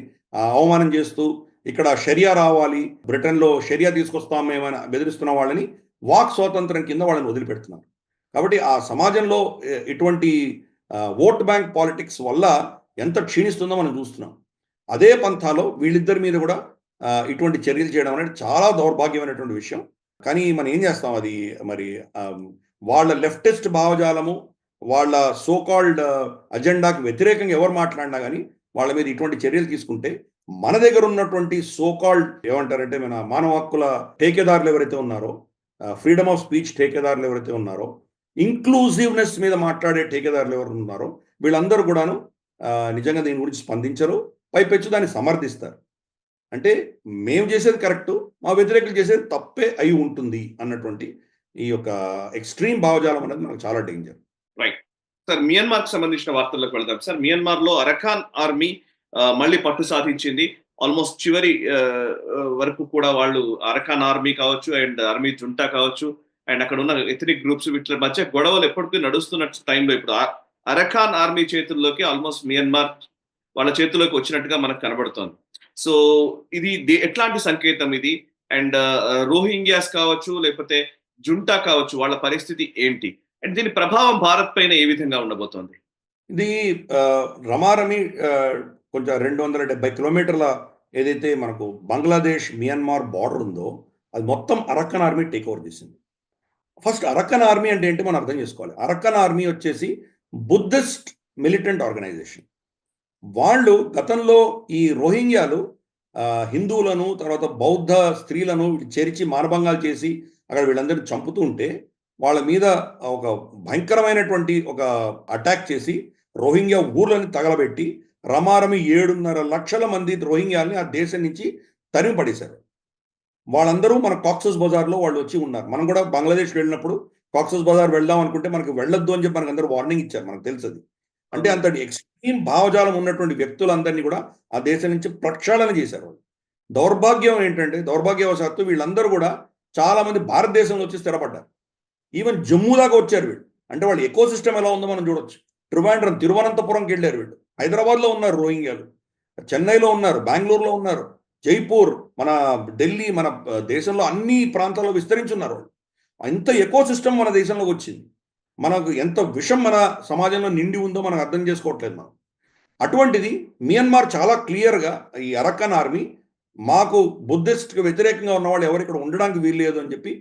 అవమానం చేస్తూ ఇక్కడ షరియా రావాలి, బ్రిటన్లో షరియా తీసుకొస్తాం మేమని బెదిరిస్తున్న వాళ్ళని వాక్ స్వాతంత్రం కింద వాళ్ళని వదిలిపెడుతున్నారు. కాబట్టి ఆ సమాజంలో ఇటువంటి ఓట్ బ్యాంక్ పాలిటిక్స్ వల్ల ఎంత క్షీణిస్తుందో మనం చూస్తున్నాం. అదే పంథాలో వీళ్ళిద్దరి మీద కూడా ఇటువంటి చర్యలు చేయడం అనేది చాలా దౌర్భాగ్యమైనటువంటి విషయం. కానీ మనం ఏం చేస్తాం, అది మరి వాళ్ళ లెఫ్టిస్ట్ భావజాలము, వాళ్ళ సోకాల్డ్ అజెండాకి వ్యతిరేకంగా ఎవరు మాట్లాడినా కానీ వాళ్ళ మీద ఇటువంటి చర్యలు తీసుకుంటే మన దగ్గర ఉన్నటువంటి సోకాల్డ్ ఏమంటారంటే మన మానవ హక్కుల ఠేకేదారులు ఎవరైతే ఉన్నారో, ఫ్రీడమ్ ఆఫ్ స్పీచ్ ఠేకేదారులు ఎవరైతే ఉన్నారో, ఇంక్లూజివ్నెస్ మీద మాట్లాడే ఠేకేదారులు ఎవరు ఉన్నారో వీళ్ళందరూ కూడాను నిజంగా దీని గురించి స్పందించరు, పైపెచ్చు దాన్ని సమర్థిస్తారు. అంటే మేము చేసేది కరెక్టు, మా వ్యతిరేకులు చేసేది తప్పే అయి ఉంటుంది అన్నటువంటి ఈ యొక్క ఎక్స్ట్రీమ్ భావజాలం అనేది మనకు చాలా డేంజర్. రైట్ సార్, మియన్మార్కి సంబంధించిన వార్తల్లోకి వెళ్దాం సార్. మియన్మార్లో అరకాన్ ఆర్మీ మళ్ళీ పట్టు సాధించింది. ఆల్మోస్ట్ చివరి వరకు కూడా వాళ్ళు అరకాన్ ఆర్మీ కావచ్చు అండ్ ఆర్మీ జుంటా కావచ్చు అండ్ అక్కడ ఉన్న ఎథనిక్ గ్రూప్స్ వీటి మధ్య గొడవలు ఎప్పటికీ నడుస్తున్న టైంలో ఇప్పుడు అరకాన్ ఆర్మీ చేతుల్లోకి ఆల్మోస్ట్ మియన్మార్ వాళ్ళ చేతుల్లోకి వచ్చినట్టుగా మనకు కనబడుతోంది. సో ఇది ఎట్లాంటి సంకేతం ఇది? అండ్ రోహింగ్యాస్ కావచ్చు లేకపోతే జుంటా కావచ్చు, వాళ్ళ పరిస్థితి ఏంటి? అండ్ దీని ప్రభావం భారత్ పైన ఏ విధంగా ఉండబోతోంది? ఇది రమారమి కొంచెం 270 కిలోమీటర్ల ఏదైతే మనకు బంగ్లాదేశ్ మియన్మార్ బార్డర్ ఉందో అది మొత్తం అరక్కన్ ఆర్మీ టేక్ ఓవర్ చేసింది. ఫస్ట్ అరక్కన్ ఆర్మీ అంటే ఏంటి మనం అర్థం చేసుకోవాలి. అరక్కన్ ఆర్మీ వచ్చేసి బుద్ధిస్ట్ మిలిటెంట్ ఆర్గనైజేషన్. వాళ్ళు గతంలో ఈ రోహింగ్యాలు హిందువులను తర్వాత బౌద్ధ స్త్రీలను చేర్చి మానభంగాలు చేసి అక్కడ వీళ్ళందరినీ చంపుతూ ఉంటే వాళ్ళ మీద ఒక భయంకరమైనటువంటి ఒక అటాక్ చేసి రోహింగ్యా ఊర్లని తగలబెట్టి రమారమి 7.5 లక్షల మంది రోహింగ్యాలని ఆ దేశం నుంచి తరిమి పడేశారు. వాళ్ళందరూ మన కాక్సస్ బజార్లో వాళ్ళు వచ్చి ఉన్నారు. మనం కూడా బంగ్లాదేశ్ వెళ్ళినప్పుడు కాక్సస్ బజార్ వెళ్దాం అనుకుంటే మనకు వెళ్ళొద్దు అని చెప్పి మనకు అందరూ వార్నింగ్ ఇచ్చారు, మనకు తెలుసది. అంటే అంతటి ఎక్స్ట్రీమ్ భావజాలం ఉన్నటువంటి వ్యక్తులందరినీ కూడా ఆ దేశం నుంచి ప్రక్షాళన చేశారు. దౌర్భాగ్యం ఏంటంటే దౌర్భాగ్యవశాత్తు వీళ్ళందరూ కూడా చాలా మంది భారతదేశంలో వచ్చి స్థిరపడ్డారు. ఈవెన్ జమ్మూ దాకా వచ్చారు వీళ్ళు. అంటే వాళ్ళ ఎకో సిస్టమ్ ఎలా ఉందో మనం చూడొచ్చు. తిరువనంతపురంకి వెళ్ళారు వీళ్ళు. హైదరాబాద్లో ఉన్నారు రోహింగ్యాలు, చెన్నైలో ఉన్నారు, బెంగళూరులో ఉన్నారు, జైపూర్, మన ఢిల్లీ, మన దేశంలో అన్ని ప్రాంతాల్లో విస్తరించున్నారు వాళ్ళు. ఎంత ఎకో సిస్టమ్ మన దేశంలోకి వచ్చింది. మనకు ఎంత విషం మన సమాజంలో నిండి ఉందో మనం అర్థం చేసుకోవట్లేదు మనం. అటువంటిది మియన్మార్ చాలా క్లియర్గా ఈ అరక్కన్ ఆర్మీ మాకు బుద్ధిస్ట్కి వ్యతిరేకంగా ఉన్న వాళ్ళు ఎవరు ఇక్కడ ఉండడానికి వీల్లేదు అని చెప్పి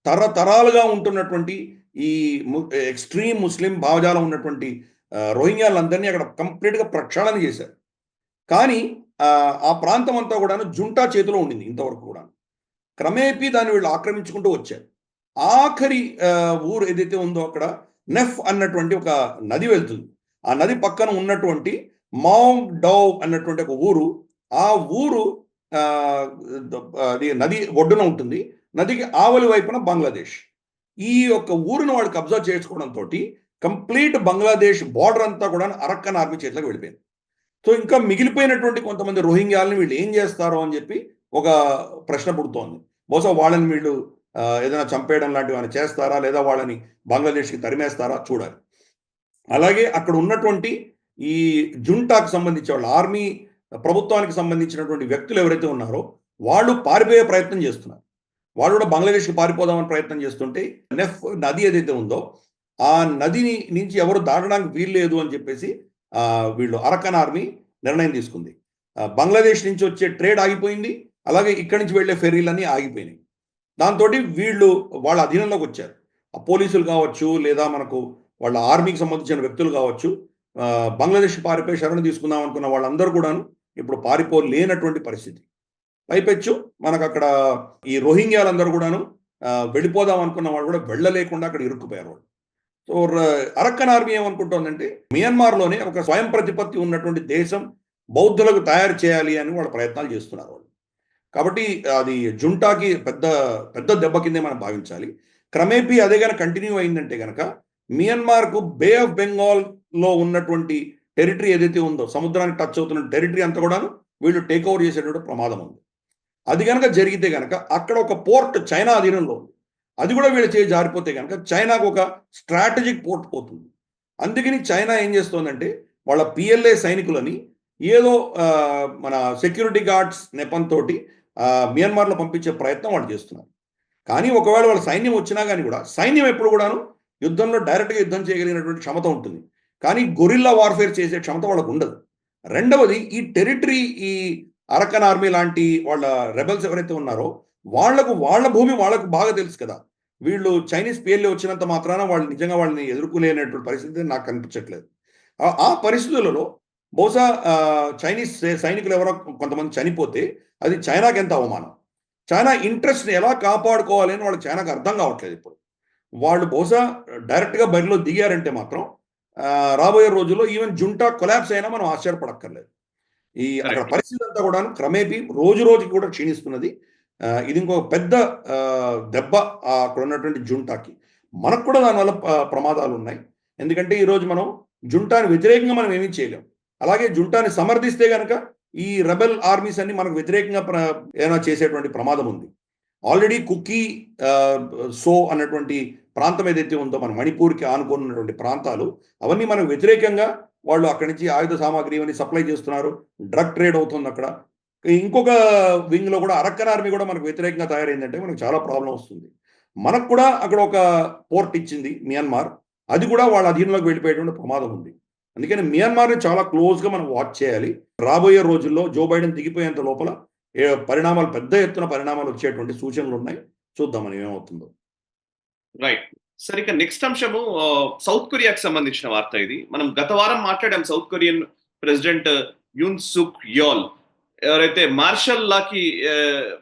తరతరాలుగా ఉంటున్నటువంటి ఈ ఎక్స్ట్రీమ్ ముస్లిం భావజాలం ఉన్నటువంటి రోహింగ్యాలందరినీ అక్కడ కంప్లీట్గా ప్రక్షాళన చేశారు. కానీ ఆ ప్రాంతం అంతా కూడాను జుంటా చేతిలో ఉండింది ఇంతవరకు కూడా. క్రమేపీ దాన్ని వీళ్ళు ఆక్రమించుకుంటూ వచ్చారు. ఆఖరి ఊరు ఏదైతే ఉందో అక్కడ నెఫ్ అన్నటువంటి ఒక నది వెళ్తుంది. ఆ నది పక్కన ఉన్నటువంటి మౌంగ్ డౌ అన్నటువంటి ఒక ఊరు, ఆ ఊరు అది నది ఒడ్డున ఉంటుంది. నదికి ఆవలి వైపున బంగ్లాదేశ్. ఈ యొక్క ఊరును వాళ్ళు కబ్జా చేసుకోవడంతో కంప్లీట్ బంగ్లాదేశ్ బార్డర్ అంతా కూడా అరక్కన్ ఆర్మీ చేతిలోకి వెళ్ళిపోయింది. సో ఇంకా మిగిలిపోయినటువంటి కొంతమంది రోహింగ్యాలని వీళ్ళు ఏం చేస్తారో అని చెప్పి ఒక ప్రశ్న పుడుతోంది. బహుశా వాళ్ళని వీళ్ళు ఏదైనా చంపేయడం లాంటివి ఏమైనా చేస్తారా, లేదా వాళ్ళని బంగ్లాదేశ్కి తరిమేస్తారా చూడాలి. అలాగే అక్కడ ఉన్నటువంటి ఈ జుంటాకు సంబంధించి వాళ్ళ ఆర్మీ ప్రభుత్వానికి సంబంధించినటువంటి వ్యక్తులు ఎవరైతే ఉన్నారో వాళ్ళు పారిపోయే ప్రయత్నం చేస్తున్నారు. వాళ్ళు కూడా బంగ్లాదేశ్కి పారిపోదామని ప్రయత్నం చేస్తుంటే నెఫ్ నది ఏదైతే ఉందో ఆ నదిని నుంచి ఎవరు దాటడానికి వీల్లేదు అని చెప్పేసి వీళ్ళు అరక్కన్ ఆర్మీ నిర్ణయం తీసుకుంది. బంగ్లాదేశ్ నుంచి వచ్చే ట్రేడ్ ఆగిపోయింది, అలాగే ఇక్కడి నుంచి వెళ్ళే ఫెర్రీలన్నీ ఆగిపోయినాయి. దాంతో వీళ్ళు వాళ్ళ అధీనంలోకి వచ్చారు. ఆ పోలీసులు కావచ్చు, లేదా మనకు వాళ్ళ ఆర్మీకి సంబంధించిన వ్యక్తులు కావచ్చు, బంగ్లాదేశ్ పారిపోయి శరణు తీసుకుందాం అనుకున్న వాళ్ళందరూ కూడాను ఇప్పుడు పారిపోలేనటువంటి పరిస్థితి. పైపెచ్చు మనకు అక్కడ ఈ రోహింగ్యాలందరూ కూడాను వెళ్ళిపోదాం అనుకున్న వాళ్ళు కూడా వెళ్ళలేకుండా అక్కడ ఇరుక్కుపోయారు వాళ్ళు. సో అరక్కన్ ఆర్మీ ఏమనుకుంటోందంటే మియన్మార్లోనే ఒక స్వయం ప్రతిపత్తి ఉన్నటువంటి దేశం బౌద్ధులకు తయారు చేయాలి అని వాళ్ళ ప్రయత్నాలు చేస్తున్నారు వాళ్ళు. కాబట్టి అది జుంటాకి పెద్ద పెద్ద దెబ్బ కిందే మనం భావించాలి. క్రమేపీ అదే కనుక కంటిన్యూ అయిందంటే కనుక మియన్మార్కు బే ఆఫ్ బెంగాల్లో ఉన్నటువంటి టెరిటరీ ఏదైతే ఉందో, సముద్రానికి టచ్ అవుతున్న టెరిటరీ అంతా కూడాను వీళ్ళు టేక్ ఓవర్ చేసేటువంటి ప్రమాదం ఉంది. అది కనుక జరిగితే కనుక అక్కడ ఒక పోర్ట్ చైనా అధీనంలో ఉంది. అది కూడా వీళ్ళు చేయి జారిపోతే కనుక చైనాకు ఒక స్ట్రాటజిక్ పోర్ట్ పోతుంది. అందుకని చైనా ఏం చేస్తోందంటే వాళ్ళ పిఎల్ఏ సైనికులని ఏదో మన సెక్యూరిటీ గార్డ్స్ నెపంతో మియన్మార్లో పంపించే ప్రయత్నం వాళ్ళు చేస్తున్నారు. కానీ ఒకవేళ వాళ్ళ సైన్యం వచ్చినా కానీ కూడా సైన్యం ఎప్పుడు కూడాను యుద్ధంలో డైరెక్ట్గా యుద్ధం చేయగలిగినటువంటి క్షమత ఉంటుంది. కానీ గొరిల్లా వార్ఫేర్ చేసే క్షమత వాళ్ళకు ఉండదు. రెండవది ఈ టెరిటరీ, ఈ అరకన్ ఆర్మీ లాంటి వాళ్ళ రెబల్స్ ఎవరైతే ఉన్నారో వాళ్లకు వాళ్ళ భూమి వాళ్ళకు బాగా తెలుసు కదా. వీళ్ళు చైనీస్ పిఎల్ఏ వచ్చినంత మాత్రాన వాళ్ళు నిజంగా వాళ్ళని ఎదుర్కొలేనటువంటి పరిస్థితి నాకు కనిపించట్లేదు. ఆ పరిస్థితులలో బహుశా చైనీస్ సైనికులు ఎవరో కొంతమంది చనిపోతే అది చైనాకి ఎంత అవమానం. చైనా ఇంట్రెస్ట్ని ఎలా కాపాడుకోవాలి అని వాళ్ళకి చైనాకి అర్థం కావట్లేదు. ఇప్పుడు వాళ్ళు బహుశా డైరెక్ట్గా బరిలో దిగారంటే మాత్రం రాబోయే రోజుల్లో ఈవెన్ జుంటా కొలాప్స్ అయినా మనం ఆశ్చర్యపడక్కర్లేదు. అక్కడ పరిస్థితి అంతా కూడా క్రమేపీ రోజు రోజుకి కూడా క్షీణిస్తున్నది. ఇది ఇంకొక పెద్ద దెబ్బ అక్కడ ఉన్నటువంటి జుంటాకి. మనకు కూడా దానివల్ల ప్రమాదాలు ఉన్నాయి. ఎందుకంటే ఈరోజు మనం జుంటాని వ్యతిరేకంగా మనం ఏమీ చేయలేం. అలాగే జుంటాని సమర్థిస్తే కనుక ఈ రెబెల్ ఆర్మీస్ అన్ని మనకు వ్యతిరేకంగా ఏమైనా చేసేటువంటి ప్రమాదం ఉంది. ఆల్రెడీ కుకీ సో అన్నటువంటి ప్రాంతం ఏదైతే ఉందో మన మణిపూర్కి ఆనుకున్నటువంటి ప్రాంతాలు అవన్నీ మనకు వ్యతిరేకంగా వాళ్ళు అక్కడి నుంచి ఆయుధ సామాగ్రి ఇవన్నీ సప్లై చేస్తున్నారు. డ్రగ్ ట్రేడ్ అవుతుంది అక్కడ. ఇంకొక వింగ్ లో కూడా అరక్కన్ ఆర్మీ కూడా మనకు వ్యతిరేకంగా తయారైందంటే మనకు చాలా ప్రాబ్లం వస్తుంది. మనకు కూడా అక్కడ ఒక పోర్ట్ ఇచ్చింది మియన్మార్. అది కూడా వాళ్ళ అధీనంలోకి వెళ్ళిపోయేటువంటి ప్రమాదం ఉంది. అందుకని మియన్మార్ని చాలా క్లోజ్గా మనం వాచ్ చేయాలి. రాబోయే రోజుల్లో జో బైడెన్ దిగిపోయేంత లోపల పరిణామాలు, పెద్ద ఎత్తున పరిణామాలు వచ్చేటువంటి సూచనలు ఉన్నాయి. చూద్దామని ఏమవుతుందో. రైట్. సరే, ఇక నెక్స్ట్ అంశము సౌత్ కొరియాకి సంబంధించిన వార్త ఇది. మనం గత వారం మాట్లాడాం. సౌత్ కొరియన్ ప్రెసిడెంట్ యూన్ సుక్ యోల్ ఎవరైతే మార్షల్ లాకి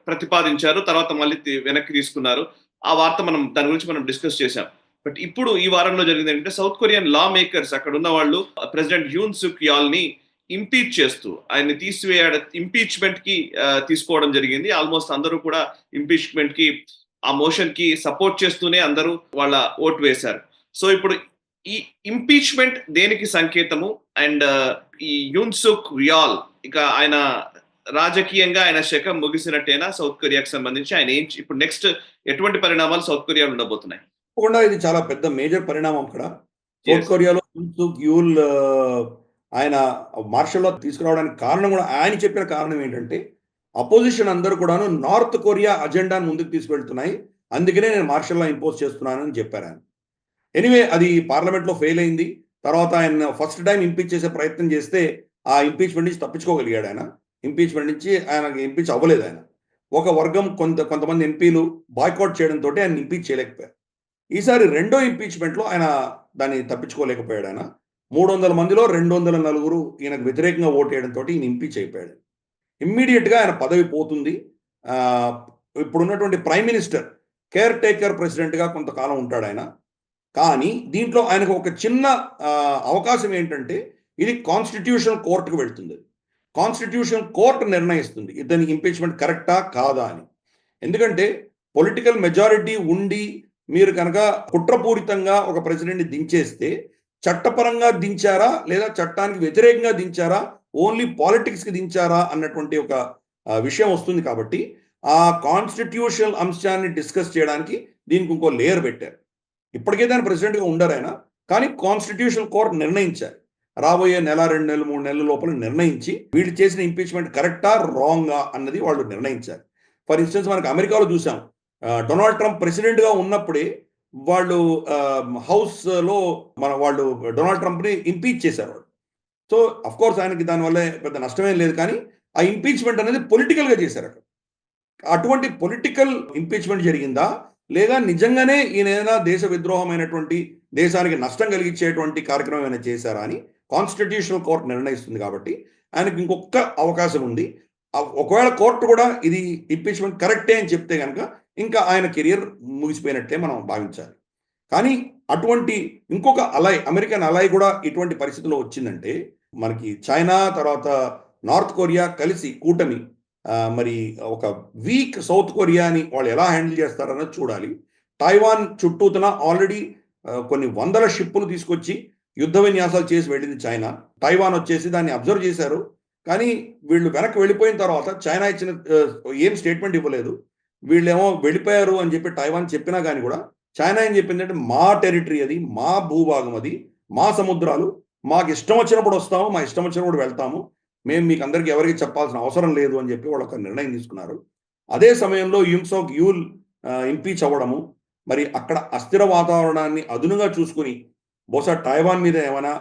ప్రతిపాదించారో తర్వాత మళ్ళీ వెనక్కి తీసుకున్నారు. ఆ వార్త దాని గురించి మనం డిస్కస్ చేశాం. బట్ ఇప్పుడు ఈ వారంలో జరిగింది ఏంటంటే సౌత్ కొరియన్ లా మేకర్స్ అక్కడ ఉన్న వాళ్ళు ప్రెసిడెంట్ యూన్ సుక్ యాల్ ని ఇంపీచ్ చేస్తూ ఆయన్ని ఇంపీచ్మెంట్ కి తీసుకోవడం జరిగింది. ఆల్మోస్ట్ అందరూ కూడా ఇంపీచ్మెంట్ కి, ఆ మోషన్ కి సపోర్ట్ చేస్తూనే అందరూ వాళ్ళ ఓటు వేశారు. సో ఇప్పుడు ఈ ఇంపీచ్మెంట్ దేనికి సంకేతము? అండ్ ఈ యూన్ సుక్ యాల్ ఇక ఆయన రాజకీయంగా ఆయన శకం ముగిసినట్టేనా సౌత్ కొరియాకి సంబంధించి? ఆయన ఇప్పుడు నెక్స్ట్ ఎటువంటి పరిణామాలు సౌత్ కొరియాలో ఉండబోతున్నాయి? తప్పకుండా ఇది చాలా పెద్ద మేజర్ పరిణామం. అక్కడ సౌత్ కొరియాలో యూన్ సుక్ యూల్ ఆయన మార్షల్ లా తీసుకురావడానికి కారణం కూడా, ఆయన చెప్పిన కారణం ఏంటంటే అపోజిషన్ అందరూ కూడాను నార్త్ కొరియా అజెండాను ముందుకు తీసుకెళ్తున్నాయి, అందుకనే నేను మార్షల్ లా ఇంపోజ్ చేస్తున్నానని చెప్పారు ఆయన. ఎనీవే అది పార్లమెంట్లో ఫెయిల్ అయింది. తర్వాత ఆయన ఫస్ట్ టైం ఇంపీచ్ చేసే ప్రయత్నం చేస్తే ఆ ఇంపీచ్మెంట్ నుంచి తప్పించుకోగలిగాడు ఆయన. ఇంపీచ్మెంట్ నుంచి ఆయనకి ఇంపీచ్ అవ్వలేదు. ఆయన ఒక వర్గం కొంతమంది ఎంపీలు బాయ్కాట్ చేయడంతో ఆయన ఇంపీచ్ చేయలేకపోయారు. ఈసారి రెండో ఇంపీచ్మెంట్లో ఆయన దాన్ని తప్పించుకోలేకపోయాడు. ఆయన 300 మందిలో 204 ఈయనకు వ్యతిరేకంగా ఓటు వేయడంతో ఈయన ఇంపీచ్ అయిపోయాడు. ఇమ్మీడియట్గా ఆయన పదవి పోతుంది. ఇప్పుడున్నటువంటి ప్రైమ్ మినిస్టర్ కేర్ టేకర్ ప్రెసిడెంట్గా కొంతకాలం ఉంటాడు ఆయన. కానీ దీంట్లో ఆయనకు ఒక చిన్న అవకాశం ఏంటంటే ఇది కాన్స్టిట్యూషనల్ కోర్టుకు వెళ్తుంది. కాన్స్టిట్యూషనల్ కోర్టు నిర్ణయిస్తుంది ఇతని ఇంపీచ్మెంట్ కరెక్టా కాదా అని. ఎందుకంటే పొలిటికల్ మెజారిటీ ఉండి మీరు కనుక కుట్రపూరితంగా ఒక ప్రెసిడెంట్ని దించేస్తే చట్టపరంగా దించారా లేదా చట్టానికి వ్యతిరేకంగా దించారా, ఓన్లీ పాలిటిక్స్కి దించారా అన్నటువంటి ఒక విషయం వస్తుంది. కాబట్టి ఆ కాన్స్టిట్యూషనల్ అంశాన్ని డిస్కస్ చేయడానికి దీనికి ఇంకో లేయర్ పెట్టారు. ఇప్పటికే దాని ప్రెసిడెంట్గా ఉండరు ఆయన, కానీ కాన్స్టిట్యూషనల్ కోర్టు నిర్ణయించారు. రాబోయే నెల, 2 నెలలు, 3 నెలల లోపల నిర్ణయించి వీళ్ళు చేసిన ఇంపీచ్మెంట్ కరెక్టా రాంగా అన్నది వాళ్ళు నిర్ణయించారు. ఫర్ ఇన్స్టెన్స్ మనకు అమెరికాలో చూసాం, డొనాల్డ్ ట్రంప్ ప్రెసిడెంట్గా ఉన్నప్పుడే వాళ్ళు హౌస్లో వాళ్ళు డొనాల్డ్ ట్రంప్ని ఇంపీచ్ చేశారు. సో అఫ్ కోర్స్ ఆయనకి దానివల్ల పెద్ద నష్టమేం లేదు, కానీ ఆ ఇంపీచ్మెంట్ అనేది పొలిటికల్గా చేశారు అక్కడ. అటువంటి పొలిటికల్ ఇంపీచ్మెంట్ జరిగిందా లేదా నిజంగానే ఈయన ఏదైనా దేశ విద్రోహమైనటువంటి, దేశానికి నష్టం కలిగించేటువంటి కార్యక్రమం ఏమైనా చేశారా అని కాన్స్టిట్యూషనల్ కోర్టు నిర్ణయిస్తుంది. కాబట్టి ఆయనకి ఇంకొక అవకాశం ఉంది. ఒకవేళ కోర్టు కూడా ఇది ఇంపీచ్మెంట్ కరెక్టే అని చెప్తే కనుక ఇంకా ఆయన కెరియర్ ముగిసిపోయినట్టే మనం భావించాలి. కానీ అటువంటి ఇంకొక అమెరికన్ అలై కూడా ఇటువంటి పరిస్థితిలో వచ్చిందంటే మనకి చైనా తర్వాత నార్త్ కొరియా కలిసి కూటమి మరి ఒక వీక్ సౌత్ కొరియాని వాళ్ళు ఎలా హ్యాండిల్ చేస్తారన్నది చూడాలి. తైవాన్ చుట్టూతన ఆల్రెడీ కొన్ని వందల షిప్పులు తీసుకొచ్చి యుద్ధ విన్యాసాలు చేసి వెళ్ళింది చైనా. తైవాన్ వచ్చేసి దాన్ని అబ్జర్వ్ చేశారు, కానీ వీళ్ళు వెనక్కి వెళ్ళిపోయిన తర్వాత చైనా ఇచ్చిన ఏం స్టేట్మెంట్ ఇవ్వలేదు. వీళ్ళేమో వెళ్ళిపోయారు అని చెప్పి తైవాన్ చెప్పినా కానీ కూడా చైనా ఏం చెప్పిందంటే మా టెరిటరీ అది, మా భూభాగం అది, మా సముద్రాలు, మాకు ఇష్టం వచ్చినప్పుడు వస్తాము, మా ఇష్టం వచ్చినప్పుడు వెళ్తాము, మేము మీకు అందరికీ ఎవరికి చెప్పాల్సిన అవసరం లేదు అని చెప్పి వాళ్ళు ఒక నిర్ణయం తీసుకున్నారు. అదే సమయంలో యుంగ్సాక్ యూల్ ఇంపీచ్ అవ్వడము, మరి అక్కడ అస్థిర వాతావరణాన్ని అదునుగా చూసుకుని బహుశా తైవాన్ మీద ఏమైనా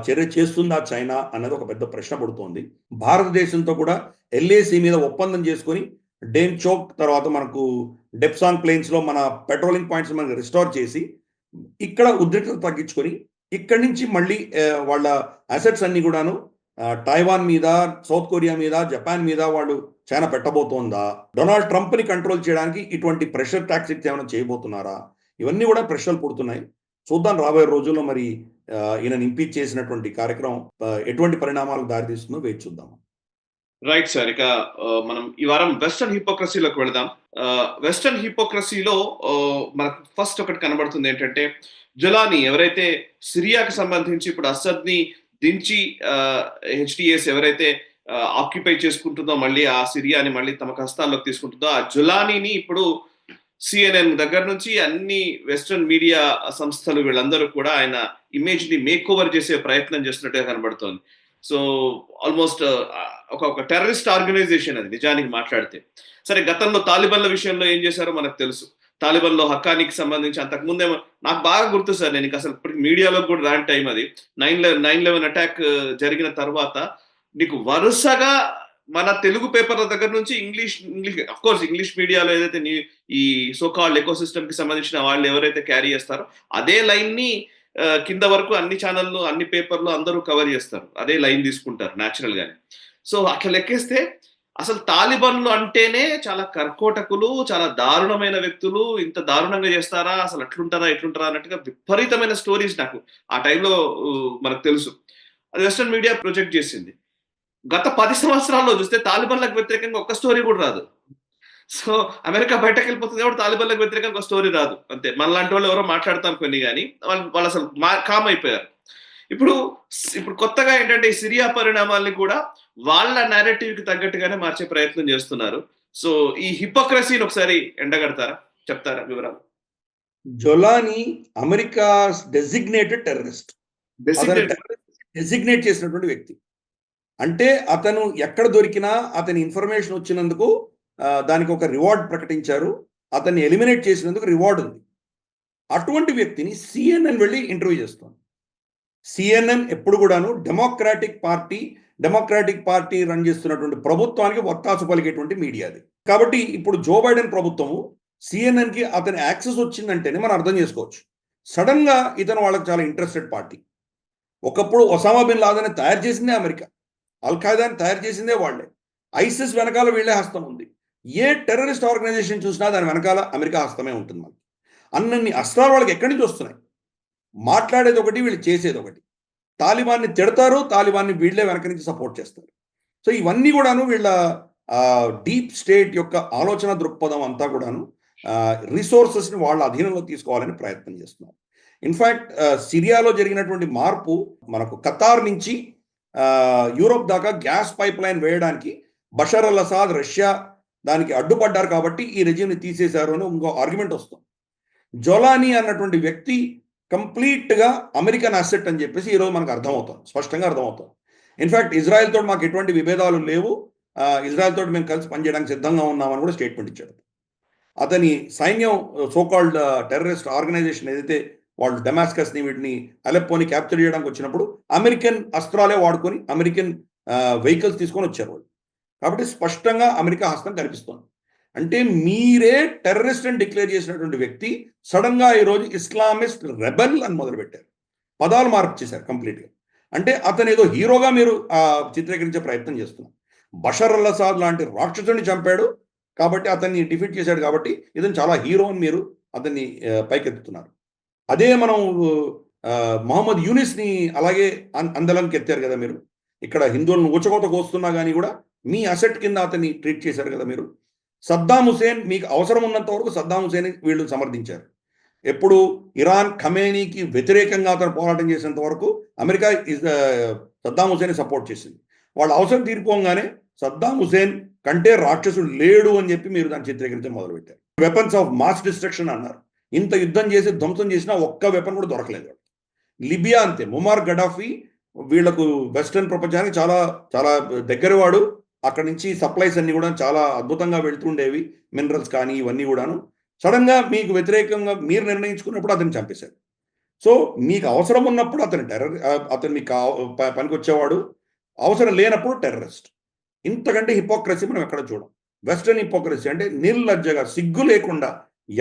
చర్య చేస్తుందా చైనా అన్నది ఒక పెద్ద ప్రశ్న పడుతోంది. భారతదేశంతో కూడా ఎల్ఏసి మీద ఒప్పందం చేసుకొని డేమ్ చోక్ తర్వాత మనకు డెప్సాంగ్ ప్లేన్స్లో మన పెట్రోలింగ్ పాయింట్స్ మనకి రిస్టోర్ చేసి ఇక్కడ ఉద్రిక్తత తగ్గించుకొని ఇక్కడి నుంచి మళ్ళీ వాళ్ళ అసెట్స్ అన్ని కూడాను తైవాన్ మీద, సౌత్ కొరియా మీద, జపాన్ మీద వాళ్ళు చైనా పెట్టబోతోందా? డొనాల్డ్ ట్రంప్ని కంట్రోల్ చేయడానికి ఇటువంటి ప్రెషర్ టాక్టిక్స్ ఏమైనా చేయబోతున్నారా? ఇవన్నీ కూడా ప్రశ్నలు పుడుతున్నాయి. చూద్దాం రాబోయే రోజుల్లో మరి ఈయన ఇంపీచ్ చేసినటువంటి కార్యక్రమం ఎటువంటి పరిణామాలకు దారితీస్తుందో వేచి చూద్దాం. Right sir. ఇక మనం ఈ వారం వెస్టర్న్ హిపోక్రసీలోకి వెళదాం. వెస్టర్న్ హిపోక్రసీలో మనకు ఫస్ట్ ఒకటి కనబడుతుంది ఏంటంటే, జొలానీ ఎవరైతే సిరియాకి సంబంధించి ఇప్పుడు అసద్ని దించి హెచ్టిఎస్ ఎవరైతే ఆక్యుపై చేసుకుంటుందో, మళ్ళీ ఆ సిరియాని మళ్ళీ తమ కష్టాల్లోకి తీసుకుంటుందో, ఆ జొలానీని ఇప్పుడు సిఎన్ఎన్ దగ్గర నుంచి అన్ని వెస్టర్న్ మీడియా సంస్థలు వీళ్ళందరూ కూడా ఆయన ఇమేజ్ ని మేక్ ఓవర్ చేసే ప్రయత్నం చేస్తున్నట్టుగా కనబడుతోంది. సో ఆల్మోస్ట్ ఒక టెర్రరిస్ట్ ఆర్గనైజేషన్ అది నిజానికి మాట్లాడితే. సరే, గతంలో తాలిబాన్ల విషయంలో ఏం చేశారో మనకు తెలుసు. తాలిబాన్లో హక్కానీకి సంబంధించి అంతకుముందేమో నాకు బాగా గుర్తు సార్, నేను అసలు ఇప్పటికి మీడియాలో కూడా రాని టైం అది. 9/11 అటాక్ జరిగిన తర్వాత నీకు వరుసగా మన తెలుగు పేపర్ల దగ్గర నుంచి ఇంగ్లీష్ అఫ్ కోర్స్ ఇంగ్లీష్ మీడియాలో ఏదైతే ఈ సోకాల్డ్ ఎకో సిస్టమ్ కి సంబంధించిన వాళ్ళు ఎవరైతే క్యారీ చేస్తారో అదే లైన్ ని కింద వరకు అన్ని ఛానళ్ళు, అన్ని పేపర్లు అందరూ కవర్ చేస్తారు, అదే లైన్ తీసుకుంటారు న్యాచురల్ గానే. సో అట్లా లెక్కేస్తే అసలు తాలిబాన్లు అంటేనే చాలా కర్కోటకులు, చాలా దారుణమైన వ్యక్తులు, ఇంత దారుణంగా చేస్తారా, అసలు అట్లుంటారా ఇట్లుంటారా అన్నట్టుగా విపరీతమైన స్టోరీస్ నాకు ఆ టైంలో మనకు తెలుసు. అది వెస్టర్న్ మీడియా ప్రొజెక్ట్ చేసింది. గత 10 సంవత్సరాల్లో చూస్తే తాలిబాన్లకు వ్యతిరేకంగా ఒక్క స్టోరీ కూడా రాదు. సో అమెరికా బయటకు వెళ్ళిపోతుంది కాబట్టి తాలిబాన్లకు వ్యతిరేకంగా ఒక స్టోరీ రాదు, అంతే. మనలాంటి వాళ్ళు ఎవరో మాట్లాడతాం కొన్ని, కానీ వాళ్ళు అసలు కామ్ అయిపోయారు. ఇప్పుడు కొత్తగా ఏంటంటే ఈ సిరియా పరిణామాల్ని కూడా వాళ్ళ నేరేటివ్ కి తగ్గట్టుగానే మార్చే ప్రయత్నం చేస్తున్నారు. సో ఈ హిపోక్రసీని ఒకసారి ఎండగడతారా, చెప్తారా వివరాలు? జొలానీ అమెరికా డెసిగ్నేటెడ్ టెర్రరిస్ట్, డెసిగ్నేట్ చేసినటువంటి వ్యక్తి. అంటే అతను ఎక్కడ దొరికినా అతని ఇన్ఫర్మేషన్ వచ్చినందుకు దానికి ఒక రివార్డ్ ప్రకటించారు, అతన్ని ఎలిమినేట్ చేసినందుకు రివార్డ్ ఉంది. అటువంటి వ్యక్తిని సిఎన్ఎన్ వెళ్ళి ఇంటర్వ్యూ చేస్తాను. సిఎన్ఎన్ ఎప్పుడు కూడాను డెమోక్రాటిక్ పార్టీ రన్ చేస్తున్నటువంటి ప్రభుత్వానికి వత్తాసు పలికేటువంటి మీడియా అది. కాబట్టి ఇప్పుడు జో బైడెన్ ప్రభుత్వము సిఎన్ఎన్కి అతని యాక్సెస్ వచ్చిందంటేనే మనం అర్థం చేసుకోవచ్చు, సడన్ గా ఇతను వాళ్ళకి చాలా ఇంట్రెస్టెడ్ పార్టీ. ఒకప్పుడు ఒసామా బిన్ లాదెన్ తయారు చేసిందే అమెరికా, అల్ ఖైదాని తయారు చేసిందే వాళ్ళే, ఐసిస్ వెనకాల వీళ్ళే హస్తం ఉంది. ఏ టెర్రరిస్ట్ ఆర్గనైజేషన్ చూసినా దాని వెనకాల అమెరికా హస్తమే ఉంటుంది. మనకి అన్ని అస్త్రాలు వాళ్ళకి ఎక్కడి నుంచి వస్తున్నాయి? మాట్లాడేది ఒకటి, వీళ్ళు చేసేది ఒకటి. తాలిబాన్ని తిడతారు, తాలిబాన్ని వీళ్ళే వెనక నుంచి సపోర్ట్ చేస్తారు. సో ఇవన్నీ కూడాను వీళ్ళ డీప్ స్టేట్ యొక్క ఆలోచన దృక్పథం అంతా కూడాను రిసోర్సెస్ని వాళ్ళ అధీనంలో తీసుకోవాలని ప్రయత్నం చేస్తున్నారు. ఇన్ఫ్యాక్ట్ సిరియాలో జరిగినటువంటి మార్పు మనకు ఖతార్ నుంచి యూరోప్ దాకా గ్యాస్ పైప్ లైన్ వేయడానికి బషర్ అల్ అసాద్, రష్యా దానికి అడ్డుపడ్డారు కాబట్టి ఈ రెజిమ్ని తీసేశారు అని ఇంకో ఆర్గ్యుమెంట్ వస్తుంది. జొలానీ అన్నటువంటి వ్యక్తి కంప్లీట్గా అమెరికన్ అసెట్ అని చెప్పేసి ఈరోజు మనకు అర్థమవుతుంది, స్పష్టంగా అర్థమవుతుంది. ఇన్ఫ్యాక్ట్ ఇజ్రాయెల్ తోటి మాకు ఎటువంటి విభేదాలు లేవు, ఇజ్రాయెల్ తోటి మేము కలిసి పనిచేయడానికి సిద్ధంగా ఉన్నామని కూడా స్టేట్మెంట్ ఇచ్చాడు. అతని సైన్యం సోకాల్డ్ టెర్రరిస్ట్ ఆర్గనైజేషన్ ఏదైతే వాళ్ళు డెమాస్కస్ని వీటిని అలెప్పోని క్యాప్చర్ చేయడానికి వచ్చినప్పుడు అమెరికన్ అస్త్రాలే వాడుకొని అమెరికన్ వెహికల్స్ తీసుకొని వచ్చారు వాళ్ళు. కాబట్టి స్పష్టంగా అమెరికా హస్తం కనిపిస్తుంది. అంటే మీరే టెర్రరిస్ట్ అని డిక్లేర్ చేసినటువంటి వ్యక్తి సడన్ గా ఈరోజు ఇస్లామిస్ట్ రెబెల్ అని మొదలుపెట్టారు, పదాలు మార్పు చేశారు కంప్లీట్గా. అంటే అతను ఏదో హీరోగా మీరు చిత్రీకరించే ప్రయత్నం చేస్తున్నారు. బషర్ అల్ అసాద్ లాంటి రాక్షసుని చంపాడు కాబట్టి, అతన్ని డిఫీట్ చేశాడు కాబట్టి ఇతను చాలా హీరో అని మీరు అతన్ని పైకెత్తుతున్నారు. అదే మనం మొహమ్మద్ యూనిస్ని అలాగే అందలంకి ఎత్తారు కదా మీరు. ఇక్కడ హిందువులను ఊచకోత కోస్తున్నా కానీ కూడా మీ అసెట్ కింద అతన్ని ట్రీట్ చేశారు కదా మీరు. సద్దాం హుసేన్, మీకు అవసరం ఉన్నంత వరకు సద్దాం హుసేన్ వీళ్ళు సమర్థించారు. ఎప్పుడు ఇరాన్ ఖమేనీకి వ్యతిరేకంగా అతను పోరాటం చేసేంత వరకు అమెరికా సద్దాం హుసేన్ సపోర్ట్ చేసింది. వాళ్ళ అవసరం తీరిపోగానే సద్దాం హుసేన్ కంటే రాక్షసుడు లేడు అని చెప్పి మీరు దాన్ని చిత్రీకరించడం మొదలుపెట్టారు. వెపన్స్ ఆఫ్ మాస్ డిస్ట్రక్షన్ అన్నారు. ఇంత యుద్ధం చేసి ధ్వంసం చేసినా ఒక్క వెపన్ కూడా దొరకలేదు. లిబియా అంతే, ముమార్ గడాఫీ వీళ్లకు వెస్టర్న్ ప్రపంచానికి చాలా చాలా దగ్గరవాడు. అక్కడి నుంచి సప్లైస్ అన్ని కూడా చాలా అద్భుతంగా వెళ్తుండేవి, మినరల్స్ కానీ ఇవన్నీ కూడాను. సడన్ గా మీకు వ్యతిరేకంగా మీరు నిర్ణయించుకున్నప్పుడు అతన్ని చంపేశారు. సో మీకు అవసరం ఉన్నప్పుడు అతను మీకు పనికి వచ్చేవాడు, అవసరం లేనప్పుడు టెర్రరిస్ట్. ఇంతకంటే హిపోక్రసీ మనం ఎక్కడ చూడం. వెస్టర్న్ హిపోక్రసీ అంటే నిర్లజ్జగా సిగ్గు లేకుండా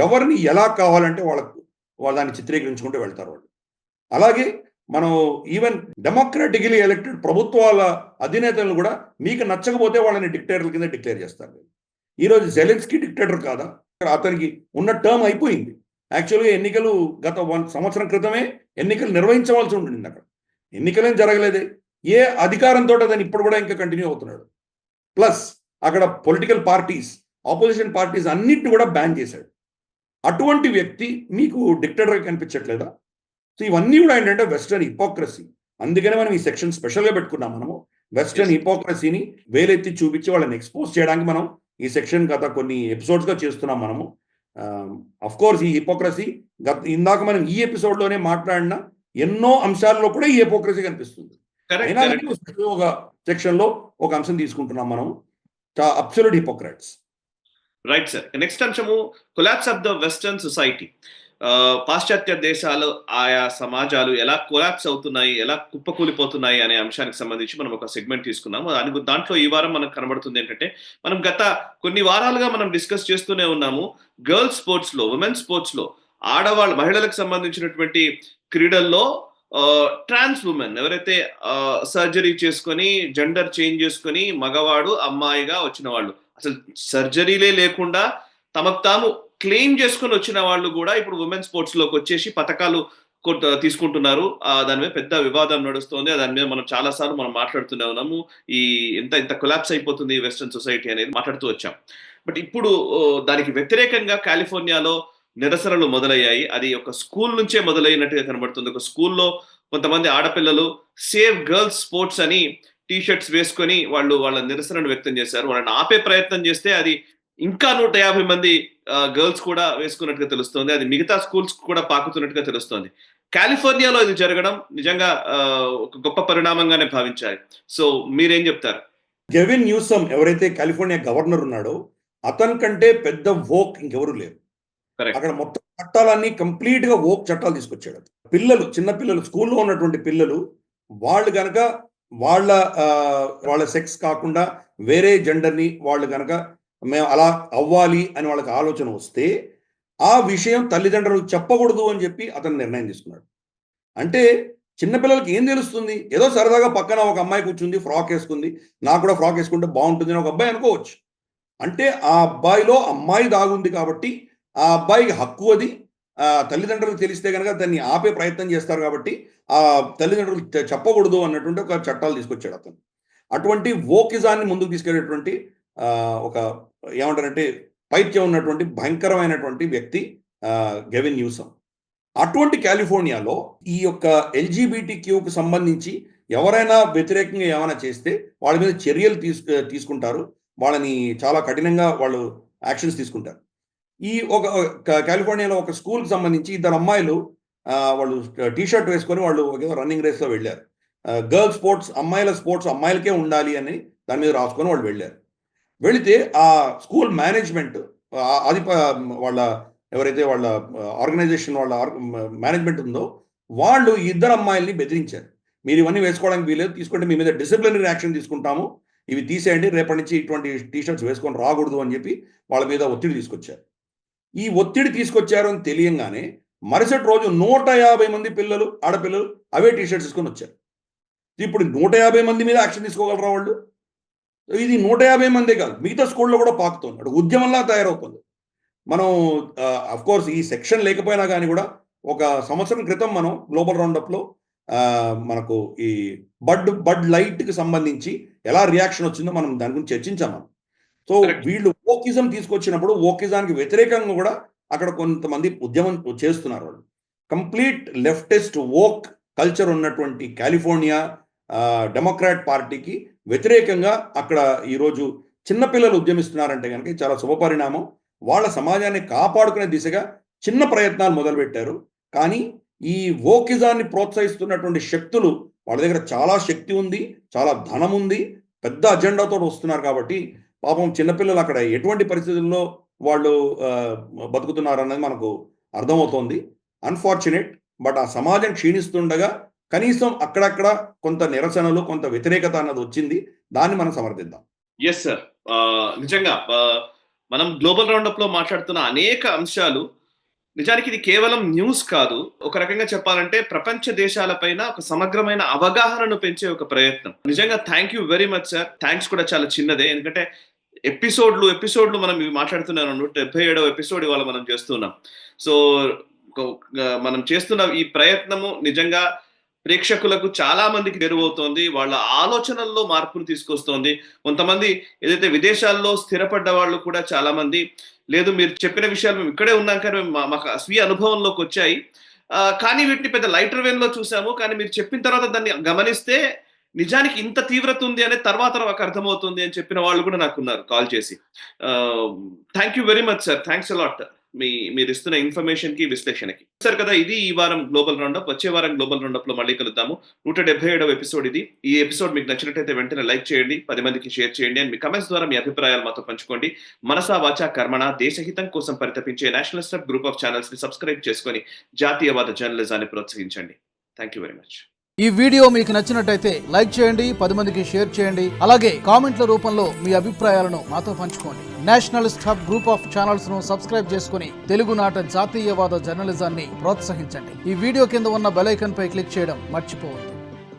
ఎవరిని ఎలా కావాలంటే వాళ్ళు దాన్ని చిత్రీకరించుకుంటూ వెళ్తారు వాళ్ళు. అలాగే మనం ఈవెన్ డెమోక్రాటికలీ ఎలక్టెడ్ ప్రభుత్వాల అధినేతలను కూడా మీకు నచ్చకపోతే వాళ్ళని డిక్టేటర్ల కింద డిక్లేర్ చేస్తారు. ఈరోజు జెలెన్స్కీ డిక్టేటర్ కాదా? అతనికి ఉన్న టర్మ్ అయిపోయింది. యాక్చువల్గా ఎన్నికలు గత 1 సంవత్సరం క్రితమే ఎన్నికలు నిర్వహించవలసి ఉంటుంది. అక్కడ ఎన్నికలేం జరగలేదే. ఏ అధికారంతో అతను ఇప్పుడు కూడా ఇంకా కంటిన్యూ అవుతున్నాడు. ప్లస్ అక్కడ పొలిటికల్ పార్టీస్, ఆపోజిషన్ పార్టీస్ అన్నిటిని కూడా బ్యాన్ చేశాడు. అటువంటి వ్యక్తి మీకు డిక్టేటర్గా కనిపించట్లేదా? సో ఇవన్నీ కూడా ఏంటంటే వెస్టర్న్ హిపోక్రసీ. అందుకనే మనం ఈ సెక్షన్ స్పెషల్గా పెట్టుకున్నాం. మనము వెస్టర్న్ హిపోక్రసీని వేలెత్తి చూపించి వాళ్ళని ఎక్స్పోజ్ చేయడానికి మనం ఈ సెక్షన్ గత కొన్ని ఎపిసోడ్స్గా చేస్తున్నాం మనము. అఫ్ కోర్స్ ఈ హిపోక్రసీ ఇందాక మనం ఈ ఎపిసోడ్లోనే మాట్లాడిన ఎన్నో అంశాల్లో కూడా ఈ హిపోక్రసీ కనిపిస్తుంది. అయినా ఒక సెక్షన్ లో ఒక అంశం తీసుకుంటున్నాం మనం, absolute hypocrites. Right sir. Next అంశము collapse of the western society. పాశ్చాత్య దేశాలు, ఆయా సమాజాలు ఎలా కొలాప్స్ అవుతున్నాయి, ఎలా కుప్పకూలిపోతున్నాయి అనే అంశానికి సంబంధించి మనం ఒక సెగ్మెంట్ తీసుకున్నాము. దాంట్లో ఈ వారం మనకు కనబడుతుంది ఏంటంటే, మనం గత కొన్ని వారాలుగా మనం డిస్కస్ చేస్తూనే ఉన్నాము. గర్ల్స్ స్పోర్ట్స్ లో, ఉమెన్స్ స్పోర్ట్స్ లో, ఆడవాళ్ళు మహిళలకు సంబంధించినటువంటి క్రీడల్లో ట్రాన్స్ ఉమెన్ ఎవరైతే సర్జరీ చేసుకొని జెండర్ చేంజ్ చేసుకొని మగవాడు అమ్మాయిగా వచ్చిన వాళ్ళు, అసలు సర్జరీలే లేకుండా తమకు తాము క్లెయిమ్ చేసుకొని వచ్చిన వాళ్ళు కూడా ఇప్పుడు ఉమెన్ స్పోర్ట్స్ లోకి వచ్చేసి పథకాలు తీసుకుంటున్నారు. దాని మీద పెద్ద వివాదం నడుస్తుంది. దాని మీద మనం చాలా సార్లు మనం మాట్లాడుతూనే ఉన్నాము. ఈ ఇంత కొలాప్స్ అయిపోతుంది వెస్టర్న్ సొసైటీ అనేది మాట్లాడుతూ వచ్చాం. బట్ ఇప్పుడు దానికి వ్యతిరేకంగా కాలిఫోర్నియాలో నిరసనలు మొదలయ్యాయి. అది ఒక స్కూల్ నుంచే మొదలైనట్టుగా కనబడుతుంది. ఒక స్కూల్లో కొంతమంది ఆడపిల్లలు సేవ్ గర్ల్స్ స్పోర్ట్స్ అని టీ షర్ట్స్ వేసుకొని వాళ్ళ నిరసనను వ్యక్తం చేశారు. వాళ్ళని ఆపే ప్రయత్నం చేస్తే అది ఇంకా 150 మంది గర్ల్స్ కూడా వేసుకున్నట్టుగా తెలుస్తోంది. అది మిగతా స్కూల్స్ కూడా పాకుతున్నట్టుగా తెలుస్తోంది. కాలిఫోర్నియాలో ఇది జరగడం నిజంగా ఒక గొప్ప పరిణామంగానే భావించాలి. సో మీరేం చెప్తారు? గెవిన్ న్యూసమ్ ఎవరైతే కాలిఫోర్నియా గవర్నర్ ఉన్నాడో అతని కంటే పెద్ద వోక్ ఇంకెవరు లేరు. అక్కడ మొత్తం చట్టాలన్నీ కంప్లీట్ గా వోక్ చట్టాలు తీసుకొచ్చాడు. పిల్లలు, చిన్న పిల్లలు, స్కూల్లో ఉన్నటువంటి పిల్లలు వాళ్ళు గనక వాళ్ళ సెక్స్ కాకుండా వేరే జెండర్ని వాళ్ళు గనక మేము అలా అవ్వాలి అని వాళ్ళకి ఆలోచన వస్తే ఆ విషయం తల్లిదండ్రులకు చెప్పకూడదు అని చెప్పి అతను నిర్ణయం తీసుకున్నాడు. అంటే చిన్నపిల్లలకి ఏం తెలుస్తుంది? ఏదో సరదాగా పక్కన ఒక అమ్మాయి కూర్చుంది, ఫ్రాక్ వేసుకుంది, నాకు కూడా ఫ్రాక్ వేసుకుంటే బాగుంటుంది అని ఒక అబ్బాయి అనుకోవచ్చు. అంటే ఆ అబ్బాయిలో అమ్మాయి దాగుంది కాబట్టి ఆ అబ్బాయికి హక్కు అది. తల్లిదండ్రులకు తెలిస్తే కనుక దాన్ని ఆపే ప్రయత్నం చేస్తారు కాబట్టి ఆ తల్లిదండ్రులు చెప్పకూడదు అన్నటువంటి ఒక చట్టాలు తీసుకొచ్చాడు అతను. అటువంటి వోకిజాన్ని ముందుకు తీసుకెళ్ళేటువంటి ఒక ఏమంటారంటే పైత్యం ఉన్నటువంటి భయంకరమైనటువంటి వ్యక్తి గెవిన్ న్యూసమ్. అటువంటి కాలిఫోర్నియాలో ఈ యొక్క LGBTQ సంబంధించి ఎవరైనా వ్యతిరేకంగా ఏమైనా చేస్తే వాళ్ళ మీద చర్యలు తీసుకుంటారు. వాళ్ళని చాలా కఠినంగా వాళ్ళు యాక్షన్స్ తీసుకుంటారు. ఈ ఒక కాలిఫోర్నియాలో ఒక స్కూల్కి సంబంధించి 2 అమ్మాయిలు వాళ్ళు టీ షర్ట్ వేసుకొని వాళ్ళు రన్నింగ్ రేస్లో వెళ్ళారు. గర్ల్స్ స్పోర్ట్స్, అమ్మాయిల స్పోర్ట్స్ అమ్మాయిలకే ఉండాలి అని దాని మీద రాసుకొని వాళ్ళు వెళ్ళారు. వెళితే ఆ స్కూల్ మేనేజ్మెంట్ వాళ్ళ ఎవరైతే వాళ్ళ ఆర్గనైజేషన్ వాళ్ళ మేనేజ్మెంట్ ఉందో వాళ్ళు 2 అమ్మాయిల్ని బెదిరించారు. మీరు ఇవన్నీ వేసుకోవడానికి వీలేదు, తీసుకుంటే మీ మీద డిసిప్లినరీ యాక్షన్ తీసుకుంటాము, ఇవి తీసేయండి, రేపటి నుంచి ఇటువంటి టీ షర్ట్స్ వేసుకొని రాకూడదు అని చెప్పి వాళ్ళ మీద ఒత్తిడి తీసుకొచ్చారు. ఈ ఒత్తిడి తీసుకొచ్చారు అని తెలియంగానే మరుసటి రోజు 150 మంది పిల్లలు, ఆడపిల్లలు అవే టీ షర్ట్స్ తీసుకొని వచ్చారు. ఇప్పుడు 150 మంది మీద యాక్షన్ తీసుకోగలరా వాళ్ళు? ఇది 150 మందే కాదు, మిగతా స్కూల్లో కూడా పాకుతుంది. అటు ఉద్యమంలా తయారవుతుంది. మనం కోర్స్ ఈ సెక్షన్ లేకపోయినా కానీ కూడా ఒక సంవత్సరం క్రితం మనం గ్లోబల్ రౌండప్లో మనకు ఈ బడ్ లైట్కి సంబంధించి ఎలా రియాక్షన్ వచ్చిందో మనం దాని గురించి చర్చించాము. సో వీళ్ళు వోకిజం తీసుకొచ్చినప్పుడు వోకిజానికి వ్యతిరేకంగా కూడా అక్కడ కొంతమంది ఉద్యమం చేస్తున్నారు. వాళ్ళు కంప్లీట్ లెఫ్టిస్ట్ వోక్ కల్చర్ ఉన్నటువంటి కాలిఫోర్నియా డెమోక్రాట్ పార్టీకి వ్యతిరేకంగా అక్కడ ఈరోజు చిన్నపిల్లలు ఉద్యమిస్తున్నారంటే కనుక ఇది చాలా శుభపరిణామం. వాళ్ళ సమాజాన్ని కాపాడుకునే దిశగా చిన్న ప్రయత్నాలు మొదలుపెట్టారు. కానీ ఈ వోకిజాన్ని ప్రోత్సహిస్తున్నటువంటి శక్తులు వాళ్ళ దగ్గర చాలా శక్తి ఉంది, చాలా ధనం ఉంది, పెద్ద అజెండాతో వస్తున్నారు కాబట్టి పాపం చిన్నపిల్లలు అక్కడ ఎటువంటి పరిస్థితుల్లో వాళ్ళు బతుకుతున్నారు అన్నది మనకు అర్థమవుతోంది. అన్ఫార్చునేట్, బట్ ఆ సమాజం క్షీణిస్తుండగా కనీసం అక్కడక్కడ కొంత నిరసనలు, కొంత వ్యతిరేకత అన్నది వచ్చింది. దాన్ని మనం సమర్థిద్దాం. Yes sir. నిజంగా మనం గ్లోబల్ రౌండప్ లో మాట్లాడుతున్న అనేక అంశాలు నిజానికి ఇది కేవలం న్యూస్ కాదు. ఒక రకంగా చెప్పాలంటే ప్రపంచ దేశాలపైన ఒక సమగ్రమైన అవగాహనను పెంచే ఒక ప్రయత్నం. నిజంగా thank you very much sir. Thanks కూడా చాలా చిన్నదే, ఎందుకంటే ఎపిసోడ్లు మనం ఇవి మాట్లాడుతున్నాం. 177వ ఎపిసోడ్ ఇవాళ మనం చేస్తున్నాం. సో మనం చేస్తున్న ఈ ప్రయత్నము నిజంగా ప్రేక్షకులకు చాలా మందికి చేరువవుతోంది. వాళ్ళ ఆలోచనల్లో మార్పులు తీసుకొస్తోంది. కొంతమంది ఏదైతే విదేశాల్లో స్థిరపడ్డ వాళ్ళు కూడా చాలా మంది, లేదు మీరు చెప్పిన విషయాలు మేము ఇక్కడే ఉన్నాం కానీ మాకు స్వీయ అనుభవంలోకి వచ్చాయి, కానీ వీటిని పెద్ద లైటర్ వేన్ లో చూసాము, కానీ మీరు చెప్పిన తర్వాత దాన్ని గమనిస్తే నిజానికి ఇంత తీవ్రత ఉంది అనే తర్వాత నాకు అర్థమవుతుంది అని చెప్పిన వాళ్ళు కూడా నాకు ఉన్నారు కాల్ చేసి. Thank you very much sir. Thanks a lot మీరు ఇస్తున్న ఇన్ఫర్మేషన్ కి, విశ్లేషణకి. సార్ కదా, ఇది ఈ వారం గ్లోబల్ రౌండప్. వచ్చే వారం గ్లోబల్ రౌండప్ లో మళ్ళీ కలుద్దాము. 177వ ఎపిసోడ్ ఇది. ఈ ఎపిసోడ్ మీకు నచ్చినట్టయితే వెంటనే లైక్ చేయండి, 10 మందికి షేర్ చేయండి, అండ్ మీ కమెంట్స్ ద్వారా మీ అభిప్రాయాలు మాతో పంచుకోండి. మనసా వాచా కర్మణ దేశహితం కోసం పరితపించే national step group of channels ని సబ్స్క్రైబ్ చేసుకొని జాతీయవాద జర్నలిజాన్ని ప్రోత్సహించండి. Thank you very much. ఈ వీడియో మీకు నచ్చినట్టయితే లైక్ చేయండి, 10 మందికి షేర్ చేయండి, అలాగే కామెంట్ల రూపంలో మీ అభిప్రాయాలను మాతో పంచుకోండి. Nationalist hub group of channels ను సబ్స్క్రైబ్ చేసుకుని తెలుగునాట జాతీయవాద జర్నలిజాన్ని ప్రోత్సహించండి. ఈ వీడియో కింద ఉన్న బెల్ ఐకాన్ పై క్లిక్ చేయడం మర్చిపోవద్దు.